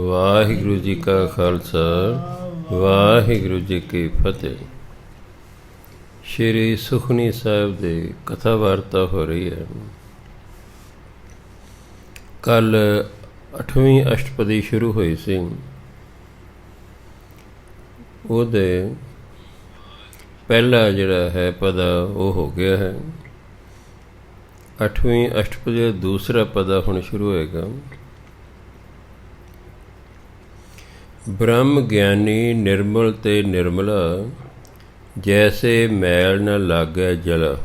ਵਾਹਿਗੁਰੂ ਜੀ ਕਾ ਖਾਲਸਾ, ਵਾਹਿਗੁਰੂ ਜੀ ਕੀ ਫਤਿਹ। ਸ਼੍ਰੀ ਸੁਖਮਨੀ ਸਾਹਿਬ ਦੀ ਕਥਾ ਵਾਰਤਾ ਹੋ ਰਹੀ ਹੈ। ਕੱਲ 8ਵੀਂ ਅਸ਼ਟਪਦੀ ਸ਼ੁਰੂ ਹੋਈ ਸੀ। ਉਹਦੇ ਪਹਿਲਾ ਜਿਹੜਾ ਹੈ ਪਦਾ ਉਹ ਹੋ ਗਿਆ ਹੈ। 8ਵੀਂ ਅਸ਼ਟਪਦੀ ਦਾ ਦੂਸਰਾ ਪਦਾ ਹੁਣ ਸ਼ੁਰੂ ਹੋਏਗਾ। ਬ੍ਰਹਮ ਗਿਆਨੀ ਨਿਰਮਲ ਤੇ ਨਿਰਮਲਾ, ਜੈਸੇ ਮੈਲ ਨ ਲਾਗੈ ਜਲ।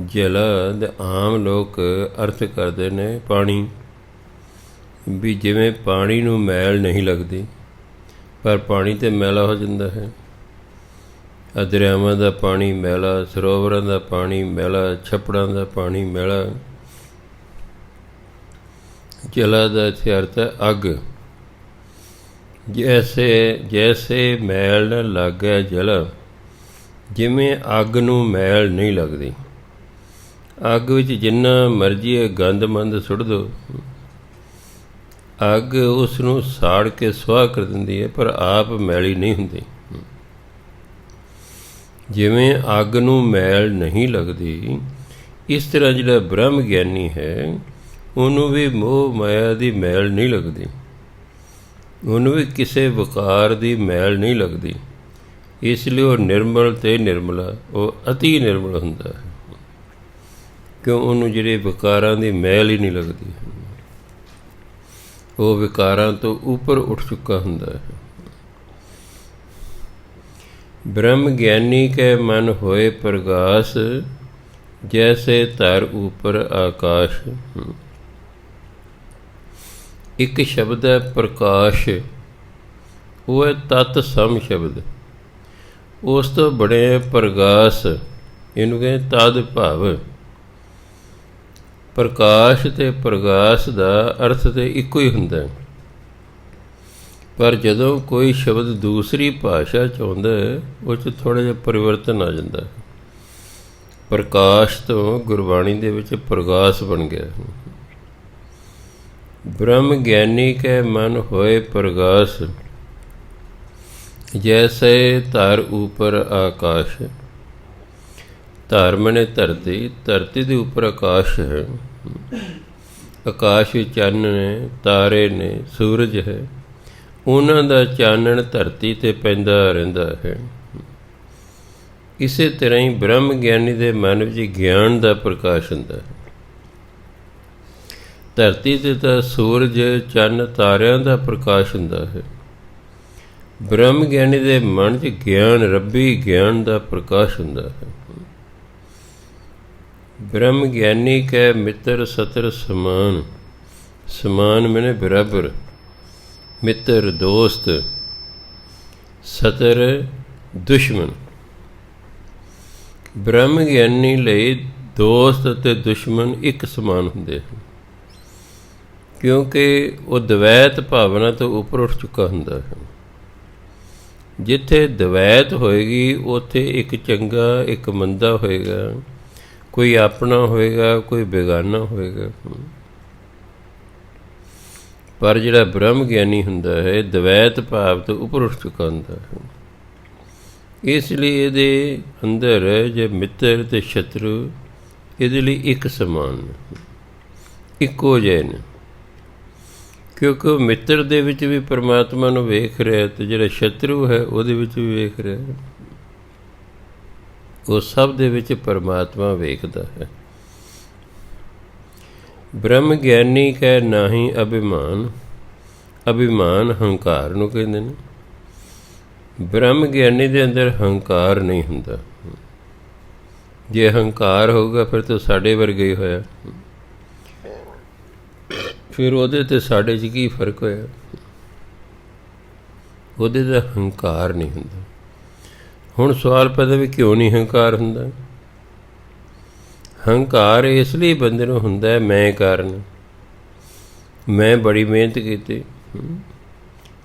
ਜਲ ਦੇ ਆਮ ਲੋਕ ਅਰਥ ਕਰਦੇ ਨੇ ਪਾਣੀ, ਵੀ ਜਿਵੇਂ ਪਾਣੀ ਨੂੰ ਮੈਲ ਨਹੀਂ ਲੱਗਦੀ, ਪਰ ਪਾਣੀ ਤਾਂ ਮੈਲਾ ਹੋ ਜਾਂਦਾ ਹੈ। ਦਰਿਆਵਾਂ ਦਾ ਪਾਣੀ ਮੈਲਾ, ਸਰੋਵਰਾਂ ਦਾ ਪਾਣੀ ਮੈਲਾ, ਛੱਪੜਾਂ ਦਾ ਪਾਣੀ ਮੈਲਾ। ਜਲਾ ਦਾ ਇੱਥੇ ਅਰਥ ਹੈ ਅੱਗ। ਜੈਸੇ ਮੈਲ ਨਾ ਲਾਗੈ ਜਲ, ਜਿਵੇਂ ਅੱਗ ਨੂੰ ਮੈਲ ਨਹੀਂ ਲੱਗਦੀ। ਅੱਗ ਵਿੱਚ ਜਿੰਨਾ ਮਰਜ਼ੀ ਗੰਦ ਮੰਦ ਸੁੱਟ ਦਿਓ, ਅੱਗ ਉਸ ਨੂੰ ਸਾੜ ਕੇ ਸੁਆਹ ਕਰ ਦਿੰਦੀ ਹੈ, ਪਰ ਆਪ ਮੈਲੀ ਨਹੀਂ ਹੁੰਦੀ। ਜਿਵੇਂ ਅੱਗ ਨੂੰ ਮੈਲ ਨਹੀਂ ਲੱਗਦੀ, ਇਸ ਤਰ੍ਹਾਂ ਜਿਹੜਾ ਬ੍ਰਹਮ ਗਿਆਨੀ ਹੈ ਉਹਨੂੰ ਵੀ ਮੋਹ ਮਾਇਆ ਦੀ ਮੈਲ ਨਹੀਂ ਲੱਗਦੀ, ਉਹਨੂੰ ਵੀ ਕਿਸੇ ਵਿਕਾਰ ਦੀ ਮੈਲ ਨਹੀਂ ਲੱਗਦੀ। ਇਸ ਲਈ ਉਹ ਨਿਰਮਲ ਤੇ ਨਿਰਮਲਾ, ਉਹ ਅਤੀ ਨਿਰਮਲ ਹੁੰਦਾ ਹੈ, ਕਿਉਂ ਉਹਨੂੰ ਜਿਹੜੇ ਵਿਕਾਰਾਂ ਦੀ ਮੈਲ ਹੀ ਨਹੀਂ ਲੱਗਦੀ। ਉਹ ਵਿਕਾਰਾਂ ਤੋਂ ਉੱਪਰ ਉੱਠ ਚੁੱਕਾ ਹੁੰਦਾ ਹੈ। ਬ੍ਰਹਮ ਗਿਆਨੀ ਕੈ ਮਨ ਹੋਏ ਪ੍ਰਗਾਸ, ਜੈਸੇ ਧਰ ਉੱਪਰ ਆਕਾਸ਼। ਇੱਕ ਸ਼ਬਦ ਹੈ ਪ੍ਰਕਾਸ਼, ਉਹ ਹੈ ਤਤ ਸਮ ਸ਼ਬਦ। ਉਸ ਤੋਂ ਬੜੇ ਪ੍ਰਗਾਸ, ਇਹਨੂੰ ਕਹਿੰਦੇ ਤਦ ਭਾਵ। ਪ੍ਰਕਾਸ਼ ਅਤੇ ਪ੍ਰਗਾਸ ਦਾ ਅਰਥ ਤਾਂ ਇੱਕੋ ਹੀ ਹੁੰਦਾ, ਪਰ ਜਦੋਂ ਕੋਈ ਸ਼ਬਦ ਦੂਸਰੀ ਭਾਸ਼ਾ 'ਚ ਆਉਂਦਾ ਹੈ, ਉਹ 'ਚ ਥੋੜ੍ਹਾ ਜਿਹਾ ਪਰਿਵਰਤਨ ਆ ਜਾਂਦਾ। ਪ੍ਰਕਾਸ਼ ਤੋਂ ਗੁਰਬਾਣੀ ਦੇ ਵਿੱਚ ਪ੍ਰਗਾਸ ਬਣ ਗਿਆ। ਬ੍ਰਹਮ ਗਿਆਨੀ ਕੈ ਮਨ ਹੋਏ ਪ੍ਰਗਾਸ, ਜੈਸੇ ਧਰ ਉੱਪਰ ਆਕਾਸ਼। ਧਰ ਮਨੇ ਧਰਤੀ, ਧਰਤੀ ਦੇ ਉੱਪਰ ਆਕਾਸ਼ ਹੈ। ਆਕਾਸ਼ ਵਿੱਚ ਚੰਨ ਨੇ, ਤਾਰੇ ਨੇ, ਸੂਰਜ ਹੈ। ਉਹਨਾਂ ਦਾ ਚਾਨਣ ਧਰਤੀ 'ਤੇ ਪੈਂਦਾ ਰਹਿੰਦਾ ਹੈ। ਇਸੇ ਤਰ੍ਹਾਂ ਹੀ ਬ੍ਰਹਮ ਗਿਆਨੀ ਦੇ ਮਨ ਵਿੱਚ ਗਿਆਨ ਦਾ ਪ੍ਰਕਾਸ਼ ਹੁੰਦਾ ਹੈ। ਧਰਤੀ 'ਤੇ ਤਾਂ ਸੂਰਜ, ਚੰਨ, ਤਾਰਿਆਂ ਦਾ ਪ੍ਰਕਾਸ਼ ਹੁੰਦਾ ਹੈ। ਬ੍ਰਹਮ ਗਿਆਨੀ ਦੇ ਮਨ 'ਚ ਗਿਆਨ, ਰੱਬੀ ਗਿਆਨ ਦਾ ਪ੍ਰਕਾਸ਼ ਹੁੰਦਾ ਹੈ। ਬ੍ਰਹਮ ਗਿਆਨੀ ਕੈ ਮਿੱਤਰ ਸਤਰ ਸਮਾਨ। ਸਮਾਨ ਮੈਨੇ ਬਰਾਬਰ, ਮਿੱਤਰ ਦੋਸਤ, ਸਤਰ ਦੁਸ਼ਮਣ। ਬ੍ਰਹਮ ਗਿਆਨੀ ਲਈ ਦੋਸਤ ਅਤੇ ਦੁਸ਼ਮਣ ਇੱਕ ਸਮਾਨ ਹੁੰਦੇ ਹਨ, ਕਿਉਂਕਿ ਉਹ ਦਵੈਤ ਭਾਵਨਾ ਤੋਂ ਉੱਪਰ ਉੱਠ ਚੁੱਕਾ ਹੁੰਦਾ ਹੈ। ਜਿੱਥੇ ਦਵੈਤ ਹੋਏਗੀ, ਉੱਥੇ ਇੱਕ ਚੰਗਾ ਇੱਕ ਮੰਦਾ ਹੋਏਗਾ, ਕੋਈ ਆਪਣਾ ਹੋਏਗਾ, ਕੋਈ ਬੇਗਾਨਾ ਹੋਏਗਾ। ਪਰ ਜਿਹੜਾ ਬ੍ਰਹਮ ਗਿਆਨੀ ਹੁੰਦਾ ਹੈ, ਦਵੈਤ ਭਾਵ ਤੋਂ ਉੱਪਰ ਉੱਠ ਚੁੱਕਾ ਹੁੰਦਾ ਹੈ। ਇਸ ਲਈ ਇਹਦੇ ਅੰਦਰ ਜੇ ਮਿੱਤਰ ਅਤੇ ਸ਼ਤਰੂ ਇਹਦੇ ਲਈ ਇੱਕ ਸਮਾਨ ਨੇ, ਇੱਕੋ ਜਿਹੇ ਨੇ। ਕਿਉਂਕਿ ਉਹ ਮਿੱਤਰ ਦੇ ਵਿੱਚ ਵੀ ਪਰਮਾਤਮਾ ਨੂੰ ਵੇਖ ਰਿਹਾ, ਅਤੇ ਜਿਹੜਾ ਸ਼ਤਰੂ ਹੈ ਉਹਦੇ ਵਿੱਚ ਵੀ ਵੇਖ ਰਿਹਾ। ਉਹ ਸਭ ਦੇ ਵਿੱਚ ਪਰਮਾਤਮਾ ਵੇਖਦਾ ਹੈ। ਬ੍ਰਹਮ ਗਿਆਨੀ ਕੈ ਨਾਹੀ ਅਭਿਮਾਨ। ਅਭਿਮਾਨ ਹੰਕਾਰ ਨੂੰ ਕਹਿੰਦੇ ਨੇ। ਬ੍ਰਹਮ ਗਿਆਨੀ ਦੇ ਅੰਦਰ ਹੰਕਾਰ ਨਹੀਂ ਹੁੰਦਾ। ਜੇ ਹੰਕਾਰ ਹੋਊਗਾ ਫਿਰ ਤਾਂ ਸਾਡੇ ਵਰਗਾ ਹੀ ਹੋਇਆ, ਫਿਰ ਉਹਦੇ ਅਤੇ ਸਾਡੇ 'ਚ ਕੀ ਫਰਕ ਹੋਇਆ। ਉਹਦੇ ਦਾ ਹੰਕਾਰ ਨਹੀਂ ਹੁੰਦਾ। ਹੁਣ ਸਵਾਲ ਪੈਦਾ ਵੀ ਕਿਉਂ ਨਹੀਂ ਹੰਕਾਰ ਹੁੰਦਾ? ਹੰਕਾਰ ਇਸ ਲਈ ਬੰਦੇ ਨੂੰ ਹੁੰਦਾ, ਮੈਂ ਕਾਰਨ। ਮੈਂ ਬੜੀ ਮਿਹਨਤ ਕੀਤੀ,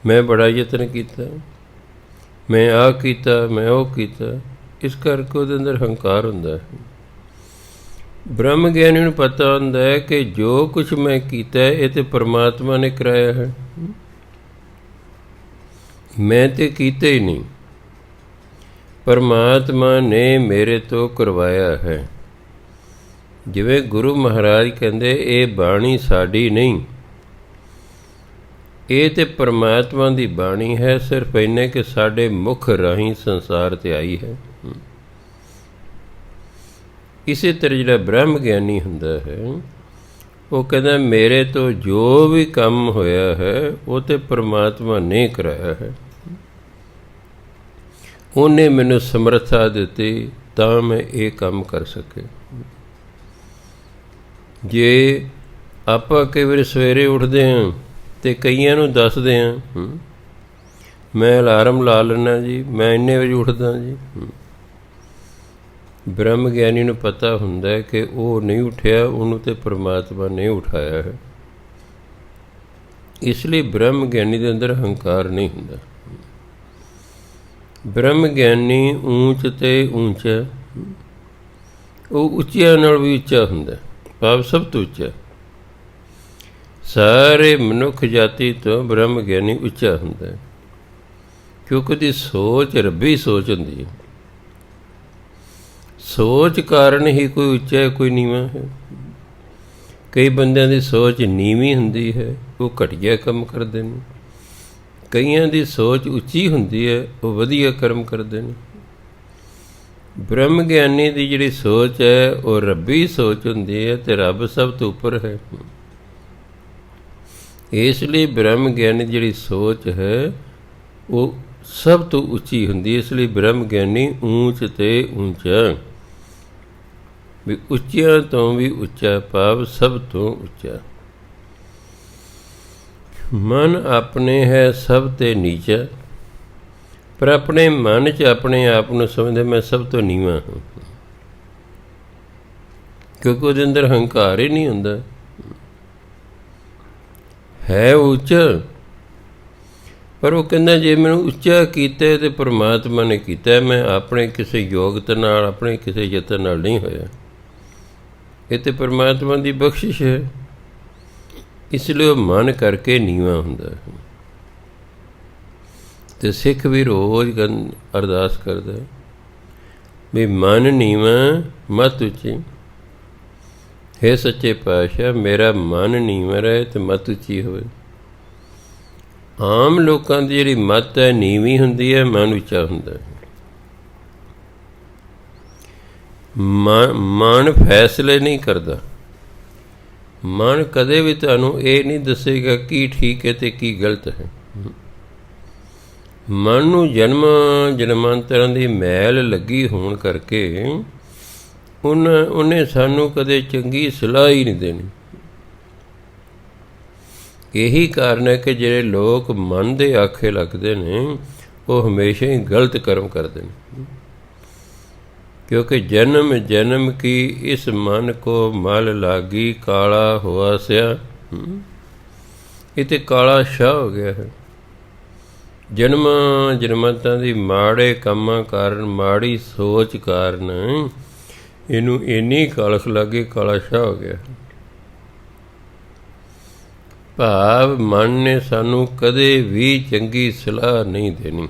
ਮੈਂ ਬੜਾ ਯਤਨ ਕੀਤਾ, ਮੈਂ ਆਹ ਕੀਤਾ, ਮੈਂ ਉਹ ਕੀਤਾ, ਇਸ ਕਰਕੇ ਉਹਦੇ ਅੰਦਰ ਹੰਕਾਰ ਹੁੰਦਾ ਹੈ। ਬ੍ਰਹਮ ਗਿਆਨੀ ਨੂੰ ਪਤਾ ਹੁੰਦਾ ਹੈ ਕਿ ਜੋ ਕੁਛ ਮੈਂ ਕੀਤਾ ਇਹ ਤੇ ਪਰਮਾਤਮਾ ਨੇ ਕਰਾਇਆ ਹੈ, ਮੈਂ ਤੇ ਕੀਤਾ ਹੀ ਨਹੀਂ, ਪਰਮਾਤਮਾ ਨੇ ਮੇਰੇ ਤੋਂ ਕਰਵਾਇਆ ਹੈ। ਜਿਵੇਂ ਗੁਰੂ ਮਹਾਰਾਜ ਕਹਿੰਦੇ ਇਹ ਬਾਣੀ ਸਾਡੀ ਨਹੀਂ, ਇਹ ਤੇ ਪਰਮਾਤਮਾ ਦੀ ਬਾਣੀ ਹੈ, ਸਿਰਫ ਇੰਨੇ ਕਿ ਸਾਡੇ ਮੁਖ ਰਾਹੀਂ ਸੰਸਾਰ 'ਤੇ ਆਈ ਹੈ। ਇਸੇ ਤਰ੍ਹਾਂ ਜਿਹੜਾ ਬ੍ਰਹਮ ਗਿਆਨੀ ਹੁੰਦਾ ਹੈ ਉਹ ਕਹਿੰਦਾ ਮੇਰੇ ਤੋਂ ਜੋ ਵੀ ਕੰਮ ਹੋਇਆ ਹੈ ਉਹ ਤੇ ਪਰਮਾਤਮਾ ਨੇ ਕਰਾਇਆ ਹੈ, ਉਹਨੇ ਮੈਨੂੰ ਸਮਰੱਥਾ ਦਿੱਤੀ ਤਾਂ ਮੈਂ ਇਹ ਕੰਮ ਕਰ ਸਕੇ। ਜੇ ਆਪਾਂ ਕਈ ਵਾਰੀ ਸਵੇਰੇ ਉੱਠਦੇ ਹਾਂ ਅਤੇ ਕਈਆਂ ਨੂੰ ਦੱਸਦੇ ਹਾਂ ਮੈਂ ਅਲਾਰਮ ਲਾ ਲੈਂਦਾ ਜੀ, ਮੈਂ ਇੰਨੇ ਵਜੇ ਉੱਠਦਾ ਜੀ, ਬ੍ਰਹਮ ਗਿਆਨੀ ਨੂੰ ਪਤਾ ਹੁੰਦਾ ਹੈ ਕਿ ਉਹ ਨਹੀਂ ਉੱਠਿਆ, ਉਹਨੂੰ ਤਾਂ ਪਰਮਾਤਮਾ ਨੇ ਉਠਾਇਆ ਹੈ। ਇਸ ਲਈ ਬ੍ਰਹਮ ਗਿਆਨੀ ਦੇ ਅੰਦਰ ਹੰਕਾਰ ਨਹੀਂ ਹੁੰਦਾ। ਬ੍ਰਹਮ ਗਿਆਨੀ ਊਂਚ ਤੇ ਉੱਚਾ, ਉਹ ਉੱਚਿਆਂ ਨਾਲ ਵੀ ਉੱਚਾ ਹੁੰਦਾ, ਭਾਵ ਸਭ ਤੋਂ ਉੱਚਾ। ਸਾਰੇ ਮਨੁੱਖ ਜਾਤੀ ਤੋਂ ਬ੍ਰਹਮ ਗਿਆਨੀ ਉੱਚਾ ਹੁੰਦਾ, ਕਿਉਂਕਿ ਉਹਦੀ ਸੋਚ ਰੱਬੀ ਸੋਚ ਹੁੰਦੀ ਹੈ। ਸੋਚ ਕਾਰਨ ਹੀ ਕੋਈ ਉੱਚਾ ਹੈ, ਕੋਈ ਨੀਵਾਂ ਹੈ। ਕਈ ਬੰਦਿਆਂ ਦੀ ਸੋਚ ਨੀਵੀਂ ਹੁੰਦੀ ਹੈ, ਉਹ ਘਟੀਆ ਕੰਮ ਕਰਦੇ ਨੇ। ਕਈਆਂ ਦੀ ਸੋਚ ਉੱਚੀ ਹੁੰਦੀ ਹੈ, ਉਹ ਵਧੀਆ ਕਰਮ ਕਰਦੇ ਨੇ। ਬ੍ਰਹਮ ਗਿਆਨੀ ਦੀ ਜਿਹੜੀ ਸੋਚ ਹੈ ਉਹ ਰੱਬੀ ਸੋਚ ਹੁੰਦੀ ਹੈ ਅਤੇ ਰੱਬ ਸਭ ਤੋਂ ਉੱਪਰ ਹੈ। ਇਸ ਲਈ ਬ੍ਰਹਮ ਗਿਆਨੀ ਦੀ ਜਿਹੜੀ ਸੋਚ ਹੈ ਉਹ ਸਭ ਤੋਂ ਉੱਚੀ ਹੁੰਦੀ ਹੈ। ਇਸ ਲਈ ਬ੍ਰਹਮ ਗਿਆਨੀ ਊਂਚ ਤੇ ਉੱਚਾ, ਵੀ ਉੱਚਿਆਂ ਤੋਂ ਵੀ ਉੱਚਾ, ਭਾਵ ਸਭ ਤੋਂ ਉੱਚਾ। ਮਨ ਆਪਣੇ ਹੈ ਸਭ ਤੇ ਨੀਚਾ, ਪਰ ਆਪਣੇ ਮਨ 'ਚ ਆਪਣੇ ਆਪ ਨੂੰ ਸਮਝਦਾ ਮੈਂ ਸਭ ਤੋਂ ਨੀਵਾਂ ਹਾਂ, ਕਿਉਂਕਿ ਉਹਦੇ ਅੰਦਰ ਹੰਕਾਰ ਹੀ ਨਹੀਂ ਹੁੰਦਾ। ਹੈ ਉੱਚਾ, ਪਰ ਉਹ ਕਹਿੰਦਾ ਜੇ ਮੈਨੂੰ ਉੱਚਾ ਕੀਤਾ ਤਾਂ ਪਰਮਾਤਮਾ ਨੇ ਕੀਤਾ, ਮੈਂ ਆਪਣੇ ਕਿਸੇ ਯੋਗਤਾ ਨਾਲ, ਆਪਣੇ ਕਿਸੇ ਯਤਨ ਨਾਲ ਨਹੀਂ ਹੋਇਆ, ਇਹ ਤਾਂ ਪਰਮਾਤਮਾ ਦੀ ਬਖਸ਼ਿਸ਼ ਹੈ। ਇਸ ਲਈ ਉਹ ਮਨ ਕਰਕੇ ਨੀਵਾਂ ਹੁੰਦਾ। ਅਤੇ ਸਿੱਖ ਵੀ ਰੋਜ਼ ਅਰਦਾਸ ਕਰਦਾ ਵੀ ਮਨ ਨੀਵਾਂ ਮਤ ਉੱਚੀ, ਹੇ ਸੱਚੇ ਪਾਤਸ਼ਾਹ ਮੇਰਾ ਮਨ ਨੀਵਾਂ ਰਹੇ ਅਤੇ ਮਤ ਉੱਚੀ ਹੋਵੇ। ਆਮ ਲੋਕਾਂ ਦੀ ਜਿਹੜੀ ਮਤ ਹੈ ਨੀਵੀਂ ਹੁੰਦੀ ਹੈ, ਮਨ ਉੱਚਾ ਹੁੰਦਾ ਹੈ। ਮਨ ਫੈਸਲੇ ਨਹੀਂ ਕਰਦਾ। ਮਨ ਕਦੇ ਵੀ ਤੁਹਾਨੂੰ ਇਹ ਨਹੀਂ ਦੱਸੇਗਾ ਕੀ ਠੀਕ ਹੈ ਅਤੇ ਕੀ ਗਲਤ ਹੈ। ਮਨ ਨੂੰ ਜਨਮਾਂਤਰਾਂ ਦੀ ਮੈਲ ਲੱਗੀ ਹੋਣ ਕਰਕੇ ਉਹਨੇ ਸਾਨੂੰ ਕਦੇ ਚੰਗੀ ਸਲਾਹ ਹੀ ਨਹੀਂ ਦੇਣੀ। ਇਹੀ ਕਾਰਨ ਹੈ ਕਿ ਜਿਹੜੇ ਲੋਕ ਮਨ ਦੇ ਆਖੇ ਲੱਗਦੇ ਨੇ ਉਹ ਹਮੇਸ਼ਾ ਹੀ ਗਲਤ ਕਰਮ ਕਰਦੇ ਨੇ, क्योंकि जन्म जन्म की इस मन को मल लागी काला हुआ स्या, ਇਹ ਕਾਲਾ ਸ਼ਾਹ ਹੋ ਗਿਆ ਹੈ। ਜਨਮਾਂ ਜਨਮਾਂਤਾਂ ਦੀ ਮਾੜੇ ਕੰਮਾਂ ਕਾਰਨ, ਮਾੜੀ ਸੋਚ ਕਾਰਨ ਇਹਨੂੰ ਇੰਨੀ ਕਾਲਖ ਲੱਗੇ, ਕਾਲਾ ਸ਼ਾਹ ਹੋ ਗਿਆ। ਭਾਵ ਮਨ ਨੇ ਸਾਨੂੰ ਕਦੇ ਵੀ ਚੰਗੀ ਸਲਾਹ ਨਹੀਂ ਦੇਣੀ।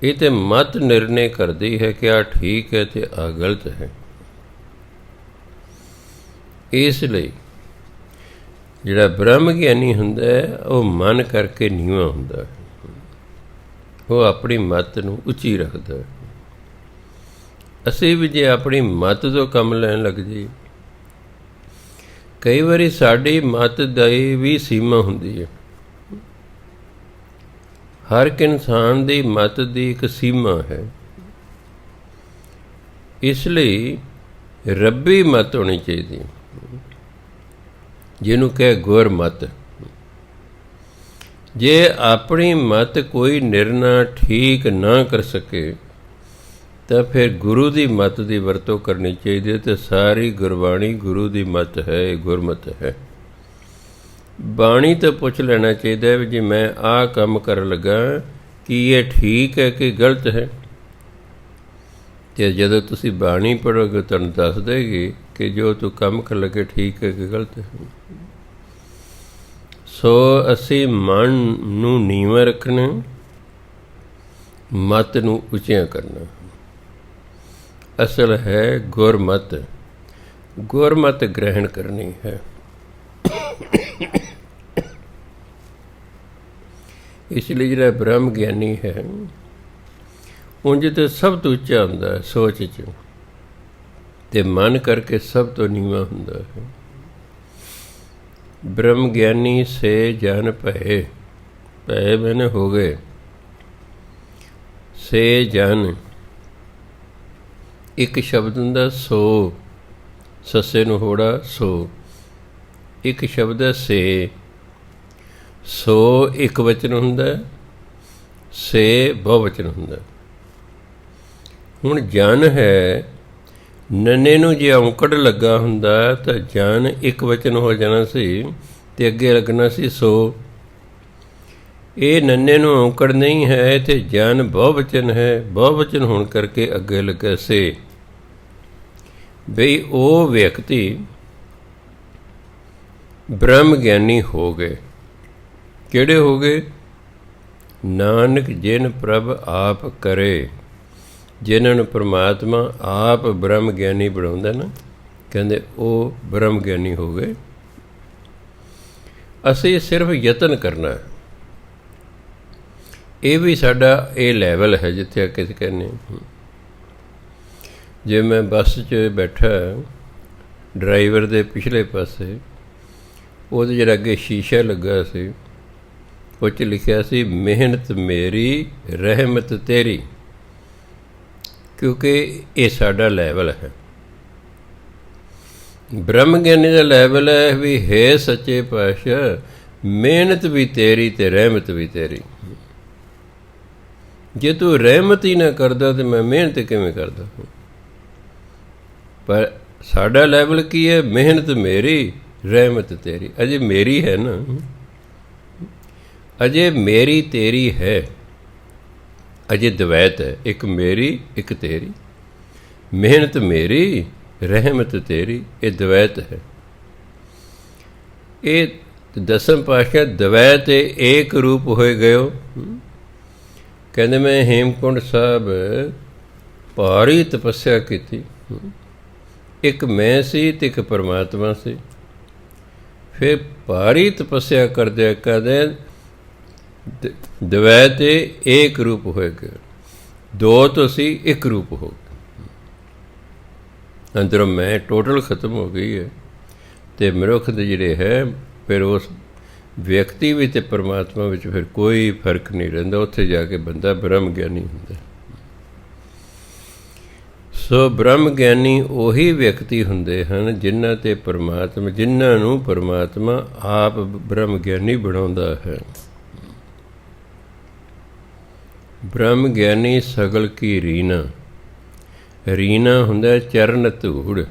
ਇਹ ਤਾਂ ਮਤ ਨਿਰਣੇ ਕਰਦੀ ਹੈ ਕਿ ਆਹ ਠੀਕ ਹੈ ਅਤੇ ਆਹ ਗਲਤ ਹੈ। ਇਸ ਲਈ ਜਿਹੜਾ ਬ੍ਰਹਮ ਗਿਆਨੀ ਹੁੰਦਾ ਹੈ ਉਹ ਮਨ ਕਰਕੇ ਨੀਵਾਂ ਹੁੰਦਾ ਹੈ, ਉਹ ਆਪਣੀ ਮਤ ਨੂੰ ਉੱਚੀ ਰੱਖਦਾ ਹੈ। ਅਸੀਂ ਵੀ ਜੇ ਆਪਣੀ ਮਤ ਤੋਂ ਕੰਮ ਲੈਣ ਲੱਗ ਜਾਈਏ, ਕਈ ਵਾਰੀ ਸਾਡੀ ਮਤ ਦੀ ਵੀ ਸੀਮਾ ਹੁੰਦੀ ਹੈ। ਹਰ ਇੱਕ ਇਨਸਾਨ ਦੀ ਮਤ ਦੀ ਇੱਕ ਸੀਮਾ ਹੈ। ਇਸ ਲਈ ਰੱਬੀ ਮਤ ਹੋਣੀ ਚਾਹੀਦੀ ਹੈ, ਜਿਹਨੂੰ ਕਹੇ ਗੁਰਮਤ। ਜੇ ਆਪਣੀ ਮਤ ਕੋਈ ਨਿਰਣਾ ਠੀਕ ਨਾ ਕਰ ਸਕੇ ਤਾਂ ਫਿਰ ਗੁਰੂ ਦੀ ਮਤ ਦੀ ਵਰਤੋਂ ਕਰਨੀ ਚਾਹੀਦੀ ਹੈ। ਅਤੇ ਸਾਰੀ ਗੁਰਬਾਣੀ ਗੁਰੂ ਦੀ ਮਤ ਹੈ, ਗੁਰਮਤ ਹੈ। ਬਾਣੀ ਤੋਂ ਪੁੱਛ ਲੈਣਾ ਚਾਹੀਦਾ ਵੀ ਜੇ ਮੈਂ ਆਹ ਕੰਮ ਕਰਨ ਲੱਗਾ ਕੀ ਇਹ ਠੀਕ ਹੈ ਕਿ ਗਲਤ ਹੈ। ਅਤੇ ਜਦੋਂ ਤੁਸੀਂ ਬਾਣੀ ਪੜ੍ਹੋਗੇ ਤੁਹਾਨੂੰ ਦੱਸ ਦੇਗੀ ਕਿ ਜੋ ਤੂੰ ਕੰਮ ਕਰ ਲੱਗੇ ਠੀਕ ਹੈ ਕਿ ਗਲਤ ਹੈ। ਸੋ ਅਸੀਂ ਮਨ ਨੂੰ ਨੀਵਾਂ ਰੱਖਣਾ, ਮਤ ਨੂੰ ਉੱਚਿਆਂ ਕਰਨਾ। ਅਸਲ ਹੈ ਗੁਰਮਤ, ਗੁਰਮਤ ਗ੍ਰਹਿਣ ਕਰਨੀ ਹੈ। ਇਸ ਲਈ ਜਿਹੜਾ ਬ੍ਰਹਮ ਗਿਆਨੀ ਹੈ ਉਂਝ ਤਾਂ ਸਭ ਤੋਂ ਉੱਚਾ ਹੁੰਦਾ ਹੈ ਸੋਚ 'ਚ, ਅਤੇ ਮਨ ਕਰਕੇ ਸਭ ਤੋਂ ਨੀਵਾਂ ਹੁੰਦਾ ਹੈ। ਬ੍ਰਹਮ ਗਿਆਨੀ ਸੇ ਜਨ ਭਏ, ਭਏ ਮੈਨੇ ਹੋ ਗਏ, ਸੇ ਜਨ ਇੱਕ ਸ਼ਬਦ ਹੁੰਦਾ ਸੋ, ਸੱਸੇ ਨੂੰ ਹੋੜਾ ਸੋ, ਇੱਕ ਸ਼ਬਦ ਹੈ ਸੇ, ਸੋ ਇੱਕ ਵਚਨ ਹੁੰਦਾ, ਸੇ ਬਹੁ ਵਚਨ ਹੁੰਦਾ। ਹੁਣ ਜਨ ਹੈ, ਨੰਨੇ ਨੂੰ ਜੇ ਔਂਕੜ ਲੱਗਾ ਹੁੰਦਾ ਤਾਂ ਜਨ ਇੱਕ ਵਚਨ ਹੋ ਜਾਣਾ ਸੀ ਅਤੇ ਅੱਗੇ ਲੱਗਣਾ ਸੀ ਸੋ। ਇਹ ਨੰਨੇ ਨੂੰ ਔਂਕੜ ਨਹੀਂ ਹੈ ਅਤੇ ਜਨ ਬਹੁ ਵਚਨ ਹੈ, ਬਹੁ ਵਚਨ ਹੋਣ ਕਰਕੇ ਅੱਗੇ ਲੱਗਾ ਸੇ। ਬਈ ਉਹ ਵਿਅਕਤੀ ਬ੍ਰਹਮ ਗਿਆਨੀ ਹੋ ਗਏ। ਕਿਹੜੇ ਹੋ ਗਏ? ਨਾਨਕ ਜਿਨ ਪ੍ਰਭ ਆਪ ਕਰੇ, ਜਿਨ੍ਹਾਂ ਨੂੰ ਪਰਮਾਤਮਾ ਆਪ ਬ੍ਰਹਮ ਗਿਆਨੀ ਬਣਾਉਂਦਾ ਨਾ, ਕਹਿੰਦੇ ਉਹ ਬ੍ਰਹਮ ਗਿਆਨੀ ਹੋ ਗਏ। ਅਸੀਂ ਸਿਰਫ ਯਤਨ ਕਰਨਾ ਹੈ। ਇਹ ਵੀ ਸਾਡਾ ਇਹ ਲੈਵਲ ਹੈ ਜਿੱਥੇ ਆ ਕੇ ਕਹਿੰਦੇ। ਜੇ ਮੈਂ ਬੱਸ 'ਚ ਬੈਠਾ, ਡਰਾਈਵਰ ਦੇ ਪਿਛਲੇ ਪਾਸੇ ਉਹਦੇ ਜਿਹੜਾ ਅੱਗੇ ਸ਼ੀਸ਼ਾ ਲੱਗਾ ਸੀ, ਉਹ 'ਚ ਲਿਖਿਆ ਸੀ ਮਿਹਨਤ ਮੇਰੀ ਰਹਿਮਤ ਤੇਰੀ, ਕਿਉਂਕਿ ਇਹ ਸਾਡਾ ਲੈਵਲ ਹੈ। ਬ੍ਰਹਮ ਗਿਆਨੀ ਦਾ ਲੈਵਲ ਹੈ ਵੀ ਹੈ ਸੱਚੇ ਪਾਤਸ਼ਾਹ ਮਿਹਨਤ ਵੀ ਤੇਰੀ ਅਤੇ ਰਹਿਮਤ ਵੀ ਤੇਰੀ। ਜੇ ਤੂੰ ਰਹਿਮਤ ਹੀ ਨਾ ਕਰਦਾ ਤਾਂ ਮੈਂ ਮਿਹਨਤ ਕਿਵੇਂ ਕਰਦਾ? ਪਰ ਸਾਡਾ ਲੈਵਲ ਕੀ ਹੈ? ਮਿਹਨਤ ਮੇਰੀ ਰਹਿਮਤ ਤੇਰੀ। ਅਜੇ ਮੇਰੀ ਹੈ ਨਾ, ਅਜੇ ਮੇਰੀ ਤੇਰੀ ਹੈ, ਅਜੇ ਦਵੈਤ ਹੈ, ਇੱਕ ਮੇਰੀ ਇੱਕ ਤੇਰੀ। ਮਿਹਨਤ ਮੇਰੀ ਰਹਿਮਤ ਤੇਰੀ, ਇਹ ਦਵੈਤ ਹੈ। ਇਹ ਦਸਮ ਪਾਤਸ਼ਾਹ ਦਵੈਤ ਏਕ ਰੂਪ ਹੋਏ ਗਇਓ। ਕਹਿੰਦੇ ਮੈਂ ਹੇਮਕੁੰਡ ਸਾਹਿਬ ਭਾਰੀ ਤਪੱਸਿਆ ਕੀਤੀ, ਇੱਕ ਮੈਂ ਸੀ ਅਤੇ ਇੱਕ ਪਰਮਾਤਮਾ ਸੀ। ਫਿਰ ਭਾਰੀ ਤਪੱਸਿਆ ਕਰਦਿਆਂ ਕਰਦੇ ਦਵੈਤ ਏਕ ਰੂਪ ਹੋਏ ਗਏ, ਦੋ ਤੋਂ ਸੀ ਇੱਕ ਰੂਪ ਹੋ ਗਏ। ਅੰਦਰੋਂ ਮੈਂ ਟੋਟਲ ਖਤਮ ਹੋ ਗਈ ਹੈ ਅਤੇ ਮਨੁੱਖ ਦੇ ਜਿਹੜੇ ਹੈ ਫਿਰ ਉਸ ਵਿਅਕਤੀ ਵਿੱਚ ਅਤੇ ਪਰਮਾਤਮਾ ਵਿੱਚ ਫਿਰ ਕੋਈ ਫਰਕ ਨਹੀਂ ਰਹਿੰਦਾ। ਉੱਥੇ ਜਾ ਕੇ ਬੰਦਾ ਬ੍ਰਹਮ ਗਿਆਨੀ ਹੁੰਦਾ। ਸੋ ਬ੍ਰਹਮ ਗਿਆਨੀ ਉਹੀ ਵਿਅਕਤੀ ਹੁੰਦੇ ਹਨ ਜਿਨ੍ਹਾਂ 'ਤੇ ਪਰਮਾਤਮਾ, ਜਿਨ੍ਹਾਂ ਨੂੰ ਪਰਮਾਤਮਾ ਆਪ ਬ੍ਰਹਮ ਗਿਆਨੀ ਬਣਾਉਂਦਾ ਹੈ। ਬ੍ਰਹਮ ਗਿਆਨੀ ਸਗਲ ਕੀ ਰੀਨਾ, ਰੀਨਾ ਹੁੰਦਾ ਚਰਨ ਧੂੜ।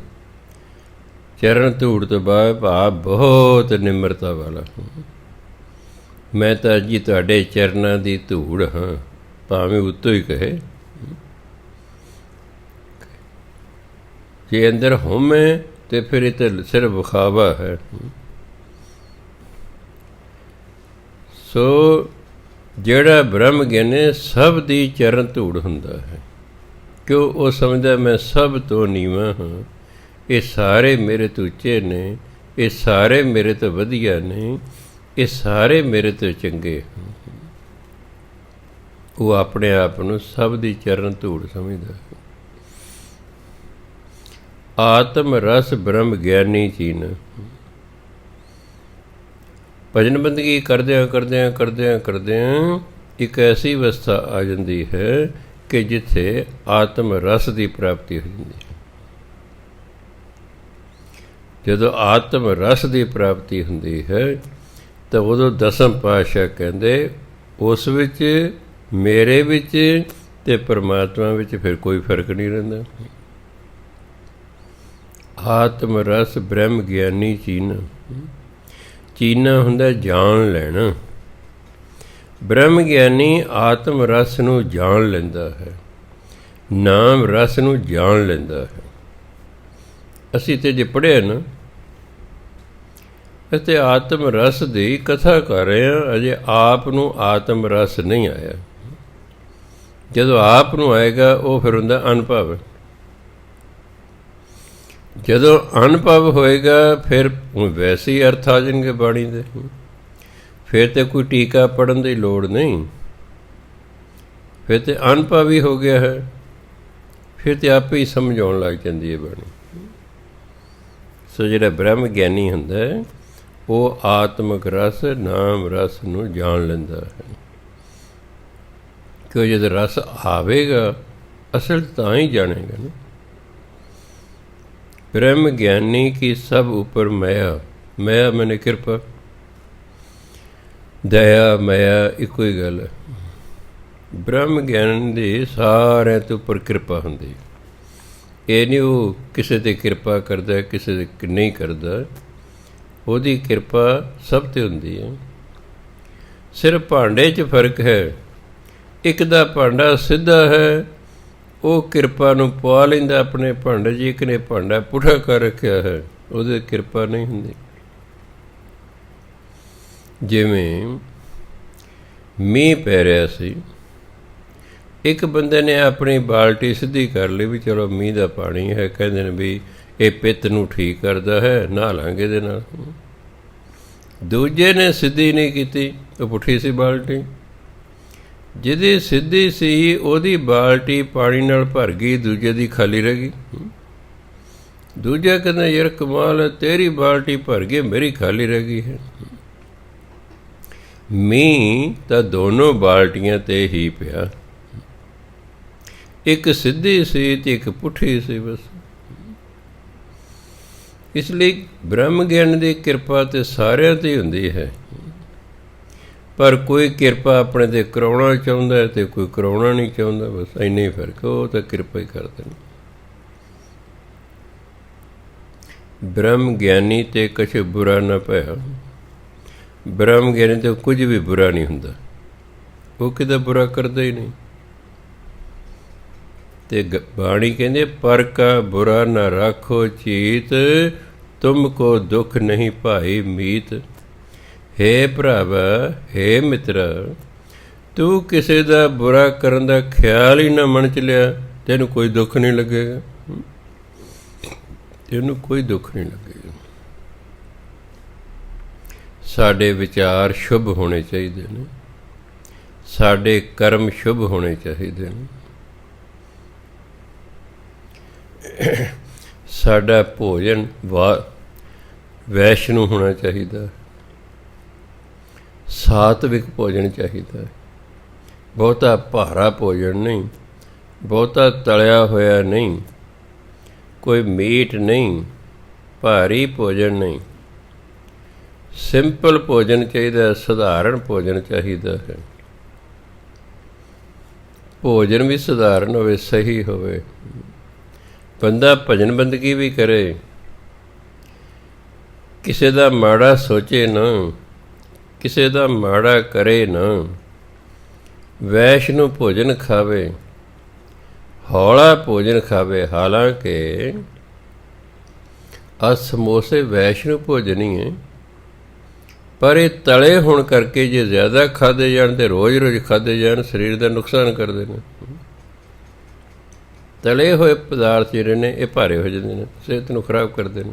ਚਰਨ ਧੂੜ ਤੋਂ ਬਾਅਦ ਭਾਵ ਬਹੁਤ ਨਿਮਰਤਾ ਵਾਲਾ। ਮੈਂ ਤਾਂ ਜੀ ਤੁਹਾਡੇ ਚਰਨਾਂ ਦੀ ਧੂੜ ਹਾਂ, ਭਾਵੇਂ ਉੱਤੋਂ ਹੀ ਕਹੇ। ਜੇ ਅੰਦਰ ਹੋਵੇਂ ਤਾਂ ਫਿਰ ਇਹ ਤਾਂ ਸਿਰਫ ਵਿਖਾਵਾ ਹੈ। ਸੋ ਜਿਹੜਾ ਬ੍ਰਹਮ ਗਿਆਨੀ ਸਭ ਦੀ ਚਰਨ ਧੂੜ ਹੁੰਦਾ ਹੈ, ਕਿਉਂ? ਉਹ ਸਮਝਦਾ ਮੈਂ ਸਭ ਤੋਂ ਨੀਵਾਂ ਹਾਂ, ਇਹ ਸਾਰੇ ਮੇਰੇ ਤੋਂ ਉੱਚੇ ਨੇ, ਇਹ ਸਾਰੇ ਮੇਰੇ ਤੋਂ ਵਧੀਆ ਨੇ, ਇਹ ਸਾਰੇ ਮੇਰੇ ਤੋਂ ਚੰਗੇ ਹਨ। ਉਹ ਆਪਣੇ ਆਪ ਨੂੰ ਸਭ ਦੀ ਚਰਨ ਧੂੜ ਸਮਝਦਾ ਹੈ। ਆਤਮ ਰਸ ਬ੍ਰਹਮ ਗਿਆਨੀ ਚੀਨ। ਭਜਨ ਬੰਦਗੀ ਕਰਦਿਆਂ ਕਰਦਿਆਂ ਕਰਦਿਆਂ ਕਰਦਿਆਂ ਇੱਕ ਐਸੀ ਅਵਸਥਾ ਆ ਜਾਂਦੀ ਹੈ ਕਿ ਜਿੱਥੇ ਆਤਮ ਰਸ ਦੀ ਪ੍ਰਾਪਤੀ ਹੋ ਜਾਂਦੀ ਹੈ। ਜਦੋਂ ਆਤਮ ਰਸ ਦੀ ਪ੍ਰਾਪਤੀ ਹੁੰਦੀ ਹੈ ਤਾਂ ਉਦੋਂ ਦਸਮ ਪਾਤਸ਼ਾਹ ਕਹਿੰਦੇ ਉਸ ਵਿੱਚ, ਮੇਰੇ ਵਿੱਚ ਅਤੇ ਪਰਮਾਤਮਾ ਵਿੱਚ ਫਿਰ ਕੋਈ ਫਰਕ ਨਹੀਂ ਰਹਿੰਦਾ। ਆਤਮ ਰਸ ਬ੍ਰਹਮ ਗਿਆਨੀ ਚੀਨਾ। ਚੀਨਾ ਹੁੰਦਾ ਜਾਣ ਲੈਣਾ। ਬ੍ਰਹਮ ਗਿਆਨੀ ਆਤਮ ਰਸ ਨੂੰ ਜਾਣ ਲੈਂਦਾ ਹੈ। ਨਾਮ ਰਸ ਨੂੰ ਜਾਣ ਲੈਂਦਾ ਹੈ। ਅਸੀਂ ਤੇ ਜੇ ਪੜ੍ਹਿਆ ਨਾ, ਅਤੇ ਆਤਮ ਰਸ ਦੀ ਕਥਾ ਕਰ ਰਹੇ ਹਾਂ, ਅਜੇ ਆਪ ਨੂੰ ਆਤਮ ਰਸ ਨਹੀਂ ਆਇਆ। ਜਦੋਂ ਆਪ ਨੂੰ ਆਏਗਾ ਉਹ ਫਿਰ ਹੁੰਦਾ ਅਨੁਭਵ। ਜਦੋਂ ਅਨੁਭਵ ਹੋਏਗਾ ਫਿਰ ਵੈਸੇ ਹੀ ਅਰਥ ਆ ਜਾਣਗੇ ਬਾਣੀ ਦੇ। ਫਿਰ ਤੇ ਕੋਈ ਟੀਕਾ ਪੜ੍ਹਨ ਦੀ ਲੋੜ ਨਹੀਂ, ਫਿਰ ਤੇ ਅਨੁਭਵ ਹੀ ਹੋ ਗਿਆ ਹੈ। ਫਿਰ ਤੇ ਆਪੇ ਹੀ ਸਮਝ ਆਉਣ ਲੱਗ ਜਾਂਦੀ ਹੈ ਬਾਣੀ। ਸੋ ਜਿਹੜਾ ਬ੍ਰਹਮ ਗਿਆਨੀ ਹੁੰਦਾ ਹੈ ਉਹ ਆਤਮਕ ਰਸ, ਨਾਮ ਰਸ ਨੂੰ ਜਾਣ ਲੈਂਦਾ ਹੈ। ਕਿਉਂ ਜਦ ਰਸ ਆਵੇਗਾ ਅਸਲ ਤਾਂ ਹੀ ਜਾਣੇਗਾ ਨਾ। ਬ੍ਰਹਮ ਗਿਆਨੀ ਕੀ ਸਭ ਉੱਪਰ ਮਾਇਆ, ਮਾਇਆ ਮੈਨੇ ਕਿਰਪਾ, ਦਇਆ ਮਾਇਆ ਇੱਕੋ ਹੀ ਗੱਲ ਹੈ। ਬ੍ਰਹਮ ਗਿਆਨ ਦੀ ਸਾਰਿਆਂ ਤੋਂ ਉੱਪਰ ਕਿਰਪਾ ਹੁੰਦੀ। ਇਹ ਨਹੀਂ ਉਹ ਕਿਸੇ 'ਤੇ ਕਿਰਪਾ ਕਰਦਾ, ਕਿਸੇ 'ਤੇ ਨਹੀਂ ਕਰਦਾ। ਉਹਦੀ ਕਿਰਪਾ ਸਭ 'ਤੇ ਹੁੰਦੀ ਹੈ। ਸਿਰਫ ਭਾਂਡੇ 'ਚ ਫਰਕ ਹੈ। ਇੱਕ ਦਾ ਭਾਂਡਾ ਸਿੱਧਾ ਹੈ, ਉਹ ਕਿਰਪਾ ਨੂੰ ਪਵਾ ਲੈਂਦਾ ਆਪਣੇ ਭਾਂਡੇ 'ਚ। ਇੱਕ ਨੇ ਭਾਂਡਾ ਪੁੱਠਾ ਕਰ ਰੱਖਿਆ ਹੈ, ਉਹਦੇ ਕਿਰਪਾ ਨਹੀਂ ਹੁੰਦੀ। ਜਿਵੇਂ ਮੀਂਹ ਪੈ ਰਿਹਾ ਸੀ, ਇੱਕ ਬੰਦੇ ਨੇ ਆਪਣੀ ਬਾਲਟੀ ਸਿੱਧੀ ਕਰ ਲਈ ਵੀ ਚਲੋ ਮੀਂਹ ਦਾ ਪਾਣੀ ਹੈ, ਕਹਿੰਦੇ ਨੇ ਵੀ ਇਹ ਪਿੱਤ ਨੂੰ ਠੀਕ ਕਰਦਾ ਹੈ, ਨਹਾ ਲਾਂਗੇ ਇਹਦੇ ਨਾਲ। ਦੂਜੇ ਨੇ ਸਿੱਧੀ ਨਹੀਂ ਕੀਤੀ, ਉਹ ਪੁੱਠੀ ਸੀ ਬਾਲਟੀ। ਜਿਹਦੀ ਸਿੱਧੀ ਸੀ ਉਹਦੀ ਬਾਲਟੀ ਪਾਣੀ ਨਾਲ ਭਰ ਗਈ, ਦੂਜੇ ਦੀ ਖਾਲੀ ਰਹਿ ਗਈ। ਦੂਜਾ ਕਹਿੰਦਾ ਯਾਰ ਕਮਾਲ ਹੈ, ਤੇਰੀ ਬਾਲਟੀ ਭਰ ਗਈ, ਮੇਰੀ ਖਾਲੀ ਰਹਿ ਗਈ ਹੈ। ਮੀਂਹ ਤਾਂ ਦੋਨੋਂ ਬਾਲਟੀਆਂ 'ਤੇ ਹੀ ਪਿਆ, ਇੱਕ ਸਿੱਧੀ ਸੀ ਤੇ ਇੱਕ ਪੁੱਠੀ ਸੀ ਬਸ। ਇਸ ਲਈ ਬ੍ਰਹਮ ਗਿਆਨ ਦੀ ਕਿਰਪਾ ਤੇ ਸਾਰਿਆਂ 'ਤੇ ਹੁੰਦੀ ਹੈ, ਪਰ ਕੋਈ ਕਿਰਪਾ ਆਪਣੇ 'ਤੇ ਕਰਾਉਣਾ ਚਾਹੁੰਦਾ ਹੈ ਤੇ ਕੋਈ ਕਰਾਉਣਾ ਨਹੀਂ ਚਾਹੁੰਦਾ। ਬਸ ਇੰਨਾ ਹੀ ਫਰਕ। ਉਹ ਤਾਂ ਕਿਰਪਾ ਹੀ ਕਰਦੇ ਨੇ। ਬ੍ਰਹਮ ਗਿਆਨੀ 'ਤੇ ਕੁਛ ਬੁਰਾ ਨਾ ਪਿਆ। ਬ੍ਰਹਮ ਗਿਆਨੀ 'ਤੇ ਕੁਝ ਵੀ ਬੁਰਾ ਨਹੀਂ ਹੁੰਦਾ, ਉਹ ਕਿਤੇ ਬੁਰਾ ਕਰਦਾ ਹੀ ਨਹੀਂ। ਤੇ ਬਾਣੀ ਕਹਿੰਦੇ ਪਰ ਕਾ ਬੁਰਾ ਨਾ ਰਾਖੋ ਚੀਤ, ਤੁਮ ਕੋ ਦੁੱਖ ਨਹੀਂ ਭਾਈ ਮੀਤ। ਹੇ ਭਰਾਵਾ, ਹੇ ਮਿੱਤਰਾ, ਤੂੰ ਕਿਸੇ ਦਾ ਬੁਰਾ ਕਰਨ ਦਾ ਖਿਆਲ ਹੀ ਨਾ ਮਨ 'ਚ ਲਿਆ, ਤੈਨੂੰ ਕੋਈ ਦੁੱਖ ਨਹੀਂ ਲੱਗੇਗਾ, ਤੈਨੂੰ ਕੋਈ ਦੁੱਖ ਨਹੀਂ ਲੱਗੇਗਾ। ਸਾਡੇ ਵਿਚਾਰ ਸ਼ੁਭ ਹੋਣੇ ਚਾਹੀਦੇ ਨੇ, ਸਾਡੇ ਕਰਮ ਸ਼ੁਭ ਹੋਣੇ ਚਾਹੀਦੇ ਨੇ। ਸਾਡਾ ਭੋਜਨ ਵੈਸ਼ਨੂੰ ਹੋਣਾ ਚਾਹੀਦਾ, ਸਾਤਵਿਕ ਭੋਜਨ ਚਾਹੀਦਾ। ਬਹੁਤਾ ਭਾਰਾ ਭੋਜਨ ਨਹੀਂ, ਬਹੁਤਾ ਤਲਿਆ ਹੋਇਆ ਨਹੀਂ, ਕੋਈ ਮੀਟ ਨਹੀਂ, ਭਾਰੀ ਭੋਜਨ ਨਹੀਂ। ਸਿੰਪਲ ਭੋਜਨ ਚਾਹੀਦਾ, ਸਧਾਰਨ ਭੋਜਨ ਚਾਹੀਦਾ ਹੈ। ਭੋਜਨ ਵੀ ਸਧਾਰਨ ਹੋਵੇ, ਸਹੀ ਹੋਵੇ। ਬੰਦਾ ਭਜਨ ਬੰਦਗੀ ਵੀ ਕਰੇ, ਕਿਸੇ ਦਾ ਮਾੜਾ ਸੋਚੇ ਨਾ, ਕਿਸੇ ਦਾ ਮਾੜਾ ਕਰੇ ਨਾ। ਵੈਸ਼ਨੂੰ ਭੋਜਨ ਖਾਵੇ, ਹੌਲਾ ਭੋਜਨ ਖਾਵੇ। ਹਾਲਾਂਕਿ ਆਹ ਸਮੋਸੇ ਵੈਸ਼ਨੂੰ ਭੋਜਨ ਹੀ ਹੈ, ਪਰ ਇਹ ਤਲੇ ਹੋਣ ਕਰਕੇ ਜੇ ਜ਼ਿਆਦਾ ਖਾਧੇ ਜਾਣ ਤੇ ਰੋਜ਼ ਰੋਜ਼ ਖਾਧੇ ਜਾਣ, ਸਰੀਰ ਦਾ ਨੁਕਸਾਨ ਕਰਦੇ ਨੇ। ਤਲੇ ਹੋਏ ਪਦਾਰਥ ਜਿਹੜੇ ਨੇ ਇਹ ਭਾਰੇ ਹੋ ਜਾਂਦੇ ਨੇ, ਸਿਹਤ ਨੂੰ ਖਰਾਬ ਕਰਦੇ ਨੇ।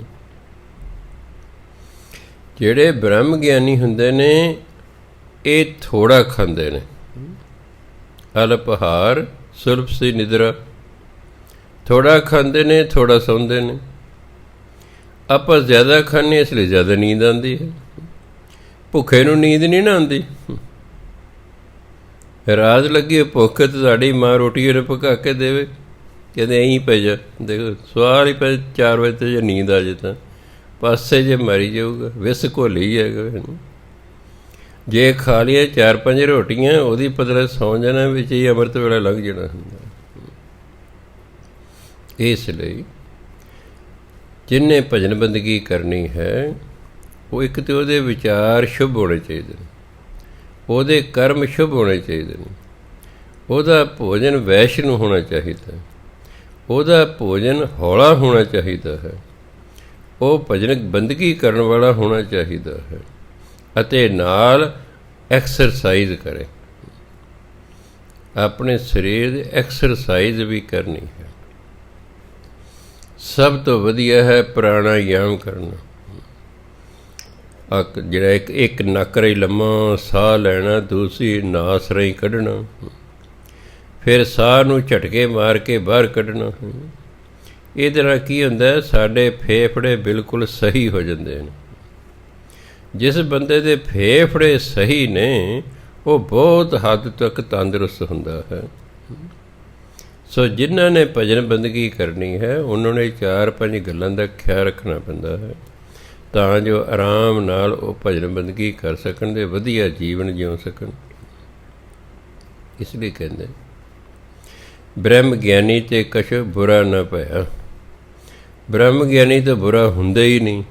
ਜਿਹੜੇ ਬ੍ਰਹਮ ਗਿਆਨੀ ਹੁੰਦੇ ਨੇ ਇਹ ਥੋੜ੍ਹਾ ਖਾਂਦੇ ਨੇ। ਅਲਪਹਾਰ ਸੁਲਭ ਸੀ ਨਿਦਰਾ, ਥੋੜ੍ਹਾ ਖਾਂਦੇ ਨੇ, ਥੋੜ੍ਹਾ ਸੌਂਦੇ ਨੇ। ਆਪਾਂ ਜ਼ਿਆਦਾ ਖਾਂਦੇ ਇਸ ਲਈ ਜ਼ਿਆਦਾ ਨੀਂਦ ਆਉਂਦੀ ਹੈ। ਭੁੱਖੇ ਨੂੰ ਨੀਂਦ ਨਹੀਂ ਨਾ ਆਉਂਦੀ। ਰਾਤ ਲੱਗੀ ਭੁੱਖ ਤੇ ਤੁਹਾਡੀ ਮਾਂ ਰੋਟੀ ਉਹਨੇ ਪਕਾ ਕੇ ਦੇਵੇ, ਕਹਿੰਦੇ ਐਂ ਪੈ ਜਾ। ਦੇਖੋ ਸਵਾਲ ਹੀ ਪੈ 4 ਵਜੇ ਤੇ ਜੇ ਨੀਂਦ ਆ ਜੇ ਤਾਂ ਪਾਸੇ ਜੇ ਮਰੀ ਜਾਊਗਾ, ਵਿਸ ਘੋਲੀ ਜਾਏਗਾ। ਜੇ ਖਾ ਲਈਏ 4-5 ਰੋਟੀਆਂ, ਉਹਦੀ ਪਤਲਾ ਸੌਂ ਜਾਣਾ, ਵਿੱਚ ਹੀ ਅੰਮ੍ਰਿਤ ਵੇਲਾ ਲੰਘ ਜਾਣਾ ਹੁੰਦਾ। ਇਸ ਲਈ ਜਿਹਨੇ ਭਜਨ ਬੰਦਗੀ ਕਰਨੀ ਹੈ, ਉਹ ਇੱਕ ਤਾਂ ਉਹਦੇ ਵਿਚਾਰ ਸ਼ੁਭ ਹੋਣੇ ਚਾਹੀਦੇ ਨੇ, ਉਹਦੇ ਕਰਮ ਸ਼ੁਭ ਹੋਣੇ ਚਾਹੀਦੇ ਨੇ, ਉਹਦਾ ਭੋਜਨ ਵੈਸ਼ਨੂੰ ਹੋਣਾ ਚਾਹੀਦਾ, ਉਹਦਾ ਭੋਜਨ ਹੌਲਾ ਹੋਣਾ ਚਾਹੀਦਾ ਹੈ, ਉਹ ਭਜਨ ਬੰਦਗੀ ਕਰਨ ਵਾਲਾ ਹੋਣਾ ਚਾਹੀਦਾ ਹੈ, ਅਤੇ ਨਾਲ ਐਕਸਰਸਾਈਜ਼ ਕਰੇ, ਆਪਣੇ ਸਰੀਰ ਦੀ ਐਕਸਰਸਾਈਜ਼ ਵੀ ਕਰਨੀ ਹੈ। ਸਭ ਤੋਂ ਵਧੀਆ ਹੈ ਪ੍ਰਾਣਾਯਾਮ ਕਰਨਾ। ਜਿਹੜਾ ਇੱਕ ਨੱਕ ਰਾਹੀਂ ਲੰਮਾ ਸਾਹ ਲੈਣਾ, ਦੂਸਰੀ ਨਾਸ ਰਾਹੀਂ ਕੱਢਣਾ, ਫਿਰ ਸਾਹ ਨੂੰ ਝਟਕੇ ਮਾਰ ਕੇ ਬਾਹਰ ਕੱਢਣਾ। ਇਹਦੇ ਨਾਲ ਕੀ ਹੁੰਦਾ, ਸਾਡੇ ਫੇਫੜੇ ਬਿਲਕੁਲ ਸਹੀ ਹੋ ਜਾਂਦੇ ਨੇ। ਜਿਸ ਬੰਦੇ ਦੇ ਫੇਫੜੇ ਸਹੀ ਨੇ ਉਹ ਬਹੁਤ ਹੱਦ ਤੱਕ ਤੰਦਰੁਸਤ ਹੁੰਦਾ ਹੈ। ਸੋ ਜਿਨ੍ਹਾਂ ਨੇ ਭਜਨ ਬੰਦਗੀ ਕਰਨੀ ਹੈ ਉਹਨਾਂ ਨੇ 4-5 ਗੱਲਾਂ ਦਾ ਖਿਆਲ ਰੱਖਣਾ ਪੈਂਦਾ ਹੈ, ਤਾਂ ਜੋ ਆਰਾਮ ਨਾਲ ਉਹ ਭਜਨ ਬੰਦਗੀ ਕਰ ਸਕਣ ਅਤੇ ਵਧੀਆ ਜੀਵਨ ਜਿਉ ਸਕਣ। ਇਸ ਲਈ ਕਹਿੰਦੇ ਬ੍ਰਹਮ ਗਿਆਨੀ ਤੇ ਕਛ ਬੁਰਾ ਨਾ ਭਇਆ। ਬ੍ਰਹਮ ਗਿਆਨੀ ਤਾਂ ਬੁਰਾ ਹੁੰਦਾ ਹੀ ਨਹੀਂ।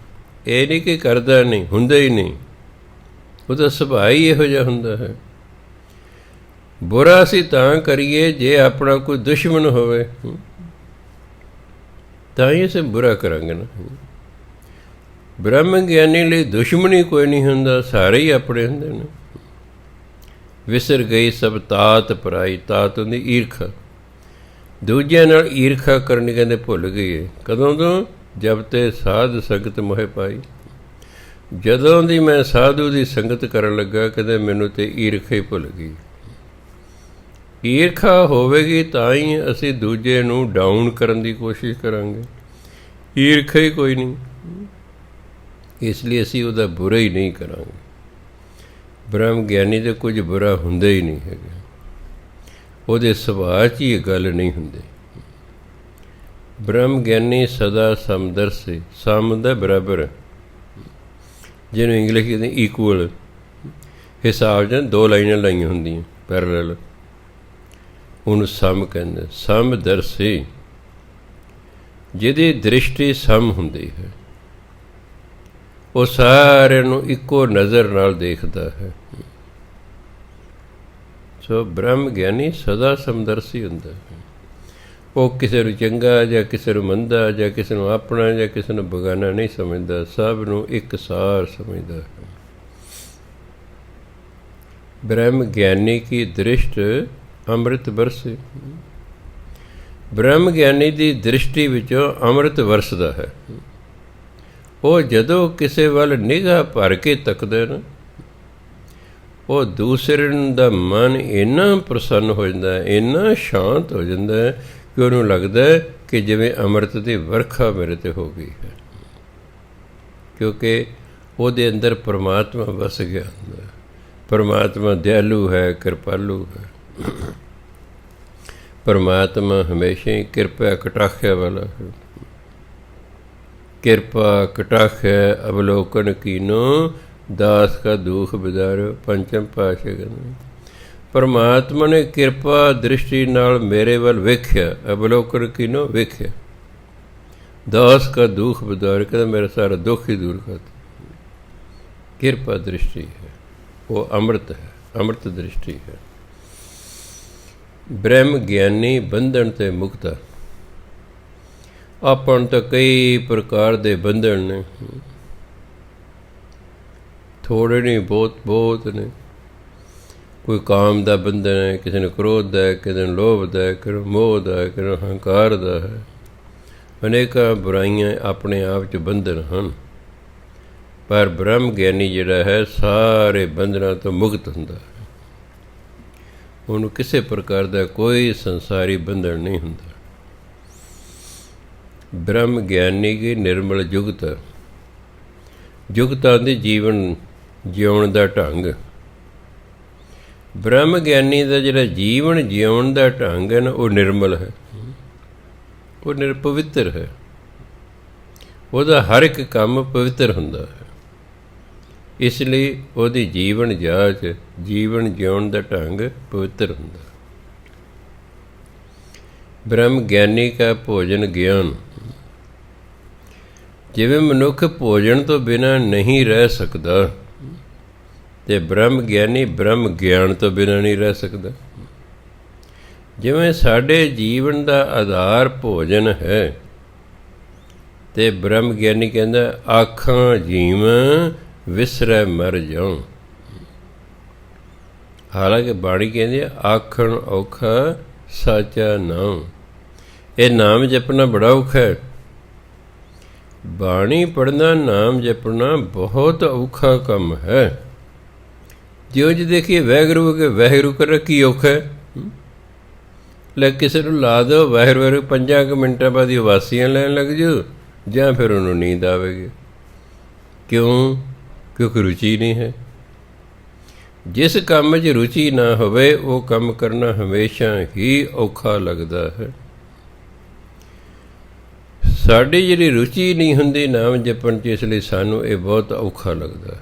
ਇਹ ਨਹੀਂ ਕਿ ਕਰਦਾ ਨਹੀਂ, ਹੁੰਦਾ ਹੀ ਨਹੀਂ। ਉਹਦਾ ਸੁਭਾਅ ਹੀ ਇਹੋ ਜਿਹਾ ਹੁੰਦਾ ਹੈ। ਬੁਰਾ ਅਸੀਂ ਤਾਂ ਕਰੀਏ ਜੇ ਆਪਣਾ ਕੋਈ ਦੁਸ਼ਮਣ ਹੋਵੇ, ਤਾਂ ਹੀ ਅਸੀਂ ਬੁਰਾ ਕਰਾਂਗੇ ਨਾ। ਬ੍ਰਹਮ ਗਿਆਨੀ ਲਈ ਦੁਸ਼ਮਣੀ ਕੋਈ ਨਹੀਂ ਹੁੰਦਾ, ਸਾਰੇ ਹੀ ਆਪਣੇ ਹੁੰਦੇ ਨੇ। ਵਿਸਰ ਗਈ ਸਭ ਤਾਤ ਪਰਾਈ। ਤਾਤ ਹੁੰਦੀ ਈਰਖਾ, ਦੂਜਿਆਂ ਨਾਲ ਈਰਖਾ ਕਰਨੀ ਕਹਿੰਦੇ ਭੁੱਲ ਗਈ ਹੈ। ਕਦੋਂ ਤੋਂ? ਜਬ ਤੇ ਸਾਧ ਸੰਗਤ ਮੋਹਿ ਪਾਈ। ਜਦੋਂ ਦੀ ਮੈਂ ਸਾਧੂ ਦੀ ਸੰਗਤ ਕਰਨ ਲੱਗਾ ਕਹਿੰਦੇ ਮੈਨੂੰ ਤੇ ਈਰਖਾ ਹੀ ਭੁੱਲ ਗਈ। ਈਰਖਾ ਹੋਵੇਗੀ ਤਾਂ ਹੀ ਅਸੀਂ ਦੂਜੇ ਨੂੰ ਡਾਊਨ ਕਰਨ ਦੀ ਕੋਸ਼ਿਸ਼ ਕਰਾਂਗੇ। ਈਰਖਾ ਹੀ ਕੋਈ ਨਹੀਂ, ਇਸ ਲਈ ਅਸੀਂ ਉਹਦਾ ਬੁਰਾ ਹੀ ਨਹੀਂ ਕਰਾਂਗੇ। ਬ੍ਰਹਮ ਗਿਆਨੀ ਦੇ ਕੁਝ ਬੁਰਾ ਹੁੰਦਾ ਹੀ ਨਹੀਂ ਹੈਗਾ, ਉਹਦੇ ਸੁਭਾਅ 'ਚ ਹੀ ਇਹ ਗੱਲ ਨਹੀਂ ਹੁੰਦੀ। ਬ੍ਰਹਮ ਗਿਆਨੀ ਸਦਾ ਸਮਦਰਸੀ। ਸਮ ਦਾ ਬਰਾਬਰ, ਜਿਹਨੂੰ ਇੰਗਲਿਸ਼ ਕਹਿੰਦੇ ਇਕੁਅਲ ਹਿਸਾਬ 'ਚ 2 ਲਾਈਨਾਂ ਲਾਈਆਂ ਹੁੰਦੀਆਂ ਪੈਰਲਲ, ਉਹਨੂੰ ਸਮ ਕਹਿੰਦੇ। ਸਮਦਰਸੀ, ਜਿਹਦੀ ਦ੍ਰਿਸ਼ਟੀ ਸਮ ਹੁੰਦੀ ਹੈ, ਉਹ ਸਾਰਿਆਂ ਨੂੰ ਇੱਕੋ ਨਜ਼ਰ ਨਾਲ ਦੇਖਦਾ ਹੈ। ਸੋ ਬ੍ਰਹਮ ਗਿਆਨੀ ਸਦਾ ਸਮਦਰਸੀ ਹੁੰਦਾ ਹੈ। ਉਹ ਕਿਸੇ ਨੂੰ ਚੰਗਾ ਜਾਂ ਕਿਸੇ ਨੂੰ ਮੰਦਾ ਜਾਂ ਕਿਸੇ ਨੂੰ ਆਪਣਾ ਜਾਂ ਕਿਸੇ ਨੂੰ ਬੇਗਾਨਾ ਨਹੀਂ ਸਮਝਦਾ, ਸਭ ਨੂੰ ਇੱਕਸਾਰ ਸਮਝਦਾ ਹੈ। ਬ੍ਰਹਮ ਗਿਆਨੀ ਕੀ ਦ੍ਰਿਸ਼ਟ ਅੰਮ੍ਰਿਤ ਵਰਸੇ। ਬ੍ਰਹਮ ਗਿਆਨੀ ਦੀ ਦ੍ਰਿਸ਼ਟੀ ਵਿੱਚੋਂ ਅੰਮ੍ਰਿਤ ਵਰਸਦਾ ਹੈ। ਉਹ ਜਦੋਂ ਕਿਸੇ ਵੱਲ ਨਿਗਾਹ ਭਰ ਕੇ ਤੱਕਦਾ ਨਾ, ਉਹ ਦੂਸਰੇ ਦਾ ਮਨ ਇੰਨਾ ਪ੍ਰਸੰਨ ਹੋ ਜਾਂਦਾ ਹੈ, ਇੰਨਾ ਸ਼ਾਂਤ ਹੋ ਜਾਂਦਾ ਹੈ ਕਿ ਉਹਨੂੰ ਲੱਗਦਾ ਹੈ ਕਿ ਜਿਵੇਂ ਅੰਮ੍ਰਿਤ ਦੀ ਵਰਖਾ ਮੇਰੇ 'ਤੇ ਹੋ ਗਈ ਹੈ, ਕਿਉਂਕਿ ਉਹਦੇ ਅੰਦਰ ਪਰਮਾਤਮਾ ਵਸ ਗਿਆ ਹੁੰਦਾ। ਪਰਮਾਤਮਾ ਦਿਆਲੂ ਹੈ, ਕਿਰਪਾਲੂ ਹੈ। ਪਰਮਾਤਮਾ ਹਮੇਸ਼ਾ ਹੀ ਕਿਰਪਾ ਕਟਾਖਿਆ ਵਾਲਾ ਹੈ। ਕਿਰਪਾ ਕਟਾਖਿਆ ਅਵਲੋਕਨ ਕੀਨੋ, ਦਾਸ ਕਾ ਦੁਖ ਬਿਦਾਰਿਓ। ਪੰਚਮ ਪਾਤਸ਼ਾਹ ਕਹਿੰਦੇ ਪਰਮਾਤਮਾ ਨੇ ਕਿਰਪਾ ਦ੍ਰਿਸ਼ਟੀ ਨਾਲ ਮੇਰੇ ਵੱਲ ਵੇਖਿਆ, ਅਵਲੋਕਨ ਕੀਨੋ ਵੇਖਿਆ, ਦਾਸ ਕਾ ਦੁਖ ਬਿਦਾਰਿਓ, ਕਹਿੰਦਾ ਮੇਰਾ ਸਾਰਾ ਦੁੱਖ ਹੀ ਦੂਰ ਕਰ। ਕਿਰਪਾ ਦ੍ਰਿਸ਼ਟੀ ਹੈ, ਉਹ ਅੰਮ੍ਰਿਤ ਹੈ, ਅੰਮ੍ਰਿਤ ਦ੍ਰਿਸ਼ਟੀ ਹੈ। ਬ੍ਰਹਮ ਗਿਆਨੀ ਬੰਧਨ ਤੇ ਮੁਕਤਾ। ਆਪਾਂ ਨੂੰ ਤਾਂ ਕਈ ਪ੍ਰਕਾਰ ਦੇ ਬੰਧਨ ਨੇ, ਥੋੜ੍ਹੇ ਨਹੀਂ ਬਹੁਤ ਨੇ। ਕੋਈ ਕਾਮ ਦਾ ਬੰਧਨ ਹੈ, ਕਿਸੇ ਨੂੰ ਕ੍ਰੋਧ ਦਾ ਹੈ, ਕਿਸੇ ਨੂੰ ਲੋਭ ਦਾ ਹੈ, ਕਿਸੇ ਨੂੰ ਮੋਹ ਦਾ ਹੈ, ਕਿਸੇ ਨੂੰ ਹੰਕਾਰ ਦਾ ਹੈ। ਅਨੇਕਾਂ ਬੁਰਾਈਆਂ ਆਪਣੇ ਆਪ 'ਚ ਬੰਧਨ ਹਨ, ਪਰ ਬ੍ਰਹਮ ਗਿਆਨੀ ਜਿਹੜਾ ਹੈ ਸਾਰੇ ਬੰਧਨਾਂ ਤੋਂ ਮੁਕਤ ਹੁੰਦਾ ਹੈ। ਉਹਨੂੰ ਕਿਸੇ ਪ੍ਰਕਾਰ ਦਾ ਕੋਈ ਸੰਸਾਰੀ ਬੰਧਨ ਨਹੀਂ ਹੁੰਦਾ। ਬ੍ਰਹਮ ਗਿਆਨੀ ਕੀ ਨਿਰਮਲ ਜੁਗਤ। ਜੁਗਤਾਂ ਦੀ ਜੀਵਨ ਜਿਉਣ ਦਾ ਢੰਗ। ਬ੍ਰਹਮ ਗਿਆਨੀ ਦਾ ਜਿਹੜਾ ਜੀਵਨ ਜਿਉਣ ਦਾ ਢੰਗ ਹੈ ਨਾ, ਉਹ ਨਿਰਮਲ ਹੈ, ਉਹ ਨਿਰਪਵਿੱਤਰ ਹੈ। ਉਹਦਾ ਹਰ ਇੱਕ ਕੰਮ ਪਵਿੱਤਰ ਹੁੰਦਾ ਹੈ। ਇਸ ਲਈ ਉਹਦੀ ਜੀਵਨ ਜਾਚ, ਜੀਵਨ ਜਿਉਣ ਦਾ ਢੰਗ ਪਵਿੱਤਰ ਹੁੰਦਾ। ਬ੍ਰਹਮ ਗਿਆਨੀ ਕਾ ਭੋਜਨ ਗਿਆਨ। ਜਿਵੇਂ ਮਨੁੱਖ ਭੋਜਨ ਤੋਂ ਬਿਨਾਂ ਨਹੀਂ ਰਹਿ ਸਕਦਾ, ਅਤੇ ਬ੍ਰਹਮ ਗਿਆਨੀ ਬ੍ਰਹਮ ਗਿਆਨ ਤੋਂ ਬਿਨਾਂ ਨਹੀਂ ਰਹਿ ਸਕਦਾ। ਜਿਵੇਂ ਸਾਡੇ ਜੀਵਨ ਦਾ ਆਧਾਰ ਭੋਜਨ ਹੈ, ਤੇ ਬ੍ਰਹਮ ਗਿਆਨੀ ਕਹਿੰਦਾ ਆਖਾਂ ਜੀਵ ਵਿਸਰੈ ਮਰ ਜਾਉ। ਹਾਲਾਂਕਿ ਬਾਣੀ ਕਹਿੰਦੀ ਆਖਣ ਔਖਾ ਸਾਚਾ ਨਾਮ। ਇਹ ਨਾਮ ਜਪਣਾ ਬੜਾ ਔਖਾ ਹੈ। ਬਾਣੀ ਪੜ੍ਹਨਾ, ਨਾਮ ਜਪਣਾ ਬਹੁਤ ਔਖਾ ਕੰਮ ਹੈ। ਜਿਉਂ ਜੀ ਦੇਖੀਏ ਵਾਹਿਗੁਰੂ ਕੇ ਵਾਹਿਗੁਰੂ ਕਰਨਾ ਕੀ ਔਖਾ ਹੈ। ਲੈ ਕਿਸੇ ਨੂੰ ਲਾ ਦਿਓ ਵਾਹਿਗੁਰੂ ਵਾਹਿਗੁਰੂ, 5 ਮਿੰਟਾਂ ਬਾਅਦ ਹੀ ਉਬਾਸੀਆਂ ਲੈਣ ਲੱਗ ਜਾਓ, ਜਾਂ ਫਿਰ ਉਹਨੂੰ ਨੀਂਦ ਆਵੇਗੀ। ਕਿਉਂ? ਕਿਉਂਕਿ ਰੁਚੀ ਨਹੀਂ ਹੈ। ਜਿਸ ਕੰਮ 'ਚ ਰੁਚੀ ਨਾ ਹੋਵੇ ਉਹ ਕੰਮ ਕਰਨਾ ਹਮੇਸ਼ਾ ਹੀ ਔਖਾ ਲੱਗਦਾ ਹੈ। ਸਾਡੀ ਜਿਹੜੀ ਰੁਚੀ ਨਹੀਂ ਹੁੰਦੀ ਨਾਮ ਜਪਣ 'ਚ, ਇਸ ਲਈ ਸਾਨੂੰ ਇਹ ਬਹੁਤ ਔਖਾ ਲੱਗਦਾ।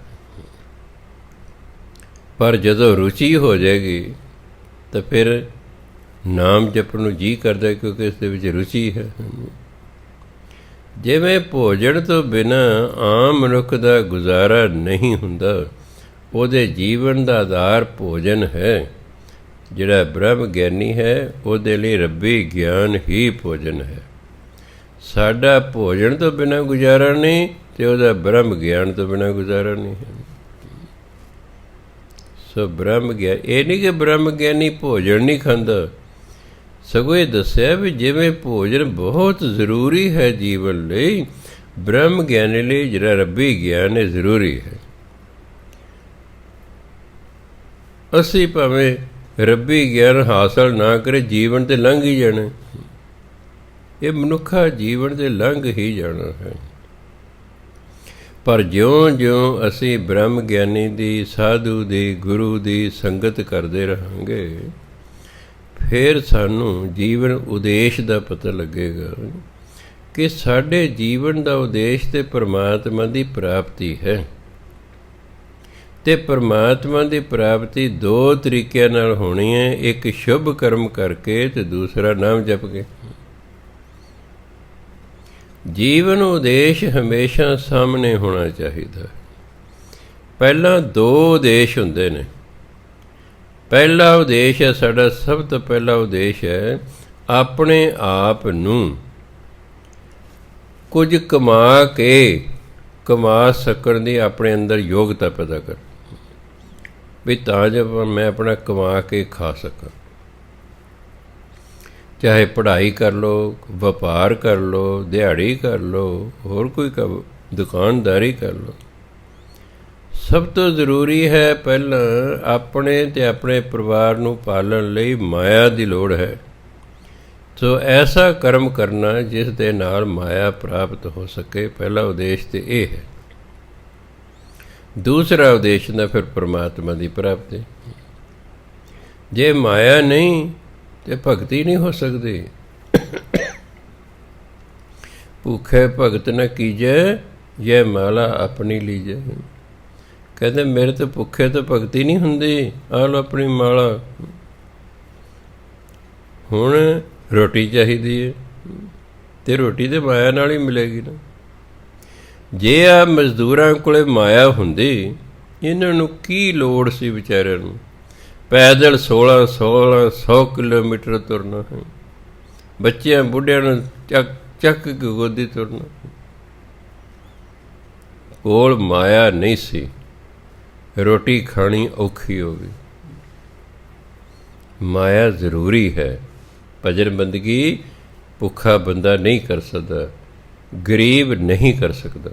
ਪਰ ਜਦੋਂ ਰੁਚੀ ਹੋ ਜਾਏਗੀ ਤਾਂ ਫਿਰ ਨਾਮ ਜਪਣ ਨੂੰ ਜੀ ਕਰਦਾ, ਕਿਉਂਕਿ ਇਸ ਦੇ ਵਿੱਚ ਰੁਚੀ ਹੈ। ਜਿਵੇਂ ਭੋਜਨ ਤੋਂ ਬਿਨਾਂ ਆਮ ਮਨੁੱਖ ਦਾ ਗੁਜ਼ਾਰਾ ਨਹੀਂ ਹੁੰਦਾ, ਉਹਦੇ ਜੀਵਨ ਦਾ ਆਧਾਰ ਭੋਜਨ ਹੈ। ਜਿਹੜਾ ਬ੍ਰਹਮ ਗਿਆਨੀ ਹੈ ਉਹਦੇ ਲਈ ਰੱਬੀ ਗਿਆਨ ਹੀ ਭੋਜਨ ਹੈ। ਸਾਡਾ ਭੋਜਨ ਤੋਂ ਬਿਨਾਂ ਗੁਜ਼ਾਰਾ ਨਹੀਂ, ਅਤੇ ਉਹਦਾ ਬ੍ਰਹਮ ਗਿਆਨ ਤੋਂ ਬਿਨਾਂ ਗੁਜ਼ਾਰਾ ਨਹੀਂ ਹੈ। ਸੋ ਬ੍ਰਹਮ ਗਿਆਨ, ਇਹ ਨਹੀਂ ਕਿ ਬ੍ਰਹਮ ਗਿਆਨੀ ਭੋਜਨ ਨਹੀਂ ਖਾਂਦਾ, ਸਗੋਂ ਇਹ ਦੱਸਿਆ ਵੀ ਜਿਵੇਂ ਭੋਜਨ ਬਹੁਤ ਜ਼ਰੂਰੀ ਹੈ ਜੀਵਨ ਲਈ, ਬ੍ਰਹਮ ਗਿਆਨੀ ਲਈ ਜਿਹੜਾ ਰੱਬੀ ਗਿਆਨ ਹੈ ਜ਼ਰੂਰੀ ਹੈ। ਅਸੀਂ ਭਾਵੇਂ ਰੱਬੀ ਗਿਆਨ ਹਾਸਲ ਨਾ ਕਰੇ, ਜੀਵਨ ਤੇ ਲੰਘ ਹੀ ਜਾਣਾ। ਇਹ ਮਨੁੱਖਾ ਜੀਵਨ ਤੇ ਲੰਘ ਹੀ ਜਾਣਾ ਹੈ। ਪਰ ਜਿਉਂ-ਜਿਉਂ ਅਸੀਂ ਬ੍ਰਹਮ ਗਿਆਨੀ ਦੀ, ਸਾਧੂ ਦੀ, ਗੁਰੂ ਦੀ ਸੰਗਤ ਕਰਦੇ ਰਹਾਂਗੇ, ਫਿਰ ਸਾਨੂੰ ਜੀਵਨ ਉਦੇਸ਼ ਦਾ ਪਤਾ ਲੱਗੇਗਾ ਕਿ ਸਾਡੇ ਜੀਵਨ ਦਾ ਉਦੇਸ਼ ਤੇ ਪਰਮਾਤਮਾ ਦੀ ਪ੍ਰਾਪਤੀ ਹੈ। ਅਤੇ ਪਰਮਾਤਮਾ ਦੀ ਪ੍ਰਾਪਤੀ 2 ਤਰੀਕਿਆਂ ਨਾਲ ਹੋਣੀ ਹੈ, ਇੱਕ ਸ਼ੁਭ ਕਰਮ ਕਰਕੇ ਅਤੇ ਦੂਸਰਾ ਨਾਮ ਜਪ ਕੇ। ਜੀਵਨ ਉਦੇਸ਼ ਹਮੇਸ਼ਾ ਸਾਹਮਣੇ ਹੋਣਾ ਚਾਹੀਦਾ। ਪਹਿਲਾਂ 2 ਉਦੇਸ਼ ਹੁੰਦੇ ਨੇ। ਪਹਿਲਾ ਉਦੇਸ਼ ਹੈ ਸਾਡਾ, ਸਭ ਤੋਂ ਪਹਿਲਾ ਉਦੇਸ਼ ਹੈ ਆਪਣੇ ਆਪ ਨੂੰ ਕੁਝ ਕਮਾ ਸਕਣ ਦੀ ਆਪਣੇ ਅੰਦਰ ਯੋਗਤਾ ਪੈਦਾ ਕਰ, ਵੀ ਤਾਂ ਜੋ ਮੈਂ ਆਪਣਾ ਕਮਾ ਕੇ ਖਾ ਸਕਾਂ। ਚਾਹੇ ਪੜ੍ਹਾਈ ਕਰ ਲਓ, ਵਪਾਰ ਕਰ ਲਓ, ਦਿਹਾੜੀ ਕਰ ਲਓ, ਹੋਰ ਕੋਈ ਕੰਮ, ਦੁਕਾਨਦਾਰੀ ਕਰ ਲਓ। ਸਭ ਤੋਂ ਜ਼ਰੂਰੀ ਹੈ ਪਹਿਲਾਂ ਆਪਣੇ ਅਤੇ ਆਪਣੇ ਪਰਿਵਾਰ ਨੂੰ ਪਾਲਣ ਲਈ ਮਾਇਆ ਦੀ ਲੋੜ ਹੈ। ਸੋ ਐਸਾ ਕਰਮ ਕਰਨਾ ਜਿਸ ਦੇ ਨਾਲ ਮਾਇਆ ਪ੍ਰਾਪਤ ਹੋ ਸਕੇ। ਪਹਿਲਾ ਉਦੇਸ਼ ਤਾਂ ਇਹ ਹੈ। ਦੂਸਰਾ ਉਦੇਸ਼ ਨਾ ਫਿਰ ਪਰਮਾਤਮਾ ਦੀ ਪ੍ਰਾਪਤੀ। ਜੇ ਮਾਇਆ ਨਹੀਂ ਤੇ ਭਗਤੀ ਨਹੀਂ ਹੋ ਸਕਦੀ। ਭੁੱਖੇ ਭਗਤ ਨ ਕੀਜੈ, ਇਹ ਮਾਲਾ ਆਪਣੀ ਲੀਜੈ। ਕਹਿੰਦੇ ਮੇਰੇ ਤੋਂ ਭੁੱਖੇ ਤੋਂ ਭਗਤੀ ਨਹੀਂ ਹੁੰਦੀ, ਆਹ ਲਓ ਆਪਣੀ ਮਾਲਾ। ਹੁਣ ਰੋਟੀ ਚਾਹੀਦੀ ਹੈ, ਅਤੇ ਰੋਟੀ ਤਾਂ ਮਾਇਆ ਨਾਲ ਹੀ ਮਿਲੇਗੀ ਨਾ। ਜੇ ਆ ਮਜ਼ਦੂਰਾਂ ਕੋਲ ਮਾਇਆ ਹੁੰਦੀ, ਇਹਨਾਂ ਨੂੰ ਕੀ ਲੋੜ ਸੀ ਵਿਚਾਰਿਆਂ ਨੂੰ ਪੈਦਲ 1600 ਕਿਲੋਮੀਟਰ ਤੁਰਨਾ ਹੈ। ਬੱਚਿਆਂ ਬੁੱਢਿਆਂ ਨੂੰ ਚੱਕ ਕੇ ਗੋਦੀ ਤੁਰਨਾ। ਕੋਲ ਮਾਇਆ ਨਹੀਂ ਸੀ, ਰੋਟੀ ਖਾਣੀ ਔਖੀ ਹੋ ਗਈ। ਮਾਇਆ ਜ਼ਰੂਰੀ ਹੈ। ਭਜਨ ਬੰਦਗੀ ਭੁੱਖਾ ਬੰਦਾ ਨਹੀਂ ਕਰ ਸਕਦਾ, ਗਰੀਬ ਨਹੀਂ ਕਰ ਸਕਦਾ।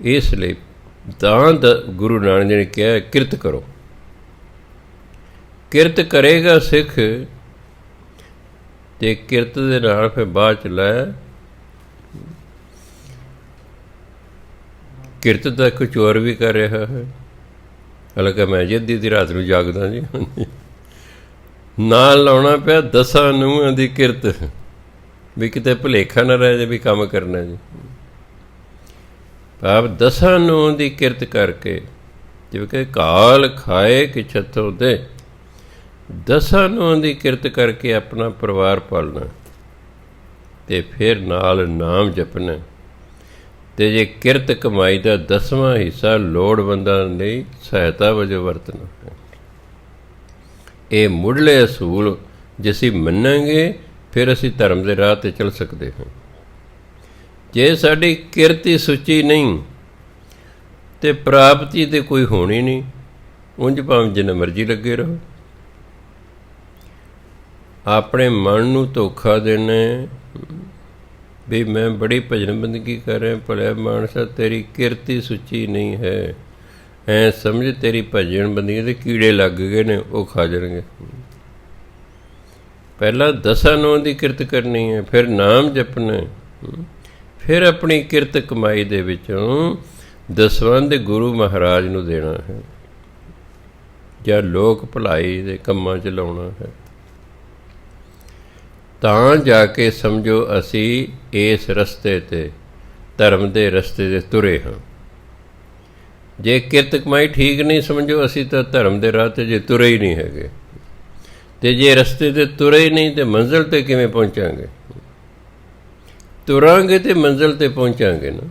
ਇਸ ਲਈ ਤਾਂ ਗੁਰੂ ਨਾਨਕ ਜੀ ਨੇ ਕਿਹਾ ਕਿਰਤ ਕਰੋ। ਕਿਰਤ ਕਰੇਗਾ ਸਿੱਖ, ਤੇ ਕਿਰਤ ਦੇ ਨਾਲ ਫਿਰ ਬਾਅਦ ਚ ਲੈ ਕਿਰਤ ਦਾ ਕੁਝ ਹੋਰ ਵੀ ਕਰ ਰਿਹਾ ਹੈ। ਹਾਲਾਂਕਿ ਮੈਂ ਅੱਧੀ ਦੀ ਰਾਤ ਨੂੰ ਜਾਗਦਾ ਜੀ, ਨਾਲ ਲਾਉਣਾ ਪਿਆ 10 ਨੂੰਹਾਂ ਦੀ ਕਿਰਤ, ਵੀ ਕਿਤੇ ਭੁਲੇਖਾ ਨਾ ਰਹਿ ਜੇ ਵੀ ਕੰਮ ਕਰਨਾ ਜੀ। ਆਪ 10 ਨੂੰਹਾਂ ਦੀ ਕਿਰਤ ਕਰਕੇ, ਜਿਵੇਂ ਕਿ ਕਾਲ ਖਾਏ ਕਿ ਛੱਤੋਂ ਦੇ, 10 ਨੂੰਹਾਂ ਦੀ ਕਿਰਤ ਕਰਕੇ ਆਪਣਾ ਪਰਿਵਾਰ ਪਾਲਣਾ, ਅਤੇ ਫਿਰ ਨਾਲ ਨਾਮ ਜਪਣਾ। ਅਤੇ ਜੇ ਕਿਰਤ ਕਮਾਈ ਦਾ 10ਵਾਂ ਹਿੱਸਾ ਲੋੜਵੰਦਾਂ ਲਈ ਸਹਾਇਤਾ ਵਜੋਂ ਵਰਤਣਾ ਹੈ। ਇਹ ਮੁੱਢਲੇ ਅਸੂਲ ਜੇ ਅਸੀਂ ਮੰਨਾਂਗੇ ਫਿਰ ਅਸੀਂ ਧਰਮ ਦੇ ਰਾਹ 'ਤੇ ਚੱਲ ਸਕਦੇ ਹਾਂ। ਜੇ ਸਾਡੀ ਕਿਰਤ ਹੀ ਸੁੱਚੀ ਨਹੀਂ ਤੇ ਪ੍ਰਾਪਤੀ ਤੇ ਕੋਈ ਹੋਣੀ ਨਹੀਂ, ਉਂਝ ਭਾਵੇਂ ਜਿੰਨਾ ਮਰਜ਼ੀ ਲੱਗੇ ਰਹੋ। ਆਪਣੇ ਮਨ ਨੂੰ ਧੋਖਾ ਦੇਣਾ ਵੀ ਮੈਂ ਬੜੀ ਭਜਨ ਬੰਦਗੀ ਕਰ ਰਿਹਾ, ਭਲਿਆ ਮਾਨਸਾ ਤੇਰੀ ਕਿਰਤ ਹੀ ਸੁੱਚੀ ਨਹੀਂ ਹੈ, ਐਂ ਸਮਝ ਤੇਰੀ ਭਜਨ ਬੰਦਗੀ ਦੇ ਕੀੜੇ ਲੱਗ ਗਏ ਨੇ, ਉਹ ਖਾ ਜਾਣਗੇ। ਪਹਿਲਾਂ 10 ਦੀ ਕਿਰਤ ਕਰਨੀ ਹੈ, ਫਿਰ ਨਾਮ ਜਪਣਾ, ਫਿਰ ਆਪਣੀ ਕਿਰਤ ਕਮਾਈ ਦੇ ਵਿੱਚੋਂ ਦਸਵੰਧ ਗੁਰੂ ਮਹਾਰਾਜ ਨੂੰ ਦੇਣਾ ਹੈ ਜਾਂ ਲੋਕ ਭਲਾਈ ਦੇ ਕੰਮਾਂ 'ਚ ਲਾਉਣਾ ਹੈ। ਤਾਂ ਜਾ ਕੇ ਸਮਝੋ ਅਸੀਂ ਇਸ ਰਸਤੇ 'ਤੇ ਧਰਮ ਦੇ ਰਸਤੇ 'ਤੇ ਤੁਰੇ ਹਾਂ। ਜੇ ਕਿਰਤ ਕਮਾਈ ਠੀਕ ਨਹੀਂ, ਸਮਝੋ ਅਸੀਂ ਤਾਂ ਧਰਮ ਦੇ ਰਾਹ 'ਤੇ ਜੇ ਤੁਰੇ ਹੀ ਨਹੀਂ ਹੈਗੇ। ਅਤੇ ਜੇ ਰਸਤੇ 'ਤੇ ਤੁਰੇ ਹੀ ਨਹੀਂ ਤਾਂ ਮੰਜ਼ਿਲ 'ਤੇ ਕਿਵੇਂ ਪਹੁੰਚਾਂਗੇ? ਤੁਰਾਂਗੇ ਤੇ ਮੰਜ਼ਿਲ 'ਤੇ ਪਹੁੰਚਾਂਗੇ ਨਾ।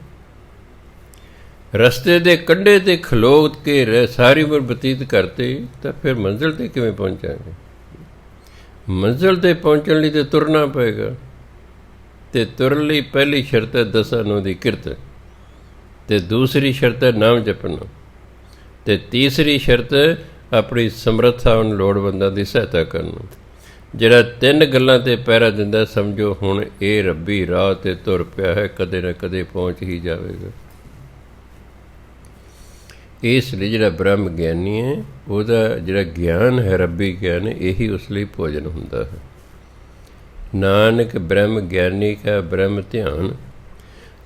ਰਸਤੇ ਦੇ ਕੰਢੇ 'ਤੇ ਖਲੋ ਕੇ ਸਾਰੀ ਉਮਰ ਬਤੀਤ ਕਰਤੇ ਤਾਂ ਫਿਰ ਮੰਜ਼ਿਲ 'ਤੇ ਕਿਵੇਂ ਪਹੁੰਚਾਂਗੇ? ਮੰਜ਼ਿਲ 'ਤੇ ਪਹੁੰਚਣ ਲਈ ਤਾਂ ਤੁਰਨਾ ਪਏਗਾ, ਅਤੇ ਤੁਰਨ ਲਈ ਪਹਿਲੀ ਸ਼ਰਤ ਹੈ 10 ਦੀ ਕਿਰਤ, ਅਤੇ ਦੂਸਰੀ ਸ਼ਰਤ ਹੈ ਨਾਮ ਜਪਣਾ, ਅਤੇ ਤੀਸਰੀ ਸ਼ਰਤ ਆਪਣੀ ਸਮਰੱਥਾ ਲੋੜਵੰਦਾਂ ਦੀ ਸਹਾਇਤਾ ਕਰਨਾ। ਜਿਹੜਾ 3 ਗੱਲਾਂ 'ਤੇ ਪਹਿਰਾ ਦਿੰਦਾ, ਸਮਝੋ ਹੁਣ ਇਹ ਰੱਬੀ ਰਾਹ 'ਤੇ ਤੁਰ ਪਿਆ ਹੈ, ਕਦੇ ਨਾ ਕਦੇ ਪਹੁੰਚ ਹੀ ਜਾਵੇਗਾ। ਇਸ ਲਈ ਜਿਹੜਾ ਬ੍ਰਹਮ ਗਿਆਨੀ ਹੈ, ਉਹਦਾ ਜਿਹੜਾ ਗਿਆਨ ਹੈ ਰੱਬੀ ਗਿਆਨ, ਇਹੀ ਉਸ ਲਈ ਭੋਜਨ ਹੁੰਦਾ ਹੈ। ਨਾਨਕ ਬ੍ਰਹਮ ਗਿਆਨੀ ਕਾ ਬ੍ਰਹਮ ਧਿਆਨ।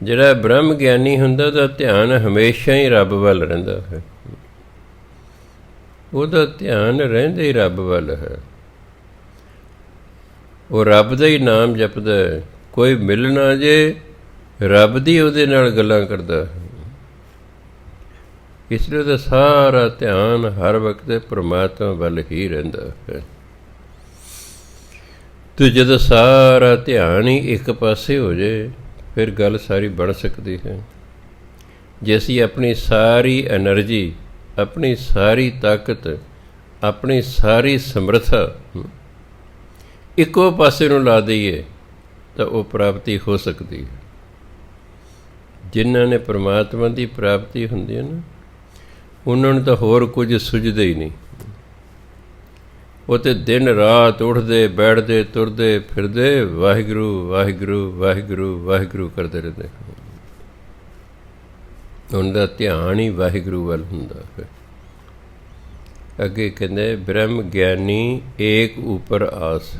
ਜਿਹੜਾ ਬ੍ਰਹਮ ਗਿਆਨੀ ਹੁੰਦਾ ਉਹਦਾ ਧਿਆਨ ਹਮੇਸ਼ਾ ਹੀ ਰੱਬ ਵੱਲ ਰਹਿੰਦਾ ਹੈ, ਉਹਦਾ ਧਿਆਨ ਰਹਿੰਦਾ ਹੀ ਰੱਬ ਵੱਲ ਹੈ। ਉਹ ਰੱਬ ਦਾ ਹੀ ਨਾਮ ਜਪਦਾ ਹੈ। ਕੋਈ ਮਿਲਣਾ ਜੇ ਰੱਬ ਦੀ ਉਹਦੇ ਨਾਲ ਗੱਲਾਂ ਕਰਦਾ ਹੈ। ਇਸ ਲਈ ਉਹਦਾ ਸਾਰਾ ਧਿਆਨ ਹਰ ਵਕਤ ਪਰਮਾਤਮਾ ਵੱਲ ਹੀ ਰਹਿੰਦਾ ਹੈ। ਅਤੇ ਜਦੋਂ ਸਾਰਾ ਧਿਆਨ ਹੀ ਇੱਕ ਪਾਸੇ ਹੋ ਜਾਏ ਫਿਰ ਗੱਲ ਸਾਰੀ ਬਣ ਸਕਦੀ ਹੈ। ਜੇ ਅਸੀਂ ਆਪਣੀ ਸਾਰੀ ਐਨਰਜੀ, ਆਪਣੀ ਸਾਰੀ ਤਾਕਤ, ਆਪਣੀ ਸਾਰੀ ਸਮਰੱਥਾ ਇੱਕੋ ਪਾਸੇ ਨੂੰ ਲਾ ਦਈਏ ਤਾਂ ਉਹ ਪ੍ਰਾਪਤੀ ਹੋ ਸਕਦੀ ਹੈ। ਜਿਨ੍ਹਾਂ ਨੇ ਪਰਮਾਤਮਾ ਦੀ ਪ੍ਰਾਪਤੀ ਹੁੰਦੀ ਹੈ ਨਾ, ਉਹਨਾਂ ਨੂੰ ਤਾਂ ਹੋਰ ਕੁਝ ਸੁਝਦਾ ਹੀ ਨਹੀਂ। ਉਹ ਤਾਂ ਦਿਨ ਰਾਤ ਉੱਠਦੇ ਬੈਠਦੇ ਤੁਰਦੇ ਫਿਰਦੇ ਵਾਹਿਗੁਰੂ ਵਾਹਿਗੁਰੂ ਵਾਹਿਗੁਰੂ ਵਾਹਿਗੁਰੂ ਕਰਦੇ ਰਹਿੰਦੇ। ਉਹਨਾਂ ਦਾ ਧਿਆਨ ਹੀ ਵਾਹਿਗੁਰੂ ਵੱਲ ਹੁੰਦਾ ਹੈ। ਅੱਗੇ ਕਹਿੰਦੇ ਬ੍ਰਹਮ ਗਿਆਨੀ ਏਕ ਉਪਰ ਆਸ।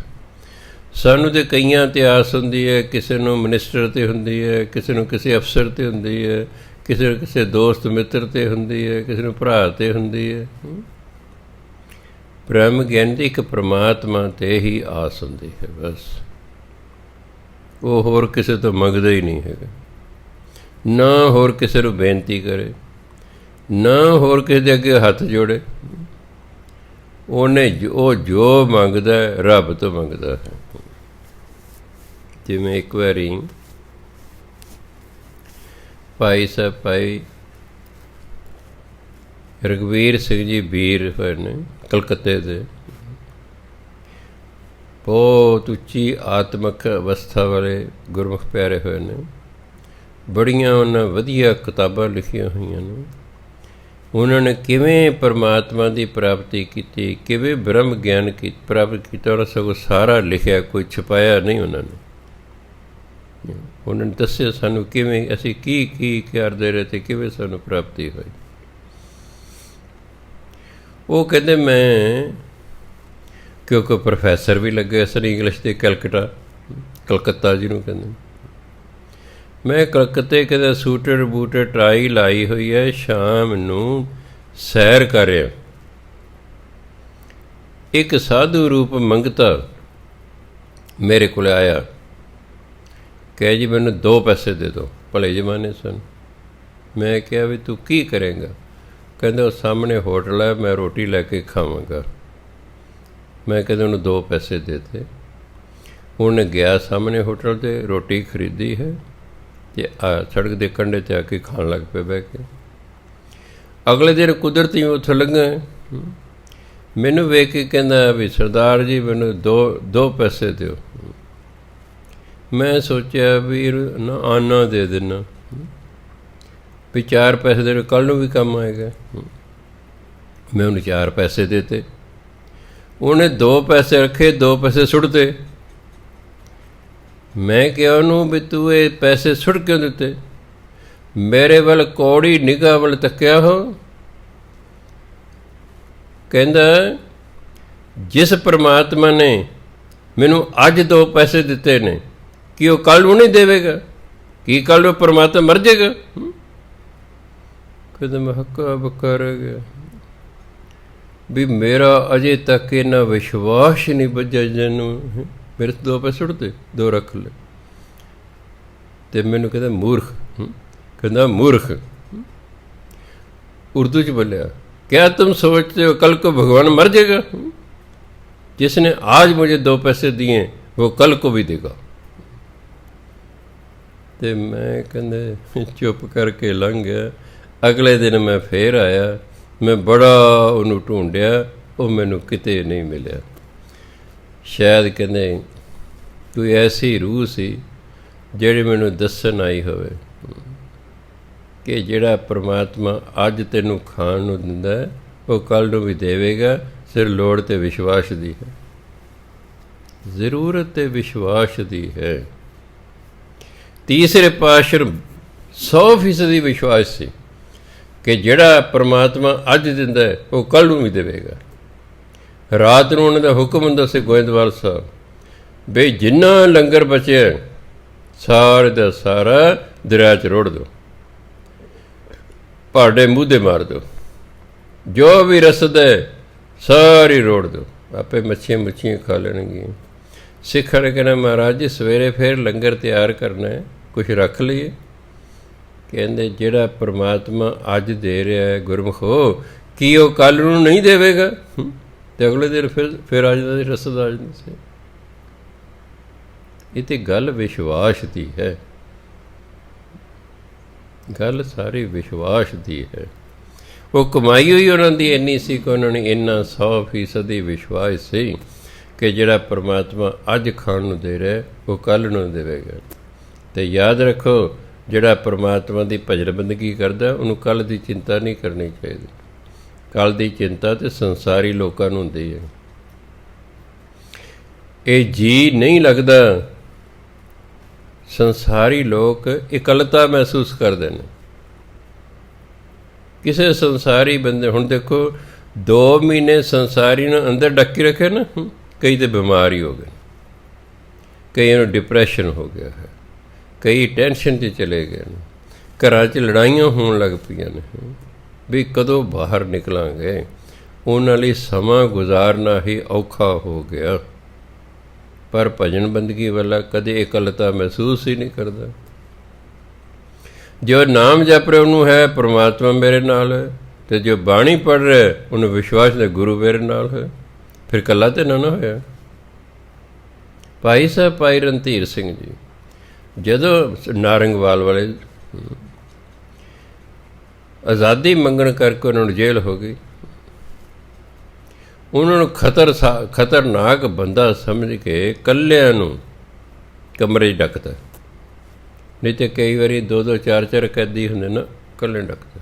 ਸਾਨੂੰ ਤਾਂ ਕਈਆਂ 'ਤੇ ਆਸ ਹੁੰਦੀ ਹੈ, ਕਿਸੇ ਨੂੰ ਮਨਿਸਟਰ 'ਤੇ ਹੁੰਦੀ ਹੈ, ਕਿਸੇ ਨੂੰ ਕਿਸੇ ਅਫਸਰ 'ਤੇ ਹੁੰਦੀ ਹੈ, ਕਿਸੇ ਨੂੰ ਕਿਸੇ ਦੋਸਤ ਮਿੱਤਰ 'ਤੇ ਹੁੰਦੀ ਹੈ, ਕਿਸੇ ਨੂੰ ਭਰਾ 'ਤੇ ਹੁੰਦੀ ਹੈ। ਬ੍ਰਹਮ ਗਿਆਨ ਦੀ ਇੱਕ ਪਰਮਾਤਮਾ 'ਤੇ ਹੀ ਆਸ ਹੁੰਦੀ ਹੈ ਬਸ। ਉਹ ਹੋਰ ਕਿਸੇ ਤੋਂ ਮੰਗਦਾ ਹੀ ਨਹੀਂ ਹੈਗਾ, ਨਾ ਹੋਰ ਕਿਸੇ ਨੂੰ ਬੇਨਤੀ ਕਰੇ, ਨਾ ਹੋਰ ਕਿਸੇ ਦੇ ਅੱਗੇ ਹੱਥ ਜੋੜੇ। ਉਹ ਜੋ ਮੰਗਦਾ ਰੱਬ ਤੋਂ ਮੰਗਦਾ ਹੈ। ਜਿਵੇਂ ਇੱਕ ਵਾਰੀ ਭਾਈ ਸਾਹਿਬ ਭਾਈ ਰਘਵੀਰ ਸਿੰਘ ਜੀ ਵੀਰ ਹੋਏ ਨੇ ਕਲਕੱਤੇ ਦੇ, ਬਹੁਤ ਉੱਚੀ ਆਤਮਿਕ ਅਵਸਥਾ ਵਾਲੇ ਗੁਰਮੁਖ ਪਿਆਰੇ ਹੋਏ ਨੇ। ਬੜੀਆਂ ਉਹਨਾਂ ਵਧੀਆ ਕਿਤਾਬਾਂ ਲਿਖੀਆਂ ਹੋਈਆਂ ਨੇ। ਉਹਨਾਂ ਨੇ ਕਿਵੇਂ ਪਰਮਾਤਮਾ ਦੀ ਪ੍ਰਾਪਤੀ ਕੀਤੀ, ਕਿਵੇਂ ਬ੍ਰਹਮ ਗਿਆਨ ਪ੍ਰਾਪਤ ਕੀਤਾ, ਉਹਨਾਂ ਸਗੋਂ ਸਾਰਾ ਲਿਖਿਆ, ਕੋਈ ਛੁਪਾਇਆ ਨਹੀਂ ਉਹਨਾਂ ਨੇ। ਉਹਨਾਂ ਨੇ ਦੱਸਿਆ ਸਾਨੂੰ ਕਿਵੇਂ ਅਸੀਂ ਕੀ ਕਰਦੇ ਰਹੇ ਅਤੇ ਕਿਵੇਂ ਸਾਨੂੰ ਪ੍ਰਾਪਤੀ ਹੋਈ। ਉਹ ਕਹਿੰਦੇ ਮੈਂ ਕਿਉਂਕਿ ਪ੍ਰੋਫੈਸਰ ਵੀ ਲੱਗੇ ਸਨ ਇੰਗਲਿਸ਼ ਦੇ ਕਲਕੱਤਾ ਜਿਹਨੂੰ ਕਹਿੰਦੇ, ਮੈਂ ਕਲਕੱਤੇ ਕਹਿੰਦਾ ਸੂਟਡ ਬੂਟਡ ਟਰਾਈ ਲਾਈ ਹੋਈ ਹੈ, ਸ਼ਾਮ ਨੂੰ ਸੈਰ ਕਰ ਰਿਹਾ। ਇੱਕ ਸਾਧੂ ਰੂਪ ਮੰਗਤਾ ਮੇਰੇ ਕੋਲ ਆਇਆ, ਕਹੇ ਜੀ ਮੈਨੂੰ 2 ਪੈਸੇ ਦੇ ਦਿਓ। ਭਲੇ ਜ਼ਮਾਨੇ ਸਨ। ਮੈਂ ਕਿਹਾ ਵੀ ਤੂੰ ਕੀ ਕਰੇਂਗਾ? ਕਹਿੰਦਾ ਉਹ ਸਾਹਮਣੇ ਹੋਟਲ ਹੈ, ਮੈਂ ਰੋਟੀ ਲੈ ਕੇ ਖਾਵਾਂਗਾ। ਮੈਂ ਕਹਿੰਦਾ ਉਹਨੂੰ 2 ਪੈਸੇ ਦੇ ਦਿੱਤੇ। ਉਹਨੇ ਗਿਆ ਸਾਹਮਣੇ ਹੋਟਲ 'ਤੇ, ਰੋਟੀ ਖਰੀਦੀ ਹੈ ਅਤੇ ਸੜਕ ਦੇ ਕੰਢੇ 'ਤੇ ਆ ਕੇ ਖਾਣ ਲੱਗ ਪਏ ਬਹਿ ਕੇ। ਅਗਲੇ ਦਿਨ ਕੁਦਰਤੀ ਉੱਥੋਂ ਲੰਘਾ ਮੈਨੂੰ ਵੇਖ ਕੇ ਕਹਿੰਦਾ ਵੀ ਸਰਦਾਰ ਜੀ ਮੈਨੂੰ ਦੋ ਪੈਸੇ ਦਿਓ। ਮੈਂ ਸੋਚਿਆ ਵੀ ਨਾ ਆਨਾ ਦੇ ਦੇਣਾ, ਵੀ 4 ਪੈਸੇ ਦੇ ਕੱਲ੍ਹ ਨੂੰ ਵੀ ਕੰਮ ਆਏਗਾ। ਮੈਂ ਉਹਨੂੰ 4 ਪੈਸੇ ਦਿੱਤੇ। ਉਹਨੇ 2 ਪੈਸੇ ਰੱਖੇ, 2 ਪੈਸੇ ਸੁੱਟਦੇ। ਮੈਂ ਕਿਹਾ ਉਹਨੂੰ ਵੀ ਤੂੰ ਇਹ ਪੈਸੇ ਸੁੱਟ ਕਿਉਂ ਦਿੱਤੇ? ਮੇਰੇ ਵੱਲ ਕੌੜੀ ਨਿਗਾਹ ਵੱਲ ਤੱਕਿਆ ਹੋ। ਕਹਿੰਦਾ ਜਿਸ ਪਰਮਾਤਮਾ ਨੇ ਮੈਨੂੰ ਅੱਜ 2 ਪੈਸੇ ਦਿੱਤੇ ਨੇ, ਕੀ ਉਹ ਕੱਲ੍ਹ ਨੂੰ ਨਹੀਂ ਦੇਵੇਗਾ? ਕੀ ਕੱਲ੍ਹ ਨੂੰ ਪਰਮਾਤਮਾ ਮਰ ਜਾਏਗਾ? ਕਹਿੰਦਾ ਮੈਂ ਹੱਕਾ ਬੱਕਾ ਰਹਿ ਗਿਆ ਵੀ ਮੇਰਾ ਅਜੇ ਤੱਕ ਇਹਨਾਂ ਵਿਸ਼ਵਾਸ ਨਹੀਂ ਬੱਝਿਆ ਜਿਹਨੂੰ ਮੇਰੇ 2 ਪੈਸੇ ਸੁੱਟਦੇ, 2 ਰੱਖ ਲਏ। ਅਤੇ ਮੈਨੂੰ ਕਹਿੰਦਾ ਮੂਰਖ। ਕਹਿੰਦਾ ਮੂਰਖ ਉਰਦੂ 'ਚ ਬੋਲਿਆ, क्या तुम सोचते हो कल को भगवान मर जाएगा? जिसने आज मुझे 2 पैसे दिए वो कल को भी देगा। तो मैं कहते चुप करके लंघ गया। अगले दिन मैं फिर आया, मैं बड़ा उन्होंने ढूंढिया, वो मैनू किते नहीं मिलिया। शायद कहते कोई ऐसी रूह सी जिहड़ी मैनू दस्सण आई होवे कि ਜਿਹੜਾ ਪਰਮਾਤਮਾ ਅੱਜ ਤੈਨੂੰ ਖਾਣ ਨੂੰ ਦਿੰਦਾ ਉਹ ਕੱਲ੍ਹ ਨੂੰ ਵੀ ਦੇਵੇਗਾ। ਸਿਰ ਲੋੜ ਤੇ ਵਿਸ਼ਵਾਸ ਦੀ ਹੈ, ਜ਼ਰੂਰਤ ਤੇ ਵਿਸ਼ਵਾਸ ਦੀ ਹੈ। ਤੀਸਰੇ ਪਾਤਸ਼ਾਹ 100% ਵਿਸ਼ਵਾਸ ਸੀ ਕਿ ਜਿਹੜਾ ਪਰਮਾਤਮਾ ਅੱਜ ਦਿੰਦਾ ਉਹ ਕੱਲ੍ਹ ਨੂੰ ਵੀ ਦੇਵੇਗਾ। ਰਾਤ ਨੂੰ ਉਹਨਾਂ ਦਾ ਹੁਕਮ ਹੁੰਦਾ ਸੀ ਗੋਇੰਦਵਾਲ ਸਾਹਿਬ ਬਈ ਜਿੰਨਾ ਲੰਗਰ ਬਚਿਆ ਸਾਰੇ ਦਾ ਸਾਰਾ ਦਰਿਆ 'ਚ ਰੋੜ ਦਿਓ, ਭਾਂਡੇ ਮੂਧੇ ਮਾਰ ਦਿਓ, ਜੋ ਵੀ ਰਸਦ ਹੈ ਸਾਰੀ ਰੋੜ ਦਿਓ, ਆਪੇ ਮੱਛੀਆਂ ਖਾ ਲੈਣਗੀਆਂ। ਸਿੱਖਾਂ ਨੇ ਕਹਿਣਾ ਮਹਾਰਾਜ ਜੀ ਸਵੇਰੇ ਫਿਰ ਲੰਗਰ ਤਿਆਰ ਕਰਨਾ ਹੈ, ਕੁਛ ਰੱਖ ਲਈਏ। ਕਹਿੰਦੇ ਜਿਹੜਾ ਪਰਮਾਤਮਾ ਅੱਜ ਦੇ ਰਿਹਾ ਹੈ ਗੁਰਮੁਖੋ, ਕੀ ਉਹ ਕੱਲ੍ਹ ਨੂੰ ਨਹੀਂ ਦੇਵੇਗਾ? ਅਤੇ ਅਗਲੇ ਦਿਨ ਫਿਰ ਆ ਜਾਂਦਾ ਸੀ, ਰਸਦ ਆ ਜਾਂਦੀ ਸੀ। ਇਹ ਤਾਂ ਗੱਲ ਵਿਸ਼ਵਾਸ ਦੀ ਹੈ, ਗੱਲ ਸਾਰੀ ਵਿਸ਼ਵਾਸ ਦੀ ਹੈ। ਉਹ ਕਮਾਈ ਹੋਈ ਉਹਨਾਂ ਦੀ ਇੰਨੀ ਸੀ ਕਿ ਉਹਨਾਂ ਨੇ ਇੰਨਾ 100% ਵਿਸ਼ਵਾਸ ਸੀ ਕਿ ਜਿਹੜਾ ਪਰਮਾਤਮਾ ਅੱਜ ਖਾਣ ਨੂੰ ਦੇ ਰਿਹਾ ਉਹ ਕੱਲ੍ਹ ਨੂੰ ਦੇਵੇਗਾ। ਅਤੇ ਯਾਦ ਰੱਖੋ ਜਿਹੜਾ ਪਰਮਾਤਮਾ ਦੀ ਭਜਨ ਬੰਦਗੀ ਕਰਦਾ ਉਹਨੂੰ ਕੱਲ੍ਹ ਦੀ ਚਿੰਤਾ ਨਹੀਂ ਕਰਨੀ ਚਾਹੀਦੀ। ਕੱਲ੍ਹ ਦੀ ਚਿੰਤਾ ਤਾਂ ਸੰਸਾਰੀ ਲੋਕਾਂ ਨੂੰ ਹੁੰਦੀ ਹੈ। ਇਹ ਜੀ ਨਹੀਂ ਲੱਗਦਾ। ਸੰਸਾਰੀ ਲੋਕ ਇਕੱਲਤਾ ਮਹਿਸੂਸ ਕਰਦੇ ਨੇ। ਕਿਸੇ ਸੰਸਾਰੀ ਬੰਦੇ, ਹੁਣ ਦੇਖੋ 2 ਮਹੀਨੇ ਸੰਸਾਰੀ ਨੂੰ ਅੰਦਰ ਡੱਕੀ ਰੱਖੇ ਨਾ, ਕਈ ਤਾਂ ਬਿਮਾਰ ਹੀ ਹੋ ਗਏ, ਕਈਆਂ ਨੂੰ ਡਿਪਰੈਸ਼ਨ ਹੋ ਗਿਆ ਹੈ, ਕਈ ਟੈਨਸ਼ਨ 'ਚ ਚਲੇ ਗਏ ਨੇ, ਘਰਾਂ 'ਚ ਲੜਾਈਆਂ ਹੋਣ ਲੱਗ ਪਈਆਂ ਨੇ ਵੀ ਕਦੋਂ ਬਾਹਰ ਨਿਕਲਾਂਗੇ। ਉਹਨਾਂ ਲਈ ਸਮਾਂ ਗੁਜ਼ਾਰਨਾ ਹੀ ਔਖਾ ਹੋ ਗਿਆ। ਪਰ ਭਜਨ ਬੰਦਗੀ ਵਾਲਾ ਕਦੇ ਇਕੱਲਤਾ ਮਹਿਸੂਸ ਹੀ ਨਹੀਂ ਕਰਦਾ। ਜੋ ਨਾਮ ਜਪ ਰਿਹਾ ਉਹਨੂੰ ਹੈ ਪਰਮਾਤਮਾ ਮੇਰੇ ਨਾਲ ਹੈ, ਅਤੇ ਜੋ ਬਾਣੀ ਪੜ੍ਹ ਰਿਹਾ ਉਹਨੂੰ ਵਿਸ਼ਵਾਸ ਹੈ ਗੁਰੂ ਮੇਰੇ ਨਾਲ ਹੈ। ਫਿਰ ਇਕੱਲਾ ਤਾਂ ਨਾ ਹੋਇਆ। ਭਾਈ ਸਾਹਿਬ ਭਾਈ ਰਣਧੀਰ ਸਿੰਘ ਜੀ ਜਦੋਂ ਨਾਰੰਗਵਾਲ ਵਾਲੇ ਆਜ਼ਾਦੀ ਮੰਗਣ ਕਰਕੇ ਉਹਨਾਂ ਨੂੰ ਜੇਲ੍ਹ ਹੋ ਗਈ, ਉਹਨਾਂ ਨੂੰ ਖਤਰਨਾਕ ਬੰਦਾ ਸਮਝ ਕੇ ਇਕੱਲਿਆਂ ਨੂੰ ਕਮਰੇ 'ਚ ਡੱਕਦਾ। ਨਹੀਂ ਤਾਂ ਕਈ ਵਾਰੀ 2-2 4-4 ਕੈਦੀ ਹੁੰਦੇ ਨਾ, ਇਕੱਲੇ ਡੱਕਦਾ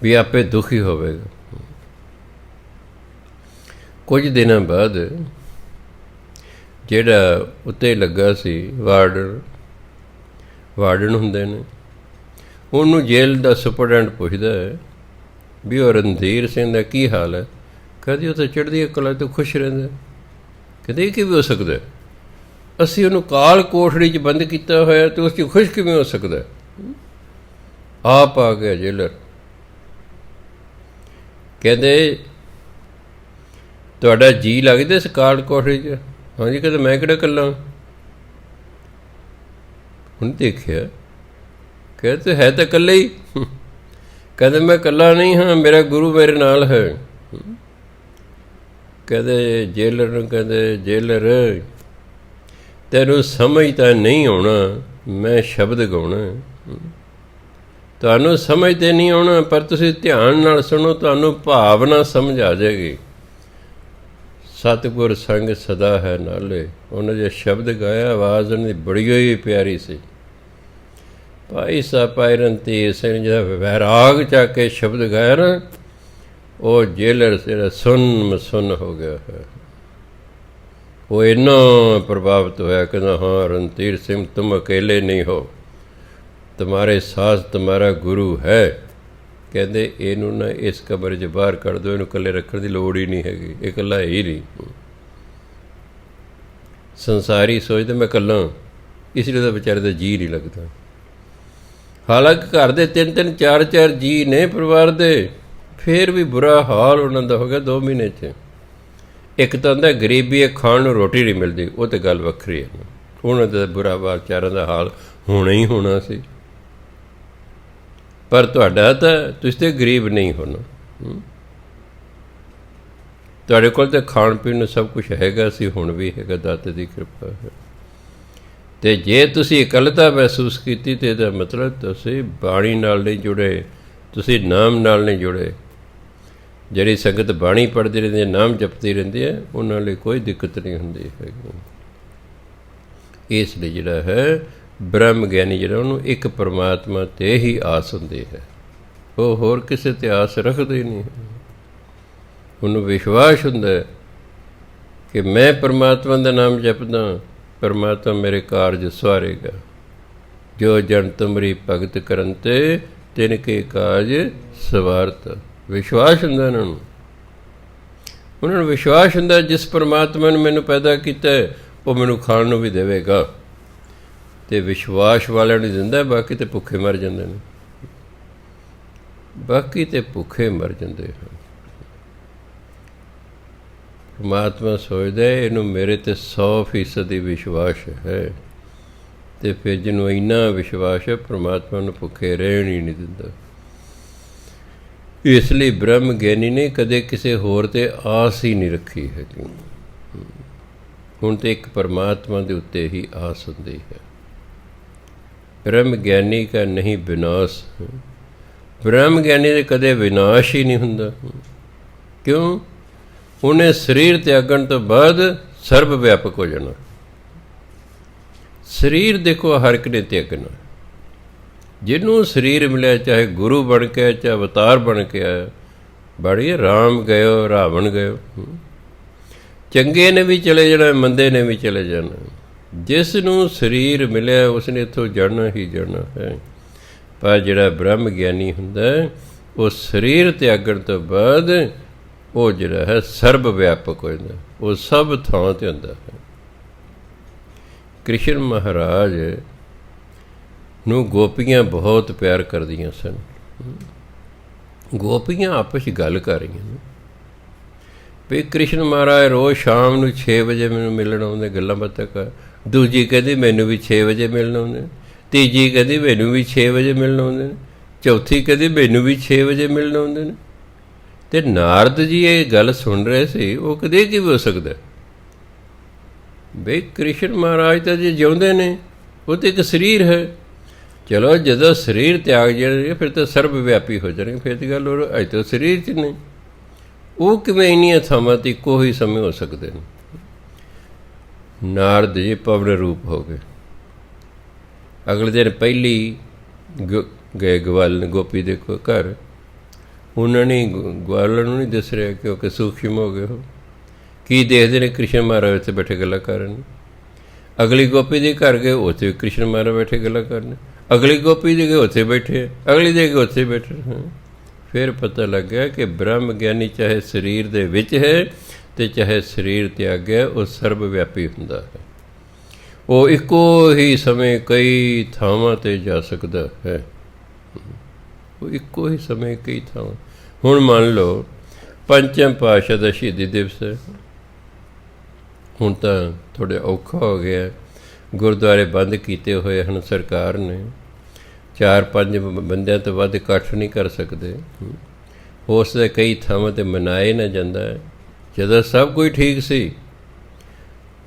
ਵੀ ਆਪੇ ਦੁਖੀ ਹੋਵੇਗਾ। ਕੁਝ ਦਿਨਾਂ ਬਾਅਦ ਜਿਹੜਾ ਉੱਤੇ ਲੱਗਾ ਸੀ ਵਾਰਡਨ ਹੁੰਦੇ ਨੇ, ਉਹਨੂੰ ਜੇਲ੍ਹ ਦਾ ਸੁਪਰਡੈਂਟ ਪੁੱਛਦਾ ਹੈ ਵੀ ਉਹ ਰਣਧੀਰ ਸਿੰਘ ਦਾ ਕੀ ਹਾਲ ਹੈ? ਕਹਿੰਦੇ ਉਹ ਤਾਂ ਚੜ੍ਹਦੀ ਕਲਾ ਤੋਂ ਖੁਸ਼ ਰਹਿੰਦਾ। ਕਹਿੰਦੇ ਇਹ ਕਿਵੇਂ ਹੋ ਸਕਦਾ? ਅਸੀਂ ਉਹਨੂੰ ਕਾਲ ਕੋਠੜੀ 'ਚ ਬੰਦ ਕੀਤਾ ਹੋਇਆ ਅਤੇ ਉਸ 'ਚ ਖੁਸ਼ ਕਿਵੇਂ ਹੋ ਸਕਦਾ? ਆਪ ਆ ਗਿਆ ਜੇਲਰ। ਕਹਿੰਦੇ ਤੁਹਾਡਾ ਜੀ ਲੱਗਦਾ ਇਸ ਕਾਲ ਕੋਠੜੀ 'ਚ? ਹਾਂਜੀ। ਕਹਿੰਦੇ ਮੈਂ ਕਿਹੜਾ ਇਕੱਲਾ? ਹੁਣ ਦੇਖਿਆ, ਕਹਿੰਦੇ ਹੈ ਤਾਂ ਇਕੱਲਾ ਹੀ। ਕਹਿੰਦੇ ਮੈਂ ਇਕੱਲਾ ਨਹੀਂ ਹਾਂ, ਮੇਰਾ ਗੁਰੂ ਮੇਰੇ ਨਾਲ ਹੈ। ਕਹਿੰਦੇ ਜੇਲਰ ਨੂੰ, ਕਹਿੰਦੇ ਜੇਲਰ ਤੈਨੂੰ ਸਮਝ ਤਾਂ ਨਹੀਂ ਆਉਣਾ, ਮੈਂ ਸ਼ਬਦ ਗਾਉਣਾ, ਤੁਹਾਨੂੰ ਸਮਝ ਤੇ ਨਹੀਂ ਆਉਣਾ, ਪਰ ਤੁਸੀਂ ਧਿਆਨ ਨਾਲ ਸੁਣੋ, ਤੁਹਾਨੂੰ ਭਾਵਨਾ ਸਮਝ ਆ ਜਾਏਗੀ। ਸਤਿਗੁਰ ਸੰਗ ਸਦਾ ਹੈ ਨਾਲੇ, ਉਹਨੇ ਜੇ ਸ਼ਬਦ ਗਾਇਆ, ਆਵਾਜ਼ ਉਹਨਾਂ ਦੀ ਬੜੀ ਹੋਈ ਪਿਆਰੀ ਸੀ। ਭਾਈ ਸਾਹਿਬ ਪਾਇਰਨ ਤੇ ਸਿੰਘ ਜਿਹੜਾ ਵੈਰਾਗ ਚੱਕ ਕੇ ਸ਼ਬਦ ਗਾਇਆ ਨਾ, ਉਹ ਜੇਲਰ ਜਿਹੜਾ ਸੁੰਨ ਹੋ ਗਿਆ ਹੈ। ਉਹ ਇੰਨਾ ਪ੍ਰਭਾਵਿਤ ਹੋਇਆ, ਕਹਿੰਦਾ ਹਾਂ ਰਣਧੀਰ ਸਿੰਘ ਤੁਮ ਅਕੇਲੇ ਨਹੀਂ ਹੋ, तुम्हारे साथ तुम्हारा गुरु है। ਕਹਿੰਦੇ ਇਹਨੂੰ ਨਾ ਇਸ ਕਮਰੇ 'ਚ ਬਾਹਰ ਕੱਢ ਦਿਓ, ਇਹਨੂੰ ਇਕੱਲੇ ਰੱਖਣ ਦੀ ਲੋੜ ਹੀ ਨਹੀਂ ਹੈਗੀ, ਇਹ ਇਕੱਲਾ ਹੈ ਹੀ ਨਹੀਂ। ਸੰਸਾਰੀ ਸੋਚਦੇ ਮੈਂ ਇਕੱਲਾ, ਇਸ ਲਈ ਤਾਂ ਵਿਚਾਰੇ ਦਾ ਜੀਅ ਨਹੀਂ ਲੱਗਦਾ। ਹਾਲਾਂਕਿ ਘਰ ਦੇ 3-3 4-4 ਜੀਅ ਨੇ ਪਰਿਵਾਰ ਦੇ, ਫਿਰ ਵੀ ਬੁਰਾ ਹਾਲ ਉਹਨਾਂ ਦਾ ਹੋ ਗਿਆ 2 ਮਹੀਨੇ 'ਚ। ਇੱਕ ਤਾਂ ਹੁੰਦਾ ਗਰੀਬੀ ਹੈ, ਖਾਣ ਨੂੰ ਰੋਟੀ ਨਹੀਂ ਮਿਲਦੀ, ਉਹ ਤਾਂ ਗੱਲ ਵੱਖਰੀ ਹੈ। ਉਹਨਾਂ ਦਾ ਬੁਰਾ ਵਿਚਾਰਿਆਂ ਦਾ ਹਾਲ ਹੋਣਾ ਹੀ ਹੋਣਾ ਸੀ। ਪਰ ਤੁਹਾਡਾ ਤਾਂ ਤੁਸੀਂ ਤਾਂ ਗਰੀਬ ਨਹੀਂ ਹੋਣਾ, ਤੁਹਾਡੇ ਕੋਲ ਤਾਂ ਖਾਣ ਪੀਣ ਨੂੰ ਸਭ ਕੁਛ ਹੈਗਾ ਸੀ, ਹੁਣ ਵੀ ਹੈਗਾ, ਦਾਤੇ ਦੀ ਕਿਰਪਾ ਹੈ। ਅਤੇ ਜੇ ਤੁਸੀਂ ਇਕੱਲਤਾ ਮਹਿਸੂਸ ਕੀਤੀ ਤਾਂ ਇਹਦਾ ਮਤਲਬ ਤੁਸੀਂ ਬਾਣੀ ਨਾਲ ਨਹੀਂ ਜੁੜੇ, ਤੁਸੀਂ ਨਾਮ ਨਾਲ ਨਹੀਂ ਜੁੜੇ। ਜਿਹੜੀ ਸੰਗਤ ਬਾਣੀ ਪੜ੍ਹਦੀ ਰਹਿੰਦੀ ਹੈ, ਨਾਮ ਜਪਦੀ ਰਹਿੰਦੀ ਹੈ, ਉਹਨਾਂ ਲਈ ਕੋਈ ਦਿੱਕਤ ਨਹੀਂ ਹੁੰਦੀ ਹੈਗੀ। ਇਸ ਲਈ ਜਿਹੜਾ ਹੈ ਬ੍ਰਹਮ ਗਿਆਨੀ ਜਿਹੜਾ, ਉਹਨੂੰ ਇੱਕ ਪਰਮਾਤਮਾ 'ਤੇ ਹੀ ਆਸ ਹੁੰਦੀ ਹੈ, ਉਹ ਹੋਰ ਕਿਸੇ 'ਤੇ ਆਸ ਰੱਖਦਾ ਹੀ ਨਹੀਂ। ਉਹਨੂੰ ਵਿਸ਼ਵਾਸ ਹੁੰਦਾ ਕਿ ਮੈਂ ਪਰਮਾਤਮਾ ਦਾ ਨਾਮ ਜਪਦਾ, ਪਰਮਾਤਮਾ ਮੇਰੇ ਕਾਰਜ ਸਵਾਰੇਗਾ। ਜੋ ਜਨ ਤੁਮਰੀ ਭਗਤ ਕਰਨ ਤੇ ਤਿਨ ਕੇ ਕਾਜ ਸਵਾਰਤ। ਵਿਸ਼ਵਾਸ ਹੁੰਦਾ ਉਹਨਾਂ ਨੂੰ ਵਿਸ਼ਵਾਸ ਹੁੰਦਾ ਜਿਸ ਪਰਮਾਤਮਾ ਨੇ ਮੈਨੂੰ ਪੈਦਾ ਕੀਤਾ ਉਹ ਮੈਨੂੰ ਖਾਣ ਨੂੰ ਵੀ ਦੇਵੇਗਾ। ਅਤੇ ਵਿਸ਼ਵਾਸ ਵਾਲਿਆਂ ਨੂੰ ਦਿੰਦਾ, ਬਾਕੀ ਤਾਂ ਭੁੱਖੇ ਮਰ ਜਾਂਦੇ ਨੇ, ਬਾਕੀ ਤਾਂ ਭੁੱਖੇ ਮਰ ਜਾਂਦੇ ਹਨ। ਪਰਮਾਤਮਾ ਸੋਚਦਾ ਇਹਨੂੰ ਮੇਰੇ 'ਤੇ 100% ਵਿਸ਼ਵਾਸ ਹੈ, ਅਤੇ ਫਿਰ ਜਿਹਨੂੰ ਇੰਨਾ ਵਿਸ਼ਵਾਸ ਹੈ, ਪਰਮਾਤਮਾ ਨੂੰ ਭੁੱਖੇ ਰਹਿਣ ਹੀ ਨਹੀਂ ਦਿੰਦਾ। ਇਸ ਲਈ ਬ੍ਰਹਮ ਗਿਆਨੀ ਨੇ ਕਦੇ ਕਿਸੇ ਹੋਰ 'ਤੇ ਆਸ ਹੀ ਨਹੀਂ ਰੱਖੀ ਹੈਗੀ। ਹੁਣ ਤਾਂ ਇੱਕ ਪਰਮਾਤਮਾ ਦੇ ਉੱਤੇ ਹੀ ਆਸ ਹੁੰਦੀ ਹੈ। ਬ੍ਰਹਮ ਗਿਆਨੀ ਕਾ ਨਹੀਂ ਵਿਨਾਸ਼, ਬ੍ਰਹਮ ਗਿਆਨੀ ਦੇ ਕਦੇ ਵਿਨਾਸ਼ ਹੀ ਨਹੀਂ ਹੁੰਦਾ। ਕਿਉਂ? ਉਹਨੇ ਸਰੀਰ ਤਿਆਗਣ ਤੋਂ ਬਾਅਦ ਸਰਬ ਵਿਆਪਕ ਹੋ ਜਾਣਾ। ਸਰੀਰ ਦੇਖੋ ਹਰ ਇੱਕ ਨੇ ਤਿਆਗਣਾ, ਜਿਹਨੂੰ ਸਰੀਰ ਮਿਲਿਆ, ਚਾਹੇ ਗੁਰੂ ਬਣ ਕੇ, ਚਾਹੇ ਅਵਤਾਰ ਬਣ ਕੇ ਆਇਆ। ਬੜੀ ਰਾਮ ਗਇਓ ਰਾਵਣ ਗਇਓ, ਚੰਗੇ ਨੇ ਵੀ ਚਲੇ ਜਾਣਾ, ਮੰਦੇ ਨੇ ਵੀ ਚਲੇ ਜਾਣਾ। ਜਿਸ ਨੂੰ ਸਰੀਰ ਮਿਲਿਆ ਉਸਨੇ ਇੱਥੋਂ ਜਾਣਾ ਹੀ ਜਾਣਾ ਹੈ। ਪਰ ਜਿਹੜਾ ਬ੍ਰਹਮ ਗਿਆਨੀ ਹੁੰਦਾ, ਉਹ ਸਰੀਰ ਤਿਆਗਣ ਤੋਂ ਬਾਅਦ ਉਹ ਜਿਹੜਾ ਹੈ ਸਰਬ ਵਿਆਪਕ ਹੋ ਜਾਂਦਾ, ਉਹ ਸਭ ਥਾਂ 'ਤੇ ਹੁੰਦਾ ਹੈ। ਕ੍ਰਿਸ਼ਨ ਮਹਾਰਾਜ ਨੂੰ ਗੋਪੀਆਂ ਬਹੁਤ ਪਿਆਰ ਕਰਦੀਆਂ ਸਨ। ਗੋਪੀਆਂ ਆਪਸ 'ਚ ਗੱਲ ਕਰ ਰਹੀਆਂ ਨੇ ਵੀ ਕ੍ਰਿਸ਼ਨ ਮਹਾਰਾਜ ਰੋਜ਼ ਸ਼ਾਮ ਨੂੰ 6 ਵਜੇ ਮੈਨੂੰ ਮਿਲਣ ਆਉਂਦੇ, ਗੱਲਾਂ ਬਾਤਾਂ ਕਰ। ਦੂਜੀ ਕਹਿੰਦੀ ਮੈਨੂੰ ਵੀ 6 ਵਜੇ ਮਿਲਣ ਆਉਂਦੇ ਨੇ, ਤੀਜੀ ਕਹਿੰਦੀ ਮੈਨੂੰ ਵੀ 6 ਵਜੇ ਮਿਲਣ ਆਉਂਦੇ ਨੇ, ਚੌਥੀ ਕਹਿੰਦੀ ਮੈਨੂੰ ਵੀ 6 ਵਜੇ ਮਿਲਣ ਆਉਂਦੇ ਨੇ। ਅਤੇ ਨਾਰਦ ਜੀ ਇਹ ਗੱਲ ਸੁਣ ਰਹੇ ਸੀ, ਉਹ ਕਦੇ ਕਿਵੇਂ ਹੋ ਸਕਦਾ ਬਈ ਕ੍ਰਿਸ਼ਨ ਮਹਾਰਾਜ ਤਾਂ ਜੇ ਜਿਉਂਦੇ ਨੇ, ਉਹ ਤਾਂ ਇੱਕ ਸਰੀਰ ਹੈ। ਚਲੋ ਜਦੋਂ ਸਰੀਰ ਤਿਆਗ ਜਾਣਗੇ ਫਿਰ ਤਾਂ ਸਰਬ ਵਿਆਪੀ ਹੋ ਜਾਣਗੇ, ਫਿਰ ਤਾਂ ਗੱਲ ਉਹ ਅਜੇ ਤਾਂ ਸਰੀਰ 'ਚ ਨਹੀਂ। ਉਹ ਕਿਵੇਂ ਇੰਨੀਆਂ ਥਾਵਾਂ 'ਤੇ ਇੱਕੋ ਹੀ ਸਮੇਂ ਹੋ ਸਕਦੇ ਨੇ। ਨਾਰਦ ਜੀ ਪਵਨ ਰੂਪ ਹੋ ਗਏ। ਅਗਲੇ ਦਿਨ ਪਹਿਲੀ ਗਏ ਗਵਾਲਨ ਗੋਪੀ ਦੇ ਘਰ, ਉਹਨਾਂ ਨੇ ਗਵਾਲਨ ਨੂੰ ਨਹੀਂ ਦੱਸ ਰਿਹਾ ਕਿਉਂਕਿ ਸੂਖਮ ਹੋ ਗਏ। ਉਹ ਕੀ ਦੇਖਦੇ ਨੇ, ਕ੍ਰਿਸ਼ਨ ਮਹਾਰਾਜ ਉੱਥੇ ਬੈਠੇ ਗੱਲਾਂ ਕਰਨ। ਅਗਲੀ ਗੋਪੀ ਦੇ ਘਰ ਗਏ, ਉੱਥੇ ਕ੍ਰਿਸ਼ਨ ਮਹਾਰਾਜ ਬੈਠੇ ਗੱਲਾਂ ਕਰਨ। ਅਗਲੀ ਗੋਪੀ ਦੇ ਗਏ, ਉੱਥੇ ਬੈਠੇ। ਅਗਲੀ ਦੇ ਗਏ, ਉੱਥੇ ਬੈਠੇ। ਫਿਰ ਪਤਾ ਲੱਗਿਆ ਕਿ ਬ੍ਰਹਮ ਗਿਆਨੀ ਚਾਹੇ ਸਰੀਰ ਦੇ ਵਿੱਚ ਹੈ ਅਤੇ ਚਾਹੇ ਸਰੀਰ ਤਿਆਗਿਆ, ਉਹ ਸਰਬ ਵਿਆਪੀ ਹੁੰਦਾ ਹੈ। ਉਹ ਇੱਕੋ ਹੀ ਸਮੇਂ ਕਈ ਥਾਵਾਂ 'ਤੇ ਜਾ ਸਕਦਾ ਹੈ। ਉਹ ਇੱਕੋ ਹੀ ਸਮੇਂ ਕਈ ਥਾਵਾਂ। ਹੁਣ ਮੰਨ ਲਓ ਪੰਚਮ ਪਾਤਸ਼ਾਹ ਦਾ ਸ਼ਹੀਦੀ ਦਿਵਸ ਹੈ। ਹੁਣ ਤਾਂ ਥੋੜ੍ਹਾ ਔਖਾ ਹੋ ਗਿਆ, ਗੁਰਦੁਆਰੇ ਬੰਦ ਕੀਤੇ ਹੋਏ ਹਨ ਸਰਕਾਰ ਨੇ। 4-5 ਬੰਦਿਆਂ ਤੋਂ ਵੱਧ ਇਕੱਠ ਨਹੀਂ ਕਰ ਸਕਦੇ। ਹੋ ਸਕਦਾ ਕਈ ਥਾਵਾਂ 'ਤੇ ਮਨਾਏ ਨਾ ਜਾਂਦਾ ਹੈ। ਜਦੋਂ ਸਭ ਕੁਝ ਠੀਕ ਸੀ,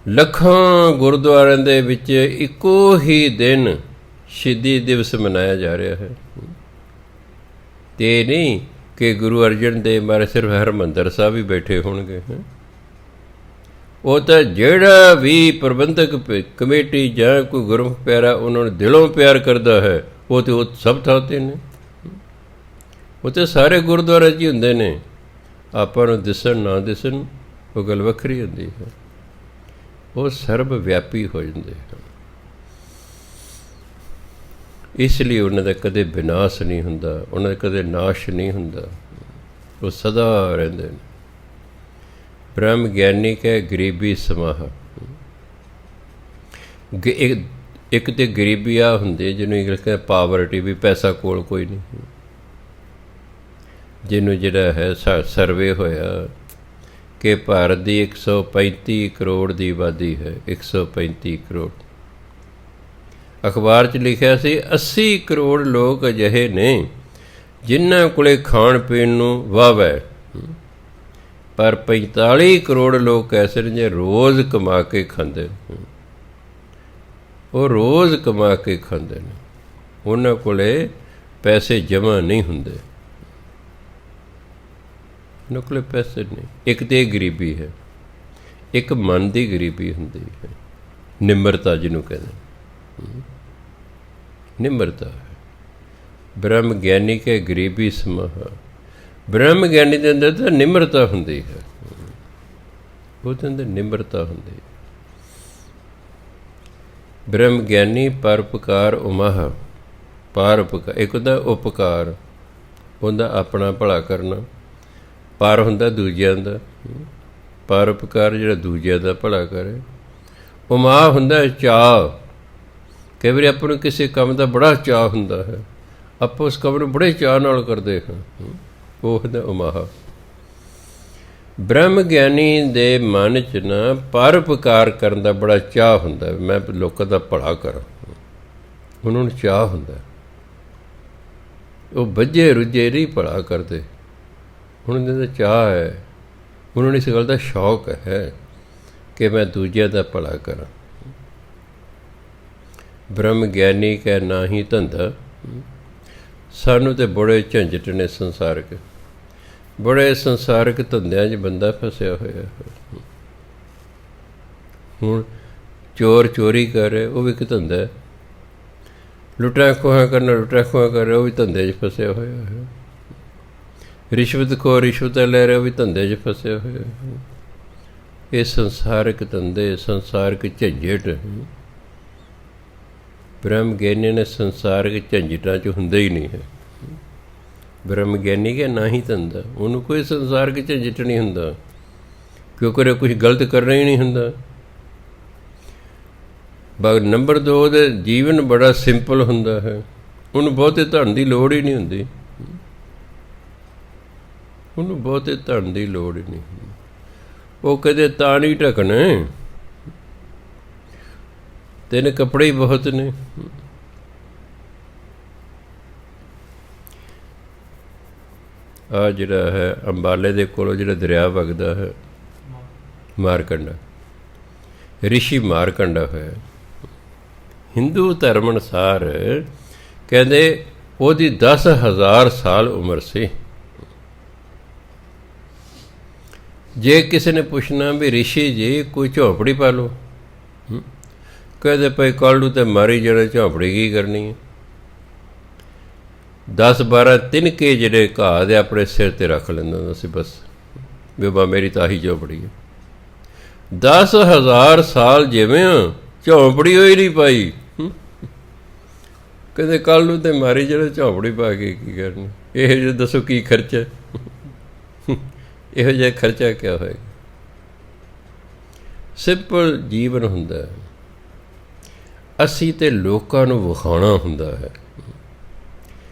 ਲੱਖਾਂ ਗੁਰਦੁਆਰਿਆਂ ਦੇ ਵਿੱਚ ਇੱਕੋ ਹੀ ਦਿਨ ਸ਼ਹੀਦੀ ਦਿਵਸ ਮਨਾਇਆ ਜਾ ਰਿਹਾ ਹੈ। ਤੇ ਨਹੀਂ ਕਿ ਗੁਰੂ ਅਰਜਨ ਦੇਵ ਮਹਾਰਾਜ ਸਿਰਫ ਹਰਿਮੰਦਰ ਸਾਹਿਬ ਹੀ ਬੈਠੇ ਹੋਣਗੇ। ਉਹ ਤਾਂ ਜਿਹੜਾ ਵੀ ਪ੍ਰਬੰਧਕ ਕਮੇਟੀ ਜਾਂ ਕੋਈ ਗੁਰਮੁਖ ਪਿਆਰਾ ਉਹਨਾਂ ਨੂੰ ਦਿਲੋਂ ਪਿਆਰ ਕਰਦਾ ਹੈ, ਉਹ ਤਾਂ ਉਹ ਸਭ ਥਾਂ 'ਤੇ ਨੇ। ਉਹ ਤਾਂ ਸਾਰੇ ਗੁਰਦੁਆਰੇ 'ਚ ਹੀ ਹੁੰਦੇ ਨੇ। ਆਪਾਂ ਨੂੰ ਦਿਸਣ ਨਾ ਦਿਸਣ ਉਹ ਗੱਲ ਵੱਖਰੀ ਹੁੰਦੀ ਹੈ। ਉਹ ਸਰਬ ਵਿਆਪੀ ਹੋ ਜਾਂਦੇ ਹਨ। ਇਸ ਲਈ ਉਹਨਾਂ ਦਾ ਕਦੇ ਵਿਨਾਸ਼ ਨਹੀਂ ਹੁੰਦਾ, ਉਹਨਾਂ ਦਾ ਕਦੇ ਨਾਸ਼ ਨਹੀਂ ਹੁੰਦਾ। ਉਹ ਸਦਾ ਰਹਿੰਦੇ ਨੇ। ਬ੍ਰਹਮ ਗਿਆਨੀ ਕਹਿ ਗਰੀਬੀ ਸਮਾਹ। ਇੱਕ ਤਾਂ ਗਰੀਬੀ ਆ ਹੁੰਦੀ ਜਿਹਨੂੰ ਇੰਗਲਿਸ਼ ਕਹਿੰਦੇ ਪਾਵਰਟੀ, ਵੀ ਪੈਸਾ ਕੋਲ ਕੋਈ ਨਹੀਂ। ਜਿਹਨੂੰ ਜਿਹੜਾ ਹੈ ਸਰਵੇ ਹੋਇਆ ਕਿ ਭਾਰਤ ਦੀ 135 ਕਰੋੜ ਦੀ ਆਬਾਦੀ ਹੈ। 135 ਕਰੋੜ। ਅਖਬਾਰ 'ਚ ਲਿਖਿਆ ਸੀ 80 ਕਰੋੜ ਲੋਕ ਅਜਿਹੇ ਨੇ ਜਿਨ੍ਹਾਂ ਕੋਲੇ ਖਾਣ ਪੀਣ ਨੂੰ ਵਾਹ ਹੈ, ਪਰ 45 ਕਰੋੜ ਲੋਕ ਐਸੇ ਨੇ ਜੇ ਰੋਜ਼ ਕਮਾ ਕੇ ਖਾਂਦੇ ਨੇ। ਉਹ ਰੋਜ਼ ਕਮਾ ਕੇ ਖਾਂਦੇ ਨੇ, ਉਹਨਾਂ ਕੋਲੇ ਪੈਸੇ ਜਮ੍ਹਾਂ ਨਹੀਂ ਹੁੰਦੇ, ਉਹਨਾਂ ਕੋਲੇ ਪੈਸੇ ਨਹੀਂ। ਇੱਕ ਤਾਂ ਇਹ ਗਰੀਬੀ ਹੈ, ਇੱਕ ਮਨ ਦੀ ਗਰੀਬੀ ਹੁੰਦੀ ਹੈ, ਨਿਮਰਤਾ ਜਿਹਨੂੰ ਕਹਿੰਦੇ, ਨਿਮਰਤਾ ਹੈ। ਬ੍ਰਹਮ ਗਿਆਨੀ ਕੇ ਗਰੀਬੀ ਸਮਾਹ। ਬ੍ਰਹਮ ਗਿਆਨੀ ਦੇ ਅੰਦਰ ਤਾਂ ਨਿਮਰਤਾ ਹੁੰਦੀ ਹੈ, ਉਹਦੇ ਅੰਦਰ ਨਿਮਰਤਾ ਹੁੰਦੀ ਹੈ। ਬ੍ਰਹਮ ਗਿਆਨੀ ਪਰਉਪਕਾਰ ਉਮਾਹ। ਪਰਉਪਕਾਰ ਇੱਕ ਹੁੰਦਾ ਉਪਕਾਰ, ਉਹਦਾ ਆਪਣਾ ਭਲਾ ਕਰਨਾ। ਪਰ ਹੁੰਦਾ ਦੂਜਿਆਂ ਦਾ। ਪਰਉਪਕਾਰ ਜਿਹੜਾ ਦੂਜਿਆਂ ਦਾ ਭਲਾ ਕਰੇ। ਉਮਾਹ ਹੁੰਦਾ ਚਾਅ। ਕਈ ਵਾਰੀ ਆਪਾਂ ਨੂੰ ਕਿਸੇ ਕੰਮ ਦਾ ਬੜਾ ਚਾਅ ਹੁੰਦਾ ਹੈ, ਆਪਾਂ ਉਸ ਕੰਮ ਨੂੰ ਬੜੇ ਚਾਅ ਨਾਲ ਕਰਦੇ ਹਾਂ, ਉਹ ਹੁੰਦਾ ਉਮਾਹ। ਬ੍ਰਹਮ ਗਿਆਨੀ ਦੇ ਮਨ 'ਚ ਨਾ ਪਰਉਪਕਾਰ ਕਰਨ ਦਾ ਬੜਾ ਚਾਅ ਹੁੰਦਾ, ਮੈਂ ਲੋਕਾਂ ਦਾ ਭਲਾ ਕਰਾਂ, ਉਹਨਾਂ ਨੂੰ ਚਾਅ ਹੁੰਦਾ। ਉਹ ਬੱਝੇ ਰੁੱਝੇ ਨਹੀਂ ਭਲਾ ਕਰਦੇ, ਉਹਨਾਂ ਦਾ ਚਾਅ ਹੈ, ਉਹਨਾਂ ਨੂੰ ਇਸ ਗੱਲ ਦਾ ਸ਼ੌਕ ਹੈ ਕਿ ਮੈਂ ਦੂਜਿਆਂ ਦਾ ਭਲਾ ਕਰਾਂ। ਬ੍ਰਹਮ ਗਿਆਨੀ ਕਹਿ ਨਾ ਹੀ ਧੰਦਾ। ਸਾਨੂੰ ਤਾਂ ਬੜੇ ਝੰਜਟ ਨੇ ਸੰਸਾਰਕ, ਬੜੇ ਸੰਸਾਰਕ ਧੰਦਿਆਂ 'ਚ ਬੰਦਾ ਫਸਿਆ ਹੋਇਆ ਹੈ। ਹੁਣ ਚੋਰ ਚੋਰੀ ਕਰ ਰਿਹਾ, ਉਹ ਵੀ ਇੱਕ ਧੰਦਾ ਹੈ। ਲੁੱਟਾਂ ਖੋਹਾਂ ਕਰਨਾ, ਲੁੱਟਾਂ ਖੋਹਾਂ ਕਰ ਰਿਹਾ, ਉਹ ਵੀ ਧੰਦੇ 'ਚ ਫਸਿਆ ਹੋਇਆ ਹੈ। ਰਿਸ਼ਵਤ ਰਿਸ਼ਵਤਾਂ ਲੈ ਰਿਹਾ, ਉਹ ਵੀ ਧੰਦੇ 'ਚ ਫਸਿਆ ਹੋਇਆ ਹੈ। ਇਹ ਸੰਸਾਰਕ ਧੰਦੇ, ਸੰਸਾਰਕ ਝੰਜਟ। ਬ੍ਰਹਮ ਗਿਆਨੀ ਨੇ ਸੰਸਾਰਕ ਝੰਜਟਾਂ 'ਚ ਹੁੰਦਾ ਹੀ ਨਹੀਂ ਹੈ। ਬ੍ਰਹਮ ਗਿਆਨੀ ਕਿ ਨਾ ਹੀ ਧੰਦਾ, ਉਹਨੂੰ ਕੋਈ ਸੰਸਾਰਕ ਝੰਜਟ ਨਹੀਂ ਹੁੰਦਾ, ਕਿਉਂਕਿ ਕੁਛ ਗਲਤ ਕਰਨਾ ਹੀ ਨਹੀਂ ਹੁੰਦਾ। ਨੰਬਰ 2, ਉਹਦੇ ਜੀਵਨ ਬੜਾ ਸਿੰਪਲ ਹੁੰਦਾ ਹੈ, ਉਹਨੂੰ ਬਹੁਤੇ ਧਨ ਦੀ ਲੋੜ ਹੀ ਨਹੀਂ ਹੁੰਦੀ, ਉਹਨੂੰ ਬਹੁਤੇ ਧਨ ਦੀ ਲੋੜ ਹੀ ਨਹੀਂ ਹੁੰਦੀ। ਉਹ ਕਦੇ ਤਾਂ ਨਹੀਂ ਢਕਣੇ, ਤੈਨੂੰ ਕੱਪੜੇ ਹੀ ਬਹੁਤ ਨੇ। ਆਹ ਜਿਹੜਾ ਹੈ ਅੰਬਾਲੇ ਦੇ ਕੋਲੋਂ ਜਿਹੜਾ ਦਰਿਆ ਵਗਦਾ ਹੈ, ਮਾਰਕੰਡਾ, ਰਿਸ਼ੀ ਮਾਰਕੰਡਾ ਹੋਇਆ। ਹਿੰਦੂ ਧਰਮ ਅਨੁਸਾਰ ਕਹਿੰਦੇ ਉਹਦੀ 10,000 ਸਾਲ ਉਮਰ ਸੀ। ਜੇ ਕਿਸੇ ਨੇ ਪੁੱਛਣਾ ਵੀ ਰਿਸ਼ੀ ਜੀ ਕੋਈ ਝੌਂਪੜੀ ਪਾ ਲਓ, ਕਹਿੰਦੇ ਭਾਈ ਕੱਲ੍ਹ ਨੂੰ ਤਾਂ ਮਾਰੀ ਜਾਣਾ, ਝੌਂਪੜੀ ਕੀ ਕਰਨੀ ਹੈ। 10-12 ਤਿਨਕੇ ਜਿਹੜੇ ਘਾਹ ਦੇ ਆਪਣੇ ਸਿਰ 'ਤੇ ਰੱਖ ਲੈਂਦਾ ਹੁੰਦਾ ਸੀ, ਬਸ ਵੀ ਬਾ ਮੇਰੀ ਤਾਂ ਆਹੀ ਝੌਂਪੜੀ ਹੈ। 10,000 ਸਾਲ ਜਿਵੇਂ ਝੌਂਪੜੀ ਹੋਈ ਨਹੀਂ ਪਾਈ। ਕਹਿੰਦੇ ਕੱਲ੍ਹ ਨੂੰ ਤਾਂ ਮਾਰੀ ਜਾਣਾ, ਝੌਂਪੜੀ ਪਾ ਕੇ ਕੀ ਕਰਨੀ। ਇਹੋ ਜਿਹਾ ਦੱਸੋ ਕੀ ਖਰਚਾ, ਇਹੋ ਜਿਹਾ ਖਰਚਾ ਕਿਆ ਹੋਏਗਾ। ਸਿੰਪਲ ਜੀਵਨ ਹੁੰਦਾ ਹੈ। ਅਸੀਂ ਤਾਂ ਲੋਕਾਂ ਨੂੰ ਵਿਖਾਉਣਾ ਹੁੰਦਾ ਹੈ।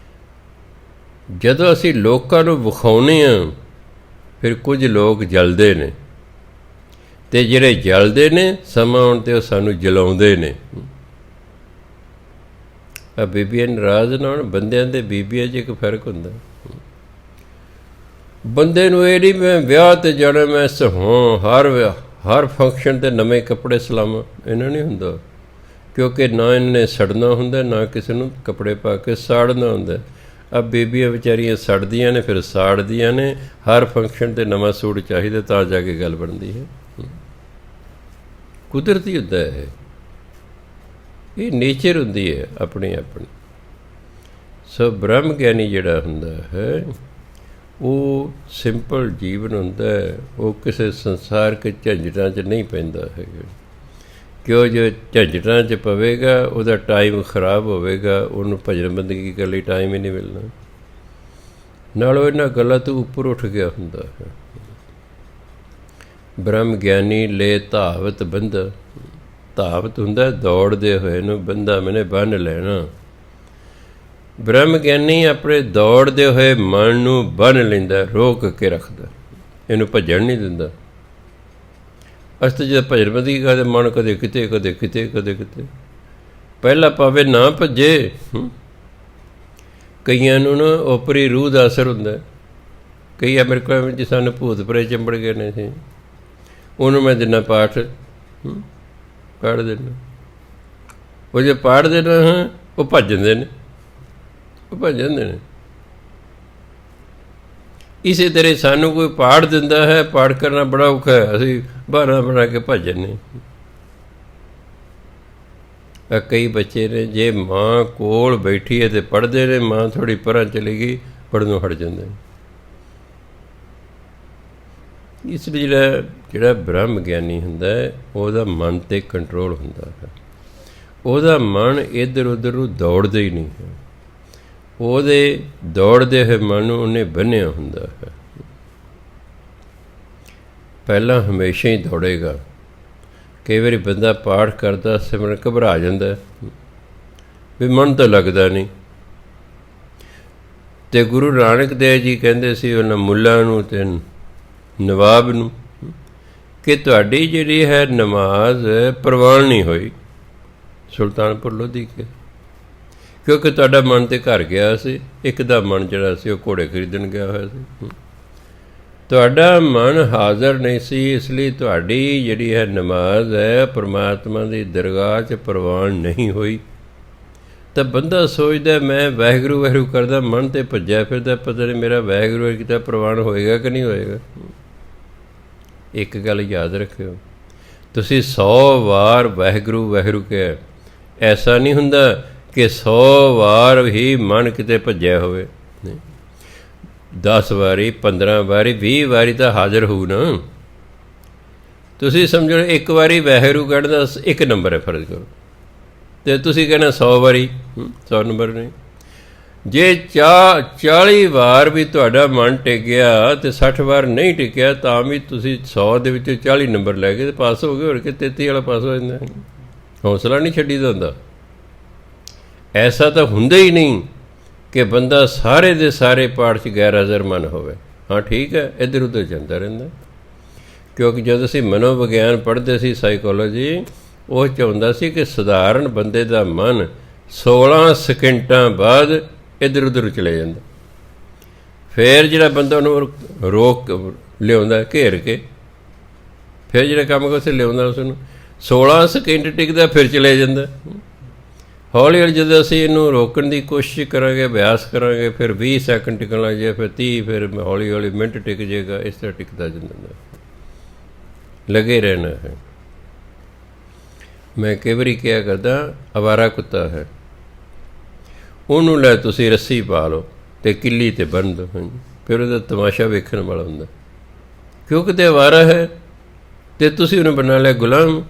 ਜਦੋਂ ਅਸੀਂ ਲੋਕਾਂ ਨੂੰ ਵਿਖਾਉਂਦੇ ਹਾਂ, ਫਿਰ ਕੁਝ ਲੋਕ ਜਲਦੇ ਨੇ, ਅਤੇ ਜਿਹੜੇ ਜਲਦੇ ਨੇ ਸਮਾਂ ਆਉਣ 'ਤੇ ਉਹ ਸਾਨੂੰ ਜਲਾਉਂਦੇ ਨੇ। ਆ ਬੀਬੀਆਂ ਨਾਰਾਜ਼ ਨਾ ਹੋਣ, ਬੰਦਿਆਂ ਦੇ ਬੀਬੀਆਂ 'ਚ ਇੱਕ ਫਰਕ ਹੁੰਦਾ। ਬੰਦੇ ਨੂੰ ਇਹ ਨਹੀਂ ਮੈਂ ਵਿਆਹ 'ਤੇ ਜਾਣਾ, ਮੈਂ ਹਰ ਫੰਕਸ਼ਨ 'ਤੇ ਨਵੇਂ ਕੱਪੜੇ ਸਿਲਾਵਾਂ, ਇਹਨਾਂ ਨਹੀਂ ਹੁੰਦਾ, ਕਿਉਂਕਿ ਨਾ ਇਹਨਾਂ ਨੇ ਸੜਨਾ ਹੁੰਦਾ, ਨਾ ਕਿਸੇ ਨੂੰ ਕੱਪੜੇ ਪਾ ਕੇ ਸਾੜਨਾ ਹੁੰਦਾ। अब ਬੀਬੀਆਂ ਵਿਚਾਰੀਆਂ ਸੜਦੀਆਂ ਨੇ, ਫਿਰ ਸਾੜਦੀਆਂ ਨੇ, ਹਰ ਫੰਕਸ਼ਨ 'ਤੇ ਨਵਾਂ ਸੂਟ ਚਾਹੀਦਾ ਤਾਂ ਜਾ ਕੇ ਗੱਲ ਬਣਦੀ ਹੈ। ਕੁਦਰਤੀ ਹੁੰਦਾ ਹੈ, ਇਹ ਨੇਚਰ ਹੁੰਦੀ ਹੈ ਆਪਣੀ ਆਪਣੀ। ਸੋ ਬ੍ਰਹਮ ਗਿਆਨੀ ਜਿਹੜਾ ਹੁੰਦਾ ਹੈ ਉਹ ਸਿੰਪਲ ਜੀਵਨ ਹੁੰਦਾ ਹੈ, ਉਹ ਕਿਸੇ ਸੰਸਾਰਕ ਝੰਜਟਾਂ 'ਚ ਨਹੀਂ ਪੈਂਦਾ ਹੈਗਾ। ਕਿਉਂ ਜੋ ਝੰਜਟਾਂ 'ਚ ਪਵੇਗਾ ਉਹਦਾ ਟਾਈਮ ਖਰਾਬ ਹੋਵੇਗਾ, ਉਹਨੂੰ ਭਜਨ ਬੰਦਗੀ ਕਰਨ ਲਈ ਟਾਈਮ ਹੀ ਨਹੀਂ ਮਿਲਣਾ। ਨਾਲ ਉਹ ਇਹਨਾਂ ਗੱਲਾਂ ਤੋਂ ਉੱਪਰ ਉੱਠ ਗਿਆ ਹੁੰਦਾ ਹੈ। ਬ੍ਰਹਮ ਗਿਆਨੀ ਲੈ ਧਾਵਤ ਬੰਦਾ, ਧਾਵਤ ਹੁੰਦਾ ਦੌੜਦੇ ਹੋਏ ਨੂੰ, ਬੰਦਾ ਮੈਨੇ ਬੰਨ੍ਹ ਲੈਣਾ। ਬ੍ਰਹਮ ਗਿਆਨੀ ਆਪਣੇ ਦੌੜਦੇ ਹੋਏ ਮਨ ਨੂੰ ਬੰਨ੍ਹ ਲੈਂਦਾ, ਰੋਕ ਕੇ ਰੱਖਦਾ, ਇਹਨੂੰ ਭੱਜਣ ਨਹੀਂ ਦਿੰਦਾ। ਅਸੀਂ ਤਾਂ ਜਦ ਭਜਨ ਬੰਦਗੀ ਕਰਦੇ ਮਨ ਕਦੇ ਕਿਤੇ ਕਦੇ ਕਿਤੇ ਕਦੇ ਕਿਤੇ, ਪਹਿਲਾਂ ਭਾਵੇਂ ਨਾ ਭੱਜੇ। ਕਈਆਂ ਨੂੰ ਨਾ ਓਪਰੀ ਰੂਹ ਦਾ ਅਸਰ ਹੁੰਦਾ। ਕਈ ਅਮਰੀਕਾ ਵਿੱਚ ਸਾਨੂੰ ਭੂਤ ਪ੍ਰੇਤ ਚੰਬੜ ਗਏ ਨੇ ਸੀ, ਉਹਨੂੰ ਮੈਂ ਦਿੰਦਾ ਪਾਠ, ਪੜ੍ਹ ਦਿੰਦਾ। ਉਹ ਜੇ ਪੜ੍ਹ ਦੇਣਾ ਹਾਂ ਉਹ ਭੱਜ ਜਾਂਦੇ ਨੇ, ਉਹ ਭੱਜ ਜਾਂਦੇ ਨੇ। ਇਸੇ ਤਰ੍ਹਾਂ ਸਾਨੂੰ ਕੋਈ ਪਾਠ ਦਿੰਦਾ ਹੈ, ਪਾਠ ਕਰਨਾ ਬੜਾ ਔਖਾ ਹੈ, ਅਸੀਂ ਬਹਾਨਾ ਬਣਾ ਕੇ ਭੱਜ ਜਾਂਦੇ। ਕਈ ਬੱਚੇ ਨੇ ਜੇ ਮਾਂ ਕੋਲ ਬੈਠੀ ਹੈ ਅਤੇ ਪੜ੍ਹਦੇ ਨੇ, ਮਾਂ ਥੋੜ੍ਹੀ ਪਰਾਂ ਚਲੀ ਗਈ, ਪੜ੍ਹਨੋਂ ਹਟ ਜਾਂਦੇ ਨੇ। ਇਸ ਲਈ ਜਿਹੜਾ ਬ੍ਰਹਮ ਗਿਆਨੀ ਹੁੰਦਾ ਹੈ ਉਹਦਾ ਮਨ 'ਤੇ ਕੰਟਰੋਲ ਹੁੰਦਾ ਹੈ। ਉਹਦਾ ਮਨ ਇੱਧਰ ਉੱਧਰ ਨੂੰ ਦੌੜਦਾ ਹੀ ਨਹੀਂ ਹੈ। ਉਹਦੇ ਦੌੜਦੇ ਹੋਏ ਮਨ ਨੂੰ ਉਹਨੇ ਬੰਨ੍ਹਿਆ ਹੁੰਦਾ ਹੈ। ਪਹਿਲਾਂ ਹਮੇਸ਼ਾ ਹੀ ਦੌੜੇਗਾ। ਕਈ ਵਾਰੀ ਬੰਦਾ ਪਾਠ ਕਰਦਾ ਸਿਮਰਨ ਘਬਰਾ ਜਾਂਦਾ ਵੀ ਮਨ ਤਾਂ ਲੱਗਦਾ ਨਹੀਂ। ਅਤੇ ਗੁਰੂ ਨਾਨਕ ਦੇਵ ਜੀ ਕਹਿੰਦੇ ਸੀ ਉਹਨਾਂ ਮੁੱਲਾਂ ਨੂੰ ਅਤੇ ਨਵਾਬ ਨੂੰ ਕਿ ਤੁਹਾਡੀ ਜਿਹੜੀ ਹੈ ਨਮਾਜ਼ ਪ੍ਰਵਾਨ ਨਹੀਂ ਹੋਈ ਸੁਲਤਾਨਪੁਰ ਲੋਧੀ ਕੇ, ਕਿਉਂਕਿ ਤੁਹਾਡਾ ਮਨ ਤਾਂ ਘਰ ਗਿਆ ਸੀ। ਇੱਕ ਦਾ ਮਨ ਜਿਹੜਾ ਸੀ ਉਹ ਘੋੜੇ ਖਰੀਦਣ ਗਿਆ ਹੋਇਆ ਸੀ। ਤੁਹਾਡਾ ਮਨ ਹਾਜ਼ਰ ਨਹੀਂ ਸੀ, ਇਸ ਲਈ ਤੁਹਾਡੀ ਜਿਹੜੀ ਹੈ ਨਮਾਜ਼ ਹੈ ਪਰਮਾਤਮਾ ਦੀ ਦਰਗਾਹ 'ਚ ਪ੍ਰਵਾਨ ਨਹੀਂ ਹੋਈ। ਤਾਂ ਬੰਦਾ ਸੋਚਦਾ ਮੈਂ ਵਾਹਿਗੁਰੂ ਵਾਹਿਗੁਰੂ ਕਰਦਾ, ਮਨ 'ਤੇ ਭੱਜਿਆ ਫਿਰਦਾ, ਪਤਾ ਨਹੀਂ ਮੇਰਾ ਵਾਹਿਗੁਰੂ ਕੀਤਾ ਪ੍ਰਵਾਨ ਹੋਏਗਾ ਕਿ ਨਹੀਂ ਹੋਏਗਾ। ਇੱਕ ਗੱਲ ਯਾਦ ਰੱਖਿਓ, ਤੁਸੀਂ 100 ਵਾਰ ਵਾਹਿਗੁਰੂ ਵਾਹਿਗੁਰੂ ਕਿਹਾ, ਐਸਾ ਨਹੀਂ ਹੁੰਦਾ ਕਿ 100 ਵਾਰ ਹੀ ਮਨ ਕਿਤੇ ਭੱਜਿਆ ਹੋਵੇ। 10 ਵਾਰੀ 15 ਵਾਰੀ 20 ਵਾਰੀ ਤਾਂ ਹਾਜ਼ਰ ਹੋਊ ਨਾ। ਤੁਸੀਂ ਸਮਝੋ ਇੱਕ ਵਾਰੀ ਵਾਹਿਗੁਰੂ ਕੱਢਦਾ 1 ਨੰਬਰ ਹੈ ਫਰਜ਼ ਕਰੋ, ਅਤੇ ਤੁਸੀਂ ਕਹਿਣਾ 100 ਵਾਰੀ 100 ਨੰਬਰ ਨਹੀਂ। ਜੇ 40 ਵਾਰ ਵੀ ਤੁਹਾਡਾ ਮਨ ਟਿਕਿਆ ਅਤੇ 60 ਵਾਰ ਨਹੀਂ ਟਿਕਿਆ ਤਾਂ ਵੀ ਤੁਸੀਂ 100 ਦੇ ਵਿੱਚੋਂ 40 ਨੰਬਰ ਲੈ ਕੇ ਪਾਸ ਹੋ ਗਏ। ਹੋਰ ਕਿ 33 ਵਾਲਾ ਪਾਸ ਹੋ ਜਾਂਦਾ। ਹੌਸਲਾ ਨਹੀਂ ਛੱਡੀਦਾ ਹੁੰਦਾ। ਐਸਾ ਤਾਂ ਹੁੰਦਾ ਹੀ ਨਹੀਂ ਕਿ ਬੰਦਾ ਸਾਰੇ ਦੇ ਸਾਰੇ ਪਾਠ 'ਚ ਗੈਰ ਹਾਜ਼ਰ ਮਨ ਹੋਵੇ। ਹਾਂ ਠੀਕ ਹੈ, ਇੱਧਰ ਉੱਧਰ ਜਾਂਦਾ ਰਹਿੰਦਾ। ਕਿਉਂਕਿ ਜਦੋਂ ਅਸੀਂ ਮਨੋਵਿਗਿਆਨ ਪੜ੍ਹਦੇ ਸੀ, ਸਾਈਕੋਲੋਜੀ, ਉਹ ਚਾਹੁੰਦਾ ਸੀ ਕਿ ਸਧਾਰਨ ਬੰਦੇ ਦਾ ਮਨ 16 ਸਕਿੰਟਾਂ ਬਾਅਦ ਇੱਧਰ ਉੱਧਰ ਚਲੇ ਜਾਂਦਾ। ਫਿਰ ਜਿਹੜਾ ਬੰਦਾ ਉਹਨੂੰ ਰੋਕ ਲਿਆਉਂਦਾ ਘੇਰ ਕੇ, ਫਿਰ ਜਿਹੜਾ ਕੰਮ ਕਰ ਉੱਥੇ ਲਿਆਉਂਦਾ ਉਸ ਨੂੰ 16 ਸਕਿੰਟ ਟਿਕਦਾ, ਫਿਰ ਚਲੇ ਜਾਂਦਾ। ਹੌਲੀ ਹੌਲੀ ਜਦੋਂ ਅਸੀਂ ਇਹਨੂੰ ਰੋਕਣ ਦੀ ਕੋਸ਼ਿਸ਼ ਕਰਾਂਗੇ, ਅਭਿਆਸ ਕਰਾਂਗੇ, ਫਿਰ 20 ਸੈਕਿੰਡ ਟਿਕਣ ਲੱਗ ਜਾਏ, ਫਿਰ 30, ਫਿਰ ਹੌਲੀ ਹੌਲੀ ਮਿੰਟ ਟਿਕ ਜਾਏਗਾ। ਇਸ ਤਰ੍ਹਾਂ ਟਿਕਦਾ ਜਾਂਦਾ, ਲੱਗੇ ਰਹਿਣਾ ਹੈ। ਮੈਂ ਕਈ ਵਾਰੀ ਕਿਹਾ ਕਰਦਾ, ਅਵਾਰਾ ਕੁੱਤਾ ਹੈ, ਉਹਨੂੰ ਲੈ ਤੁਸੀਂ ਰੱਸੀ ਪਾ ਲਓ ਅਤੇ ਕਿੱਲੀ 'ਤੇ ਬੰਨ੍ਹ ਦਿਓ, ਫਿਰ ਉਹਦਾ ਤਮਾਸ਼ਾ ਵੇਖਣ ਵਾਲਾ ਹੁੰਦਾ। ਕਿਉਂਕਿ ਤੇ ਅਵਾਰਾ ਹੈ ਅਤੇ ਤੁਸੀਂ ਉਹਨੂੰ ਬਣਾ ਲਿਆ ਗੁਲਾਮ।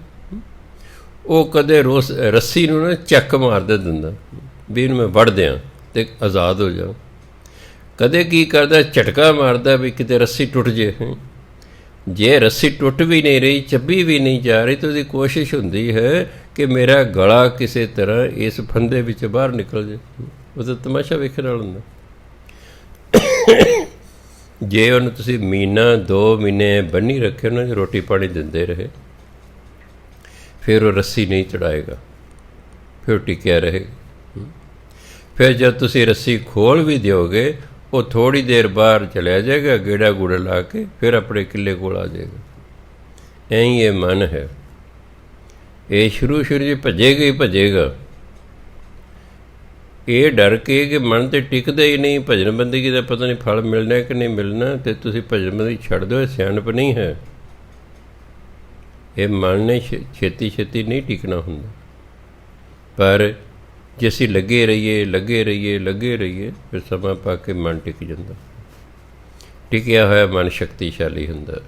ਉਹ ਕਦੇ ਰੱਸੀ ਨੂੰ ਨਾ ਚੱਕ ਮਾਰਦਾ ਦਿੰਦਾ ਵੀ ਇਹਨੂੰ ਮੈਂ ਵੱਢ ਦਿਆਂ ਅਤੇ ਆਜ਼ਾਦ ਹੋ ਜਾ। ਕਦੇ ਕੀ ਕਰਦਾ, ਝਟਕਾ ਮਾਰਦਾ ਵੀ ਕਿਤੇ ਰੱਸੀ ਟੁੱਟ ਜੇ। ਜੇ ਰੱਸੀ ਟੁੱਟ ਵੀ ਨਹੀਂ ਰਹੀ, ਚੱਬੀ ਵੀ ਨਹੀਂ ਜਾ ਰਹੀ, ਤਾਂ ਉਹਦੀ ਕੋਸ਼ਿਸ਼ ਹੁੰਦੀ ਹੈ ਕਿ ਮੇਰਾ ਗਲਾ ਕਿਸੇ ਤਰ੍ਹਾਂ ਇਸ ਫੰਦੇ ਵਿੱਚ ਬਾਹਰ ਨਿਕਲ ਜਾਏ। ਉਹਦਾ ਤਮਾਸ਼ਾ ਵੇਖਣ ਵਾਲਾ ਹੁੰਦਾ। ਜੇ ਉਹਨੂੰ ਤੁਸੀਂ ਮਹੀਨਾ 2 ਮਹੀਨੇ ਬੰਨ੍ਹੀ ਰੱਖੇ, ਉਹਨਾਂ ਨੂੰ ਰੋਟੀ ਪਾਣੀ ਦਿੰਦੇ ਰਹੇ, ਫਿਰ ਉਹ ਰੱਸੀ ਨਹੀਂ ਚੜ੍ਹਾਏਗਾ, ਫਿਰ ਟਿਕਿਆ ਰਹੇਗਾ। ਫਿਰ ਜਦ ਤੁਸੀਂ ਰੱਸੀ ਖੋਲ੍ਹ ਵੀ ਦਿਓਗੇ, ਉਹ ਥੋੜ੍ਹੀ ਦੇਰ ਬਾਹਰ ਚਲਿਆ ਜਾਏਗਾ, ਗੇੜਾ ਗੂੜਾ ਲਾ ਕੇ ਫਿਰ ਆਪਣੇ ਕਿੱਲੇ ਕੋਲ ਆ ਜਾਏਗਾ। ਐਂ ਇਹ ਮਨ ਹੈ, ਇਹ ਸ਼ੁਰੂ 'ਚ ਭੱਜੇਗਾ ਹੀ ਭੱਜੇਗਾ। ਇਹ ਡਰ ਕੇ ਕਿ ਮਨ ਤੇ ਟਿਕਦਾ ਹੀ ਨਹੀਂ, ਭਜਨ ਬੰਦਗੀ ਦਾ ਪਤਾ ਨਹੀਂ ਫਲ ਮਿਲਣਾ ਕਿ ਨਹੀਂ ਮਿਲਣਾ, ਤੇ ਤੁਸੀਂ ਭਜਨ ਬੰਦਗੀ ਛੱਡ ਦਿਓ, ਇਹ ਸਿਆਣਪ ਨਹੀਂ ਹੈ। ਇਹ ਮਨ ਨੇ ਛੇਤੀ ਛੇਤੀ ਨਹੀਂ ਟਿਕਣਾ ਹੁੰਦਾ, ਪਰ ਜੇ ਅਸੀਂ ਲੱਗੇ ਰਹੀਏ ਲੱਗੇ ਰਹੀਏ ਲੱਗੇ ਰਹੀਏ, ਫਿਰ ਸਮਾਂ ਪਾ ਕੇ ਮਨ ਟਿਕ ਜਾਂਦਾ। ਟਿਕਿਆ ਹੋਇਆ ਮਨ ਸ਼ਕਤੀਸ਼ਾਲੀ ਹੁੰਦਾ।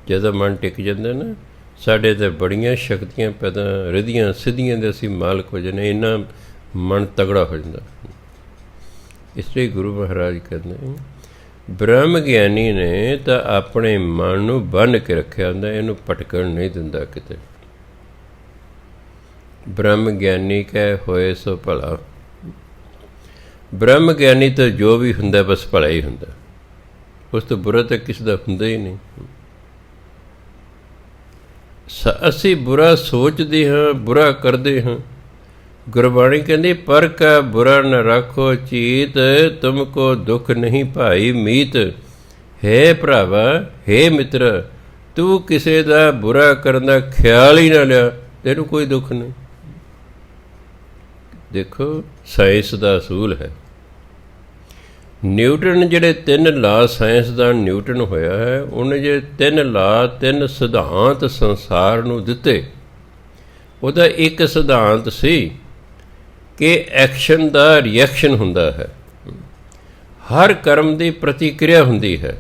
ਜਦੋਂ ਮਨ ਟਿਕ ਜਾਂਦਾ ਨਾ, ਸਾਡੇ ਤਾਂ ਬੜੀਆਂ ਸ਼ਕਤੀਆਂ ਪੈਦਾ, ਰਿਧੀਆਂ ਸਿੱਧੀਆਂ ਦੇ ਅਸੀਂ ਮਾਲਕ ਹੋ ਜਾਂਦੇ, ਇੰਨਾ ਮਨ ਤਗੜਾ ਹੋ ਜਾਂਦਾ। ਇਸ ਲਈ ਗੁਰੂ ਮਹਾਰਾਜ ਕਹਿੰਦੇ, ਬ੍ਰਹਮ ਗਿਆਨੀ ਨੇ ਤਾਂ ਆਪਣੇ ਮਨ ਨੂੰ ਬੰਨ੍ਹ ਕੇ ਰੱਖਿਆ ਹੁੰਦਾ, ਇਹਨੂੰ ਭਟਕਣ ਨਹੀਂ ਦਿੰਦਾ ਕਿਤੇ। ਬ੍ਰਹਮ ਗਿਆਨੀ ਕਹਿ ਹੋਏ ਸੋ ਭਲਾ। ਬ੍ਰਹਮ ਗਿਆਨੀ ਤਾਂ ਜੋ ਵੀ ਹੁੰਦਾ ਬਸ ਭਲਾ ਹੀ ਹੁੰਦਾ, ਉਸ ਤੋਂ ਬੁਰਾ ਤਾਂ ਕਿਸੇ ਦਾ ਹੁੰਦਾ ਹੀ ਨਹੀਂ। ਅਸੀਂ ਬੁਰਾ ਸੋਚਦੇ ਹਾਂ, ਬੁਰਾ ਕਰਦੇ ਹਾਂ। ਗੁਰਬਾਣੀ ਕਹਿੰਦੀ, ਪਰ ਕਾ ਬੁਰਾ ਨ ਰੱਖੋ ਚੀਤ, ਤੁਮ ਕੋ ਦੁੱਖ ਨਹੀਂ ਭਾਈ ਮੀਤ। ਹੈ ਭਰਾਵਾ, ਹੈ ਮਿੱਤਰ, ਤੂੰ ਕਿਸੇ ਦਾ ਬੁਰਾ ਕਰਨ ਦਾ ਖਿਆਲ ਹੀ ਨਾ ਲਿਆ, ਤੈਨੂੰ ਕੋਈ ਦੁੱਖ ਨਹੀਂ। ਦੇਖੋ, ਸਾਇੰਸ ਦਾ ਅਸੂਲ ਹੈ। ਨਿਊਟਨ ਜਿਹੜੇ 3 ਲਾ, ਸਾਇੰਸਦਾਨ ਨਿਊਟਨ ਹੋਇਆ ਹੈ, ਉਹਨੇ ਜੇ 3 ਲਾ, 3 ਸਿਧਾਂਤ ਸੰਸਾਰ ਨੂੰ ਦਿੱਤੇ। ਉਹਦਾ ਇੱਕ ਸਿਧਾਂਤ ਸੀ ਕਿ ਐਕਸ਼ਨ ਦਾ ਰਿਐਕਸ਼ਨ ਹੁੰਦਾ ਹੈ, ਹਰ ਕਰਮ ਦੀ ਪ੍ਰਤੀਕਿਰਿਆ ਹੁੰਦੀ ਹੈ।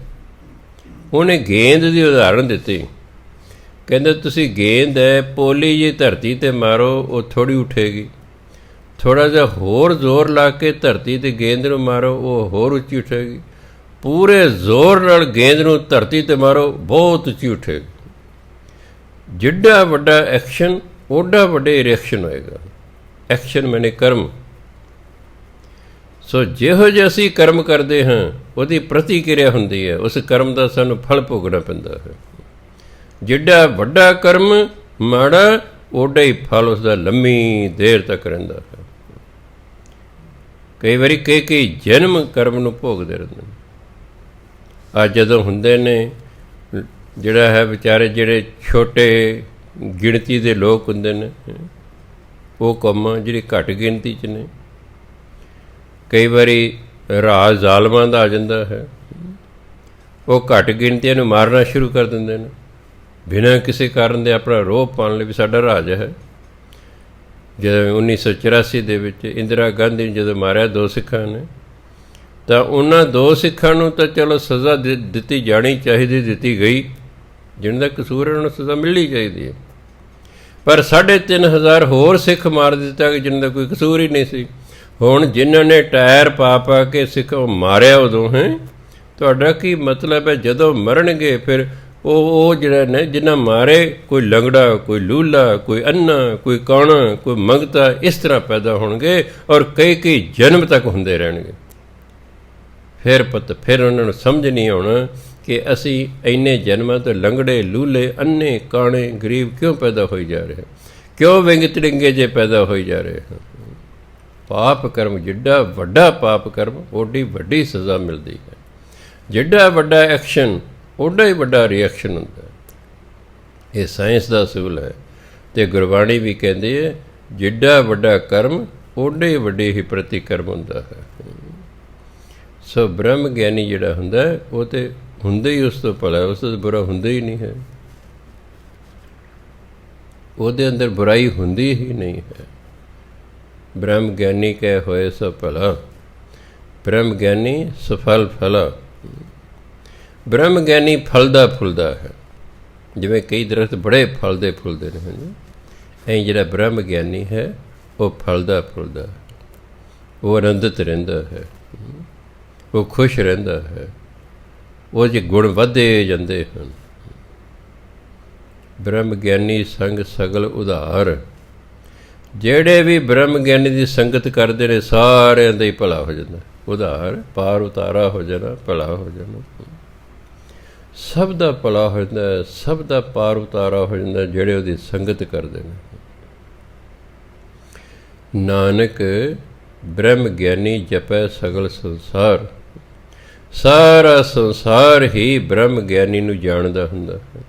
ਉਹਨੇ ਗੇਂਦ ਦੀ ਉਦਾਹਰਣ ਦਿੱਤੀ। ਕਹਿੰਦੇ ਤੁਸੀਂ ਗੇਂਦ ਹੈ, ਪੋਲੀ ਜੀ ਧਰਤੀ 'ਤੇ ਮਾਰੋ, ਉਹ ਥੋੜ੍ਹੀ ਉੱਠੇਗੀ। ਥੋੜ੍ਹਾ ਜਿਹਾ ਹੋਰ ਜ਼ੋਰ ਲਾ ਕੇ ਧਰਤੀ 'ਤੇ ਗੇਂਦ ਨੂੰ ਮਾਰੋ, ਉਹ ਹੋਰ ਉੱਚੀ ਉੱਠੇਗੀ। ਪੂਰੇ ਜ਼ੋਰ ਨਾਲ ਗੇਂਦ ਨੂੰ ਧਰਤੀ 'ਤੇ ਮਾਰੋ, ਬਹੁਤ ਉੱਚੀ ਉੱਠੇਗੀ। ਜਿੱਡਾ ਵੱਡਾ ਐਕਸ਼ਨ, ਓਡਾ ਵੱਡੇ ਰਿਐਕਸ਼ਨ ਹੋਏਗਾ। ਐਕਸ਼ਨ ਮੈਨੇ ਕਰਮ। ਸੋ ਜਿਹੋ ਜਿਹੇ ਅਸੀਂ ਕਰਮ ਕਰਦੇ ਹਾਂ, ਉਹਦੀ ਪ੍ਰਤੀਕਿਰਿਆ ਹੁੰਦੀ ਹੈ, ਉਸ ਕਰਮ ਦਾ ਸਾਨੂੰ ਫਲ ਭੋਗਣਾ ਪੈਂਦਾ ਹੈ। ਜਿੱਡਾ ਵੱਡਾ ਕਰਮ ਮਾੜਾ, ਓਡਾ ਹੀ ਫਲ ਉਸਦਾ ਲੰਮੀ ਦੇਰ ਤੱਕ ਰਹਿੰਦਾ ਹੈ। ਕਈ ਵਾਰੀ ਕਈ ਜਨਮ ਕਰਮ ਨੂੰ ਭੋਗਦੇ ਰਹਿੰਦੇ ਨੇ। ਅੱਜ ਜਦੋਂ ਹੁੰਦੇ ਨੇ, ਜਿਹੜਾ ਹੈ ਵਿਚਾਰੇ ਜਿਹੜੇ ਛੋਟੇ ਗਿਣਤੀ ਦੇ ਲੋਕ ਹੁੰਦੇ ਨੇ, ਉਹ ਕੰਮ ਜਿਹੜੀ ਘੱਟ ਗਿਣਤੀ 'ਚ ਨੇ। ਕਈ ਵਾਰੀ ਰਾਜ ਜ਼ਾਲਮਾਂ ਦਾ ਆ ਜਾਂਦਾ ਹੈ, ਉਹ ਘੱਟ ਗਿਣਤੀਆਂ ਨੂੰ ਮਾਰਨਾ ਸ਼ੁਰੂ ਕਰ ਦਿੰਦੇ ਨੇ, ਬਿਨਾਂ ਕਿਸੇ ਕਾਰਨ ਦੇ ਆਪਣਾ ਰੋਹ ਪਾਉਣ ਲਈ ਵੀ ਸਾਡਾ ਰਾਜ ਹੈ। ਜਦੋਂ 1984 ਦੇ ਵਿੱਚ ਇੰਦਰਾ ਗਾਂਧੀ ਨੂੰ ਜਦੋਂ ਮਾਰਿਆ 2 ਸਿੱਖਾਂ ਨੇ, ਤਾਂ ਉਹਨਾਂ 2 ਸਿੱਖਾਂ ਨੂੰ ਤਾਂ ਚਲੋ ਸਜ਼ਾ ਦਿੱਤੀ ਜਾਣੀ ਚਾਹੀਦੀ, ਦਿੱਤੀ ਗਈ। ਜਿਹਨਾਂ ਦਾ ਕਸੂਰ ਹੈ ਉਹਨਾਂ ਨੂੰ ਸਜ਼ਾ ਮਿਲਣੀ ਚਾਹੀਦੀ ਹੈ। ਪਰ 3500 ਹੋਰ ਸਿੱਖ ਮਾਰ ਦਿੱਤਾ ਕਿ ਜਿਹਨਾਂ ਦਾ ਕੋਈ ਕਸੂਰ ਹੀ ਨਹੀਂ ਸੀ। ਹੁਣ ਜਿਨ੍ਹਾਂ ਨੇ ਟਾਇਰ ਪਾ ਪਾ ਕੇ ਸਿੱਖ ਮਾਰਿਆ, ਉਦੋਂ ਹੈ ਤੁਹਾਡਾ ਕੀ ਮਤਲਬ ਹੈ? ਜਦੋਂ ਮਰਨਗੇ ਫਿਰ ਉਹ ਜਿਹੜੇ ਨੇ ਜਿਨ੍ਹਾਂ ਮਾਰੇ, ਕੋਈ ਲੰਗੜਾ, ਕੋਈ ਲੂਲਾ, ਕੋਈ ਅੰਨਾ, ਕੋਈ ਕਾਣਾ, ਕੋਈ ਮੰਗਤਾ, ਇਸ ਤਰ੍ਹਾਂ ਪੈਦਾ ਹੋਣਗੇ ਔਰ ਕਈ ਜਨਮ ਤੱਕ ਹੁੰਦੇ ਰਹਿਣਗੇ। ਫਿਰ ਉਹਨਾਂ ਨੂੰ ਸਮਝ ਨਹੀਂ ਆਉਣਾ ਕਿ ਅਸੀਂ ਇੰਨੇ ਜਨਮਾਂ ਤੋਂ ਲੰਗੜੇ, ਲੂਲੇ, ਅੰਨੇ, ਕਾਣੇ, ਗਰੀਬ ਕਿਉਂ ਪੈਦਾ ਹੋਈ ਜਾ ਰਹੇ, ਕਿਉਂ ਵਿੰਗ ਤੜਿੰਗੇ ਜੇ ਪੈਦਾ ਹੋਈ ਜਾ ਰਹੇ ਹਨ। ਪਾਪ ਕਰਮ, ਜਿੱਡਾ ਵੱਡਾ ਪਾਪ ਕਰਮ, ਓਡੀ ਵੱਡੀ ਸਜ਼ਾ ਮਿਲਦੀ ਹੈ। ਜਿੱਡਾ ਵੱਡਾ ਐਕਸ਼ਨ, ਓਡਾ ਹੀ ਵੱਡਾ ਰਿਐਕਸ਼ਨ ਹੁੰਦਾ। ਇਹ ਸਾਇੰਸ ਦਾ ਅਸੂਲ ਹੈ। ਅਤੇ ਗੁਰਬਾਣੀ ਵੀ ਕਹਿੰਦੀ ਹੈ, ਜਿੱਡਾ ਵੱਡਾ ਕਰਮ, ਓਡੇ ਹੀ ਵੱਡੇ ਹੀ ਪ੍ਰਤੀਕਰਮ ਹੁੰਦਾ ਹੈ। ਸੋ ਬ੍ਰਹਮ ਗਿਆਨੀ ਜਿਹੜਾ ਹੁੰਦਾ, ਉਹ ਤਾਂ ਹੁੰਦਾ ਹੀ ਉਸ ਤੋਂ ਭਲਾ, ਉਸ ਤੋਂ ਬੁਰਾ ਹੁੰਦਾ ਹੀ ਨਹੀਂ ਹੈ। ਉਹਦੇ ਅੰਦਰ ਬੁਰਾਈ ਹੁੰਦੀ ਹੀ ਨਹੀਂ ਹੈ। ਬ੍ਰਹਮ ਗਿਆਨੀ ਕਹਿ ਹੋਏ ਸੋ ਭਲਾ। ਬ੍ਰਹਮ ਗਿਆਨੀ ਸਫਲ ਫਲਾ। ਬ੍ਰਹਮ ਗਿਆਨੀ ਫਲਦਾ ਫੁੱਲਦਾ ਹੈ। ਜਿਵੇਂ ਕਈ ਦਰਖਤ ਬੜੇ ਫਲਦੇ ਫੁੱਲਦੇ ਨੇ, ਐਂ ਜਿਹੜਾ ਬ੍ਰਹਮ ਗਿਆਨੀ ਹੈ, ਉਹ ਫਲਦਾ ਫੁੱਲਦਾ ਹੈ, ਉਹ ਆਨੰਦਿਤ ਰਹਿੰਦਾ ਹੈ, ਉਹ ਖੁਸ਼ ਰਹਿੰਦਾ ਹੈ, ਉਹ 'ਚ ਗੁਣ ਵਧਦੇ ਜਾਂਦੇ ਹਨ। ਬ੍ਰਹਮ ਗਿਆਨੀ ਸੰਗ ਸਗਲ ਉਧਾਰ। ਜਿਹੜੇ ਵੀ ਬ੍ਰਹਮ ਗਿਆਨੀ ਦੀ ਸੰਗਤ ਕਰਦੇ ਨੇ, ਸਾਰਿਆਂ ਦਾ ਹੀ ਭਲਾ ਹੋ ਜਾਂਦਾ। ਉਧਾਰ, ਪਾਰ ਉਤਾਰਾ ਹੋ ਜਾਣਾ, ਭਲਾ ਹੋ ਜਾਣਾ, ਸਭ ਦਾ ਭਲਾ ਹੋ ਜਾਂਦਾ, ਸਭ ਦਾ ਪਾਰ ਉਤਾਰਾ ਹੋ ਜਾਂਦਾ, ਜਿਹੜੇ ਉਹਦੀ ਸੰਗਤ ਕਰਦੇ ਨੇ। ਨਾਨਕ ਬ੍ਰਹਮ ਗਿਆਨੀ ਜਪੈ ਸਗਲ ਸੰਸਾਰ। ਸਾਰਾ ਸੰਸਾਰ ਹੀ ਬ੍ਰਹਮ ਗਿਆਨੀ ਨੂੰ ਜਾਣਦਾ ਹੁੰਦਾ ਹੈ।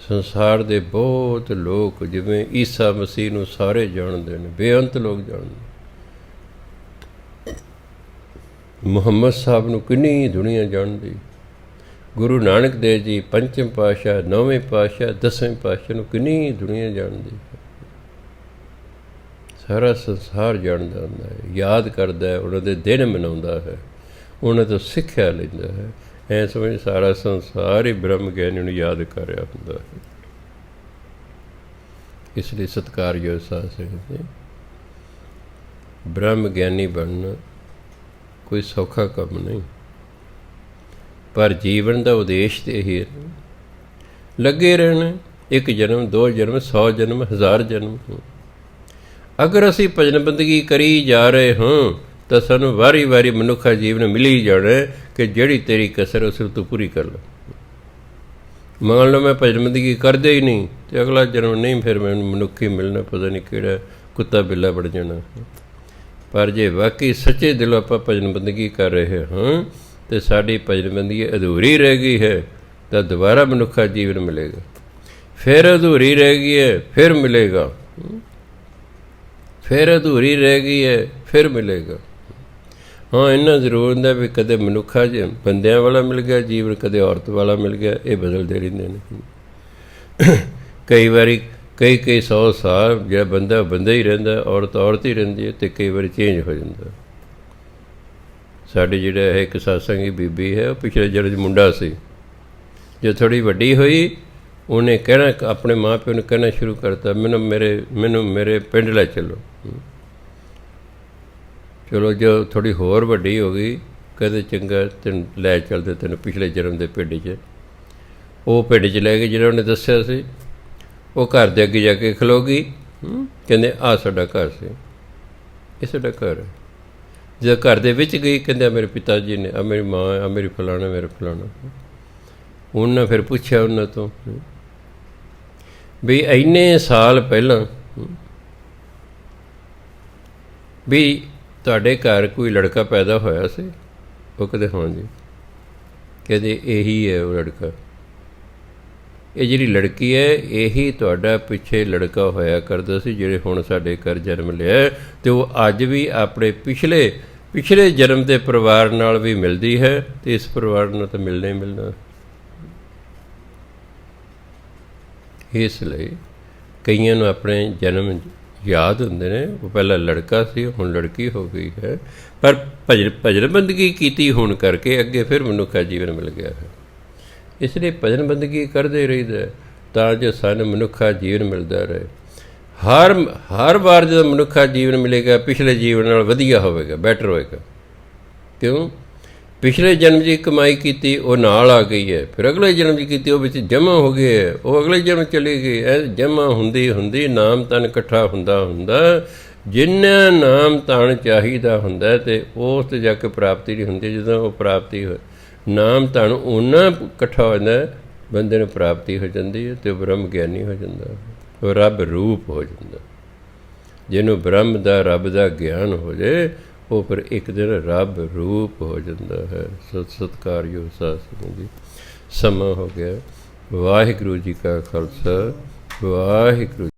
ਸੰਸਾਰ ਦੇ ਬਹੁਤ ਲੋਕ ਜਿਵੇਂ ਈਸਾ ਮਸੀਹ ਨੂੰ ਸਾਰੇ ਜਾਣਦੇ ਨੇ, ਬੇਅੰਤ ਲੋਕ ਜਾਣਦੇ। ਮੁਹੰਮਦ ਸਾਹਿਬ ਨੂੰ ਕਿੰਨੀ ਦੁਨੀਆ ਜਾਣਦੀ। ਗੁਰੂ ਨਾਨਕ ਦੇਵ ਜੀ ਪੰਚਮ ਪਾਤਸ਼ਾਹ, ਨੌਵੇਂ ਪਾਤਸ਼ਾਹ, ਦਸਵੇਂ ਪਾਤਸ਼ਾਹ ਨੂੰ ਕਿੰਨੀ ਦੁਨੀਆ ਜਾਣਦੀ। ਸਾਰਾ ਸੰਸਾਰ ਜਾਣਦਾ ਹੁੰਦਾ ਹੈ, ਯਾਦ ਕਰਦਾ ਹੈ, ਉਹਨਾਂ ਦੇ ਦਿਨ ਮਨਾਉਂਦਾ ਹੈ, ਉਹਨਾਂ ਤੋਂ ਸਿੱਖਿਆ ਲੈਂਦਾ ਹੈ। ਐ ਸਮਝ ਸਾਰਾ ਸੰਸਾਰ ਹੀ ਬ੍ਰਹਮ ਗਿਆਨੀ ਨੂੰ ਯਾਦ ਕਰ ਰਿਹਾ ਹੁੰਦਾ ਹੈ। ਇਸ ਲਈ ਸਤਿਕਾਰਯੋਗ ਸਾਧ ਸੰਗਤ ਜੀ, ਬ੍ਰਹਮ ਗਿਆਨੀ ਬਣਨਾ ਕੋਈ ਸੌਖਾ ਕੰਮ ਨਹੀਂ, ਪਰ ਜੀਵਨ ਦਾ ਉਦੇਸ਼ ਤਾਂ ਇਹੀ ਹੈ, ਲੱਗੇ ਰਹਿਣਾ। 1 ਜਨਮ, 2 ਜਨਮ, 100 ਜਨਮ, 1000 ਜਨਮ। ਅਗਰ ਅਸੀਂ ਭਜਨ ਬੰਦਗੀ ਕਰੀ ਜਾ ਰਹੇ ਹਾਂ ਤਾਂ ਸਾਨੂੰ ਵਾਰੀ ਵਾਰੀ ਮਨੁੱਖਾ ਜੀਵਨ ਮਿਲ ਹੀ ਜਾਣਾ ਕਿ ਜਿਹੜੀ ਤੇਰੀ ਕਸਰ ਉਸ ਨੂੰ ਤੂੰ ਪੂਰੀ ਕਰ ਲਓ। ਮੰਨ ਲਓ ਮੈਂ ਭਜਨ ਬੰਦਗੀ ਕਰਦੇ ਹੀ ਨਹੀਂ ਅਤੇ ਅਗਲਾ ਜਨਮ ਨਹੀਂ, ਫਿਰ ਮੈਨੂੰ ਮਨੁੱਖੀ ਮਿਲਣਾ, ਪਤਾ ਨਹੀਂ ਕਿਹੜਾ ਕੁੱਤਾ ਬਿੱਲਾ ਬਣ ਜਾਣਾ। ਪਰ ਜੇ ਵਾਕਈ ਸੱਚੇ ਦਿਲੋਂ ਆਪਾਂ ਭਜਨ ਬੰਦਗੀ ਕਰ ਰਹੇ ਹਾਂ ਅਤੇ ਸਾਡੀ ਭਜਨ ਬੰਦਗੀ ਅਧੂਰੀ ਰਹਿ ਗਈ ਹੈ ਤਾਂ ਦੁਬਾਰਾ ਮਨੁੱਖਾ ਜੀਵਨ ਮਿਲੇਗਾ। ਫਿਰ ਅਧੂਰੀ ਰਹਿ ਗਈ ਹੈ, ਫਿਰ ਮਿਲੇਗਾ। ਫਿਰ ਅਧੂਰੀ ਰਹਿ ਗਈ ਹੈ, ਫਿਰ ਮਿਲੇਗਾ। ਹਾਂ, ਇੰਨਾ ਜ਼ਰੂਰ ਹੁੰਦਾ ਵੀ ਕਦੇ ਮਨੁੱਖਾ ਬੰਦਿਆਂ ਵਾਲਾ ਮਿਲ ਗਿਆ ਜੀਵਨ, ਕਦੇ ਔਰਤ ਵਾਲਾ ਮਿਲ ਗਿਆ। ਇਹ ਬਦਲਦੇ ਰਹਿੰਦੇ ਨੇ। ਕਈ ਵਾਰੀ ਕਈ 100 ਸਾਲ ਜਿਹੜਾ ਬੰਦਾ ਬੰਦਾ ਹੀ ਰਹਿੰਦਾ, ਔਰਤ ਹੀ ਰਹਿੰਦੀ ਹੈ, ਅਤੇ ਕਈ ਵਾਰੀ ਚੇਂਜ ਹੋ ਜਾਂਦਾ। ਸਾਡੇ ਜਿਹੜਾ ਹੈ ਇੱਕ ਸਤਸੰਗੀ ਬੀਬੀ ਹੈ, ਉਹ ਪਿਛਲੇ ਜਨਮ 'ਚ ਮੁੰਡਾ ਸੀ। ਜੇ ਥੋੜ੍ਹੀ ਵੱਡੀ ਹੋਈ, ਉਹਨੇ ਕਹਿਣਾ, ਆਪਣੇ ਮਾਂ ਪਿਓ ਨੂੰ ਕਹਿਣਾ ਸ਼ੁਰੂ ਕਰਤਾ, ਮੈਨੂੰ ਮੇਰੇ ਪਿੰਡ ਲੈ ਚੱਲੋ। ਚਲੋ ਜੋ ਥੋੜ੍ਹੀ ਹੋਰ ਵੱਡੀ ਹੋ ਗਈ, ਕਹਿੰਦੇ ਚੰਗਾ ਤੈਨੂੰ ਲੈ ਚੱਲਦੇ ਤੈਨੂੰ ਪਿਛਲੇ ਜਨਮ ਦੇ ਪਿੰਡ 'ਚ। ਉਹ ਪਿੰਡ 'ਚ ਲੈ ਕੇ ਜਿਹੜਾ ਉਹਨੇ ਦੱਸਿਆ ਸੀ, ਉਹ ਘਰ ਦੇ ਅੱਗੇ ਜਾ ਕੇ ਖਲੋ ਗਈ। ਕਹਿੰਦੇ ਆਹ ਸਾਡਾ ਘਰ ਸੀ, ਇਹ ਸਾਡਾ ਘਰ ਹੈ। ਜਦੋਂ ਘਰ ਦੇ ਵਿੱਚ ਗਈ, ਕਹਿੰਦੇ ਆ ਮੇਰੇ ਪਿਤਾ ਜੀ ਨੇ, ਆ ਮੇਰੀ ਮਾਂ, ਆ ਮੇਰੀ ਫਲਾਣਾ, ਮੇਰਾ ਫਲਾਣਾ। ਉਹਨਾਂ ਫਿਰ ਪੁੱਛਿਆ ਉਹਨਾਂ ਤੋਂ ਵੀ ਇੰਨੇ ਸਾਲ ਪਹਿਲਾਂ ਵੀ ਤੁਹਾਡੇ ਘਰ ਕੋਈ ਲੜਕਾ ਪੈਦਾ ਹੋਇਆ ਸੀ? ਉਹ ਕਹਿੰਦੇ ਹਾਂਜੀ। ਕਹਿੰਦੇ ਇਹੀ ਹੈ ਉਹ ਲੜਕਾ, ਇਹ ਜਿਹੜੀ ਲੜਕੀ ਹੈ ਇਹੀ ਤੁਹਾਡਾ ਪਿੱਛੇ ਲੜਕਾ ਹੋਇਆ ਕਰਦਾ ਸੀ ਜਿਹੜੇ ਹੁਣ ਸਾਡੇ ਘਰ ਜਨਮ ਲਿਆ, ਅਤੇ ਉਹ ਅੱਜ ਵੀ ਆਪਣੇ ਪਿਛਲੇ ਜਨਮ ਦੇ ਪਰਿਵਾਰ ਨਾਲ ਵੀ ਮਿਲਦੀ ਹੈ, ਅਤੇ ਇਸ ਪਰਿਵਾਰ ਨਾਲ ਤਾਂ ਮਿਲਣਾ ਹੀ ਮਿਲਣਾ। ਇਸ ਲਈ ਕਈਆਂ ਨੂੰ ਆਪਣੇ ਜਨਮ ਯਾਦ ਹੁੰਦੇ ਨੇ, ਉਹ ਪਹਿਲਾਂ ਲੜਕਾ ਸੀ ਹੁਣ ਲੜਕੀ ਹੋ ਗਈ ਹੈ, ਪਰ ਭਜਨ ਬੰਦਗੀ ਕੀਤੀ ਹੋਣ ਕਰਕੇ ਅੱਗੇ ਫਿਰ ਮਨੁੱਖਾ ਜੀਵਨ ਮਿਲ ਗਿਆ ਹੈ। ਇਸ ਲਈ ਭਜਨ ਬੰਦਗੀ ਕਰਦੇ ਰਹੀਦਾ ਤਾਂ ਜੋ ਸਾਨੂੰ ਮਨੁੱਖਾ ਜੀਵਨ ਮਿਲਦਾ ਰਹੇ। ਹਰ ਵਾਰ ਜਦੋਂ ਮਨੁੱਖਾ ਜੀਵਨ ਮਿਲੇਗਾ ਪਿਛਲੇ ਜੀਵਨ ਨਾਲ ਵਧੀਆ ਹੋਵੇਗਾ, ਬੈਟਰ ਹੋਵੇਗਾ। ਕਿਉਂ? ਪਿਛਲੇ ਜਨਮ 'ਚ ਕਮਾਈ ਕੀਤੀ ਉਹ ਨਾਲ ਆ ਗਈ ਹੈ, ਫਿਰ ਅਗਲੇ ਜਨਮ 'ਚ ਕੀਤੀ ਉਹ ਵਿੱਚ ਜਮ੍ਹਾਂ ਹੋ ਗਈ ਹੈ, ਉਹ ਅਗਲੇ ਜਨਮ ਚਲੀ ਗਈ ਹੈ। ਜਮ੍ਹਾਂ ਹੁੰਦੀ ਨਾਮ ਤਨ ਇਕੱਠਾ ਹੁੰਦਾ ਜਿੰਨਾ ਨਾਮ ਤਨ ਚਾਹੀਦਾ ਹੁੰਦਾ, ਅਤੇ ਉਸ 'ਤੇ ਜਾ ਕੇ ਪ੍ਰਾਪਤੀ ਨਹੀਂ ਹੁੰਦੀ। ਜਦੋਂ ਉਹ ਪ੍ਰਾਪਤੀ ਨਾਮ ਤਨ ਓਨਾ ਇਕੱਠਾ ਹੋ ਜਾਂਦਾ, ਬੰਦੇ ਨੂੰ ਪ੍ਰਾਪਤੀ ਹੋ ਜਾਂਦੀ ਹੈ ਅਤੇ ਉਹ ਬ੍ਰਹਮ ਗਿਆਨੀ ਹੋ ਜਾਂਦਾ, ਉਹ ਰੱਬ ਰੂਪ ਹੋ ਜਾਂਦਾ। ਜਿਹਨੂੰ ਬ੍ਰਹਮ ਦਾ ਰੱਬ ਦਾ ਗਿਆਨ ਹੋ ਜਾਏ, ਉਹ ਫਿਰ ਇੱਕ ਦਿਨ ਰੱਬ ਰੂਪ ਹੋ ਜਾਂਦਾ ਹੈ। ਸਤਿਕਾਰਯੋਗ ਸਾਧ ਸੰਗਤ ਜੀ, ਸਮਾਂ ਹੋ ਗਿਆ। ਵਾਹਿਗੁਰੂ ਜੀ ਕਾ ਖਾਲਸਾ, ਵਾਹਿਗੁਰੂ।